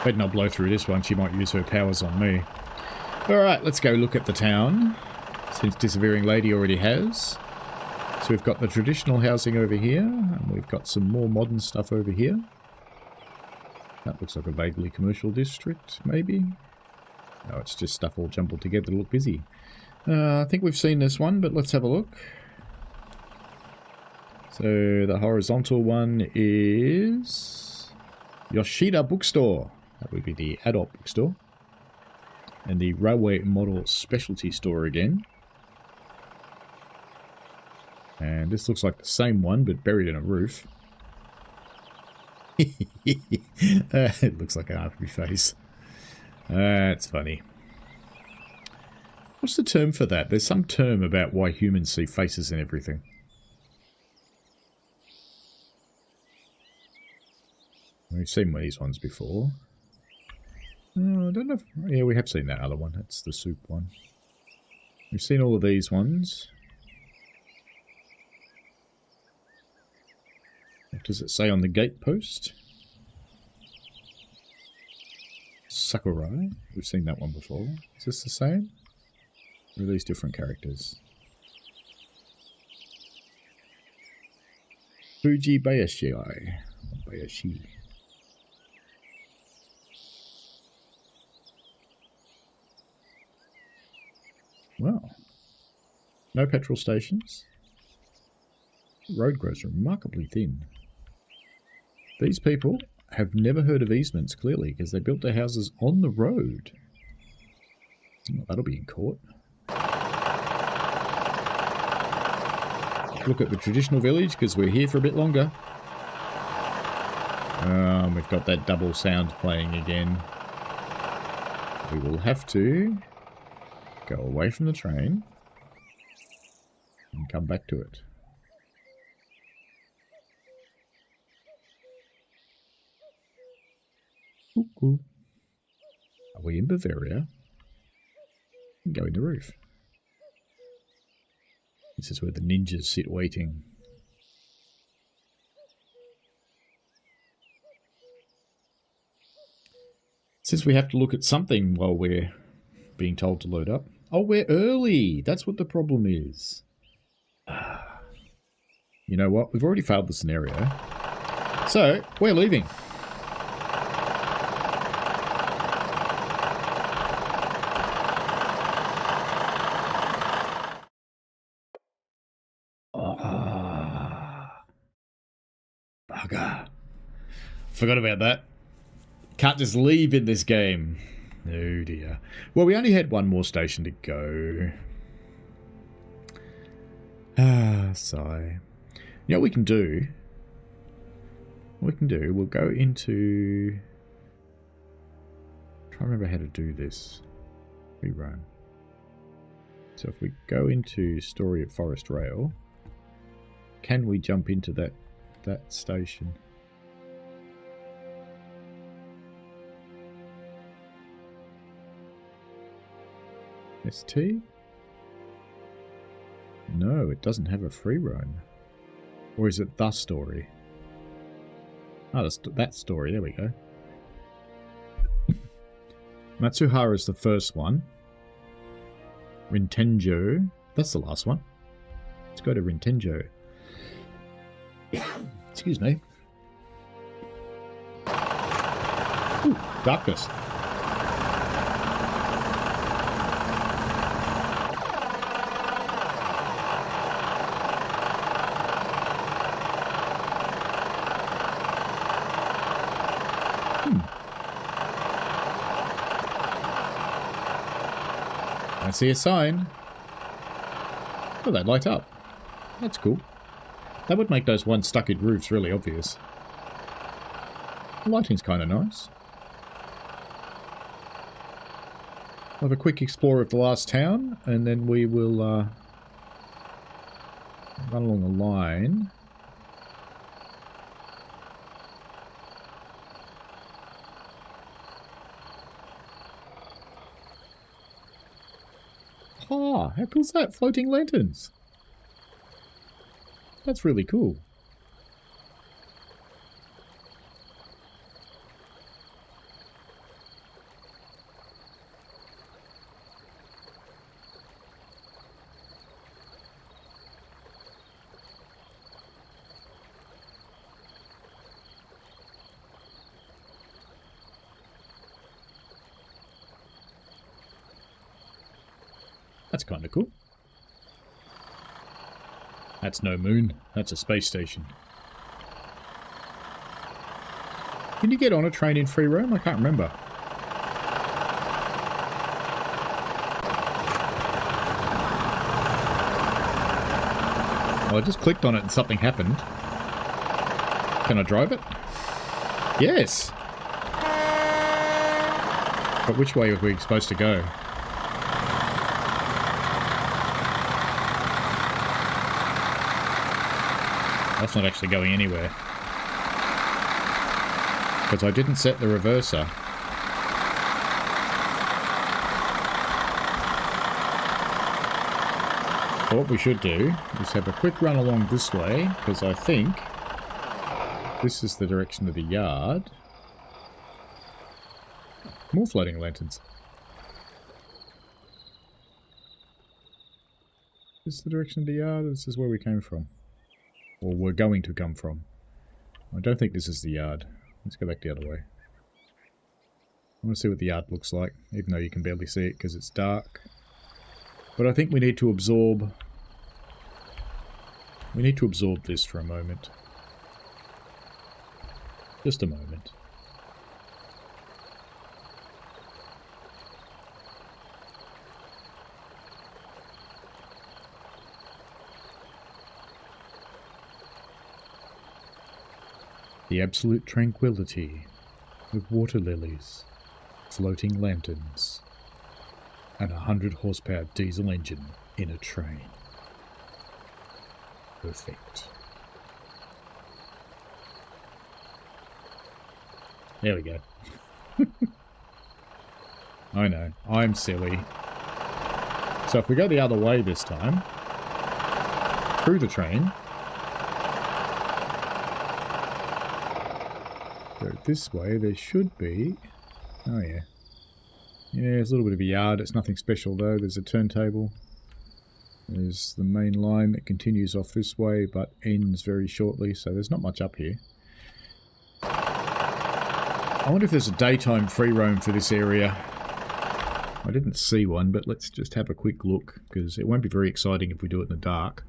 Better not blow through this one. She might use her powers on me. Alright, let's go look at the town. Since Disappearing Lady already has. So we've got the traditional housing over here. And we've got some more modern stuff over here. That looks like a vaguely commercial district, maybe. No, it's just stuff all jumbled together to look busy. I think we've seen this one, but let's have a look. So the horizontal one is Yoshida Bookstore. That would be the adult bookstore. And the Railway Model Specialty Store again. And this looks like the same one, but buried in a roof. It looks like an angry face. That's funny. What's the term for that? There's some term about why humans see faces and everything. We've seen these ones before. I don't know if... Yeah, we have seen that other one. That's the soup one. We've seen all of these ones. What does it say on the gate post? Sakurai. We've seen that one before. Is this the same? Or are these different characters? Fuji Bayashi. Bayashi. Well, no petrol stations. Road grows remarkably thin. These people have never heard of easements, clearly, because they built their houses on the road. Well, that'll be in court. Look at the traditional village, because we're here for a bit longer. We've got that double sound playing again. We will have to go away from the train and come back to it. Cuckoo. Are we in Bavaria? Go in the roof. This is where the ninjas sit waiting. Since we have to look at something while we're being told to load up. Oh, we're early. That's what the problem is. You know what? We've already failed the scenario. So, we're leaving. Bugger. Forgot about that. Can't just leave in this game. Oh dear. Well, we only had one more station to go. Sigh. You know what we can do? We'll go into... Try to remember how to do this. Rerun. So if we go into Story at Forest Rail, can we jump into that station? ST? No, it doesn't have a free roam. Or is it the story? Oh, that story. There we go. Matsuhara's the first one. Rintenjo. That's the last one. Let's go to Rintenjo. Excuse me. Ooh, darkness. I see a sign. Oh, they light up. That's cool. That would make those ones stuccoed roofs really obvious. The lighting's kind of nice. We'll have a quick explore of the last town, and then we will run along the line. Ah, how cool is that? Floating lanterns. That's really cool. That's kind of cool. That's no moon. That's a space station. Can you get on a train in free roam? I can't remember. Well, I just clicked on it and something happened. Can I drive it? Yes! But which way are we supposed to go? That's not actually going anywhere. Because I didn't set the reverser. what we should do is have a quick run along this way, because I think this is the direction of the yard. More floating lanterns. This is the direction of the yard. This is where we came from. Or we're going to come from. I don't think this is the yard. Let's go back the other way. I want to see what the yard looks like, even though you can barely see it because it's dark. But I think we need to absorb... We need to absorb this for a moment. Just a moment. The absolute tranquility of water lilies, floating lanterns, and a 100 horsepower diesel engine in a train. Perfect. There we go. I know, I'm silly. So if we go the other way this time, through the train, go this way, there should be... Oh yeah. Yeah, there's a little bit of a yard. It's nothing special though. There's a turntable. There's the main line that continues off this way but ends very shortly, so there's not much up here. I wonder if there's a daytime free roam for this area. I didn't see one, but let's just have a quick look, because it won't be very exciting if we do it in the dark.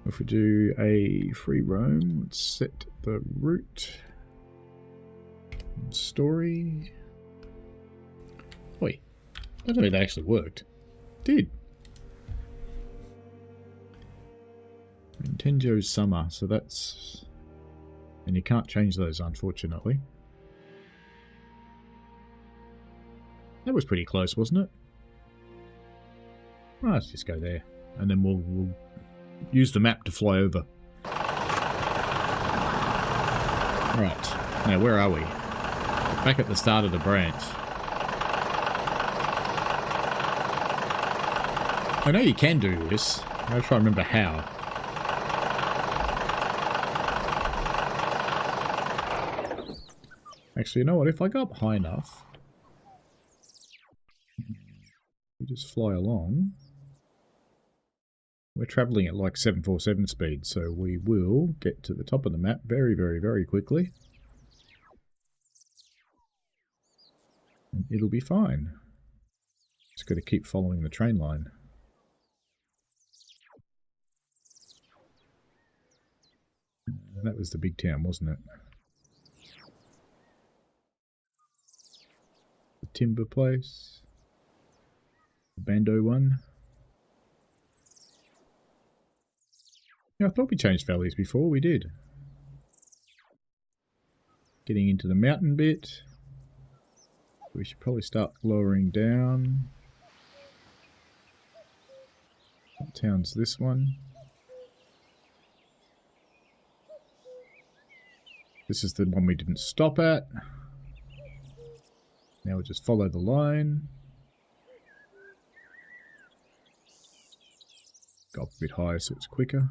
If we do a free roam, let's set the route. Story. Wait, I don't know if that actually worked. It did. Nintendo's Summer, so that's... And you can't change those, unfortunately. That was pretty close, wasn't it? Well, let's just go there. And then we'll use the map to fly over. Right. Now, where are we? Back at the start of the branch. I know you can do this. I'll try to remember how. Actually, you know what? If I go up high enough, we just fly along. We're travelling at like 747 speed, so we will get to the top of the map very, very, very quickly. And it'll be fine. Just got to keep following the train line. And that was the big town, wasn't it? The timber place. The Bando one. Yeah, I thought we changed valleys before. We did. Getting into the mountain bit. We should probably start lowering down. What town's this one? This is the one we didn't stop at. Now we'll just follow the line. Go up a bit higher so it's quicker.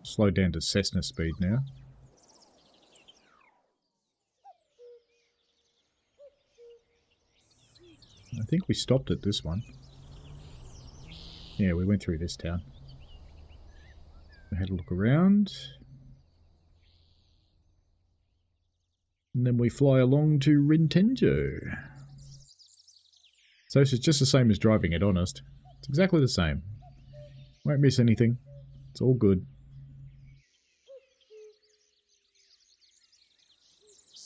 Slow down to Cessna speed now. I think we stopped at this one. Yeah, we went through this town. We had a look around. And then we fly along to Rintenjo. So it's just the same as driving it, honest. It's exactly the same. Won't miss anything. It's all good.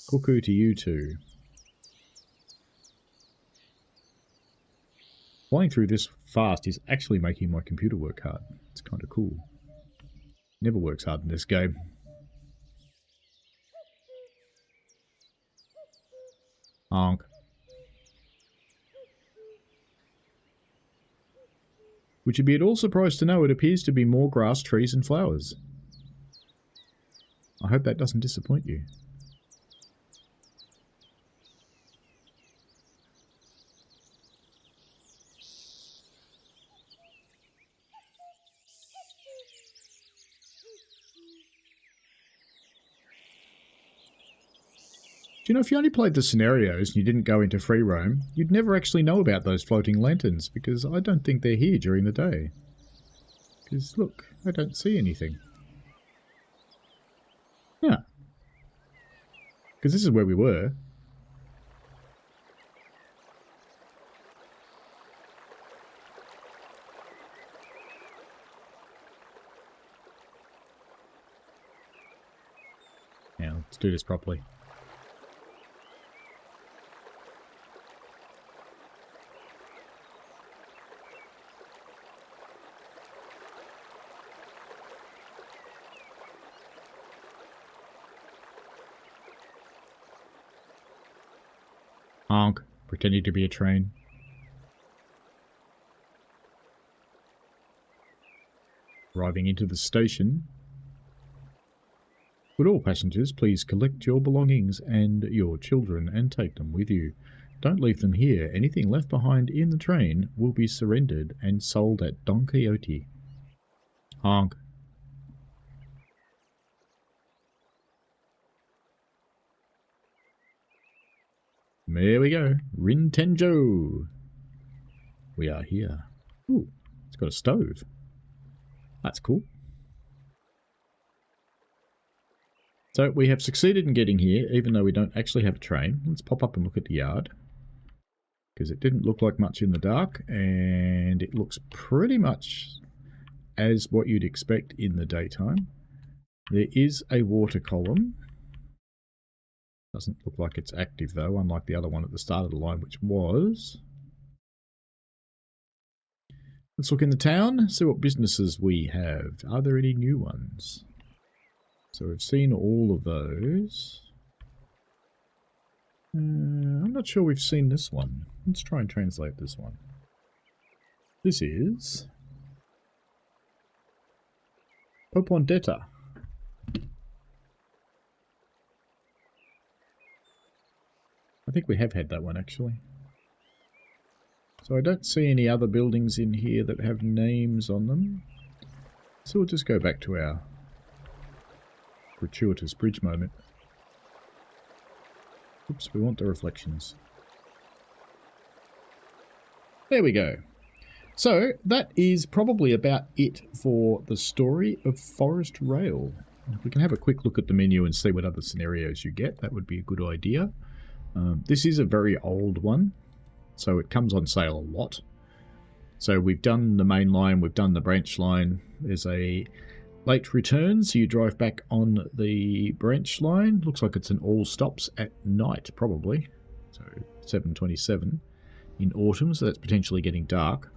Cuckoo to you two. Flying through this fast is actually making my computer work hard. It's kind of cool. Never works hard in this game. Honk. Would you be at all surprised to know it appears to be more grass, trees and flowers? I hope that doesn't disappoint you. you know, if you only played the scenarios and you didn't go into free roam, you'd never actually know about those floating lanterns, because I don't think they're here during the day. Because, look, I don't see anything. Yeah. Because this is where we were. Now, let's do this properly. Honk, pretending to be a train. Arriving into the station. Would all passengers please collect your belongings and your children and take them with you. Don't leave them here. Anything left behind in the train will be surrendered and sold at Don Quixote. Honk. There we go. Rintenjo. We are here. Ooh, it's got a stove. That's cool. So we have succeeded in getting here, even though we don't actually have a train. Let's pop up and look at the yard. Because it didn't look like much in the dark, and it looks pretty much as what you'd expect in the daytime. There is a water column. Doesn't look like it's active though, unlike the other one at the start of the line, which was. Let's look in the town, see what businesses we have. Are there any new ones? So we've seen all of those. I'm not sure we've seen this one. Let's try and translate this one. This is Popondetta. I think we have had that one actually. So I don't see any other buildings in here that have names on them. So we'll just go back to our gratuitous bridge moment. Oops, we want the reflections. There we go. So that is probably about it for the story of Forest Rail. If we can have a quick look at the menu and see what other scenarios you get, that would be a good idea. This is a very old one, so it comes on sale a lot. So we've done the main line, we've done the branch line. There's a late return, so you drive back on the branch line. Looks like it's an all stops at night, probably. So 7:27 in autumn, so that's potentially getting dark.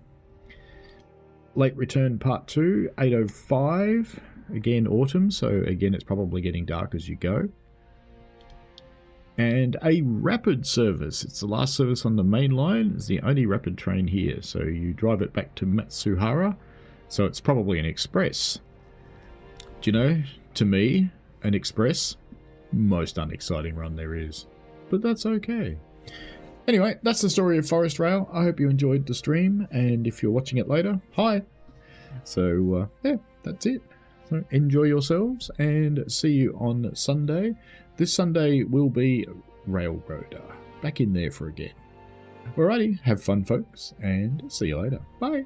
Late return part 2, 8:05, again autumn, so again it's probably getting dark as you go. And a rapid service. It's the last service on the main line. It's the only rapid train here. So you drive it back to Matsuhara. So it's probably an express. Do you know, to me, an express, most unexciting run there is. But that's okay. Anyway, that's the story of Forest Rail. I hope you enjoyed the stream. And if you're watching it later, hi. So, yeah, that's it. So enjoy yourselves and see you on Sunday. This Sunday will be Railroader. Back in there for again. Alrighty, have fun folks, and see you later. Bye.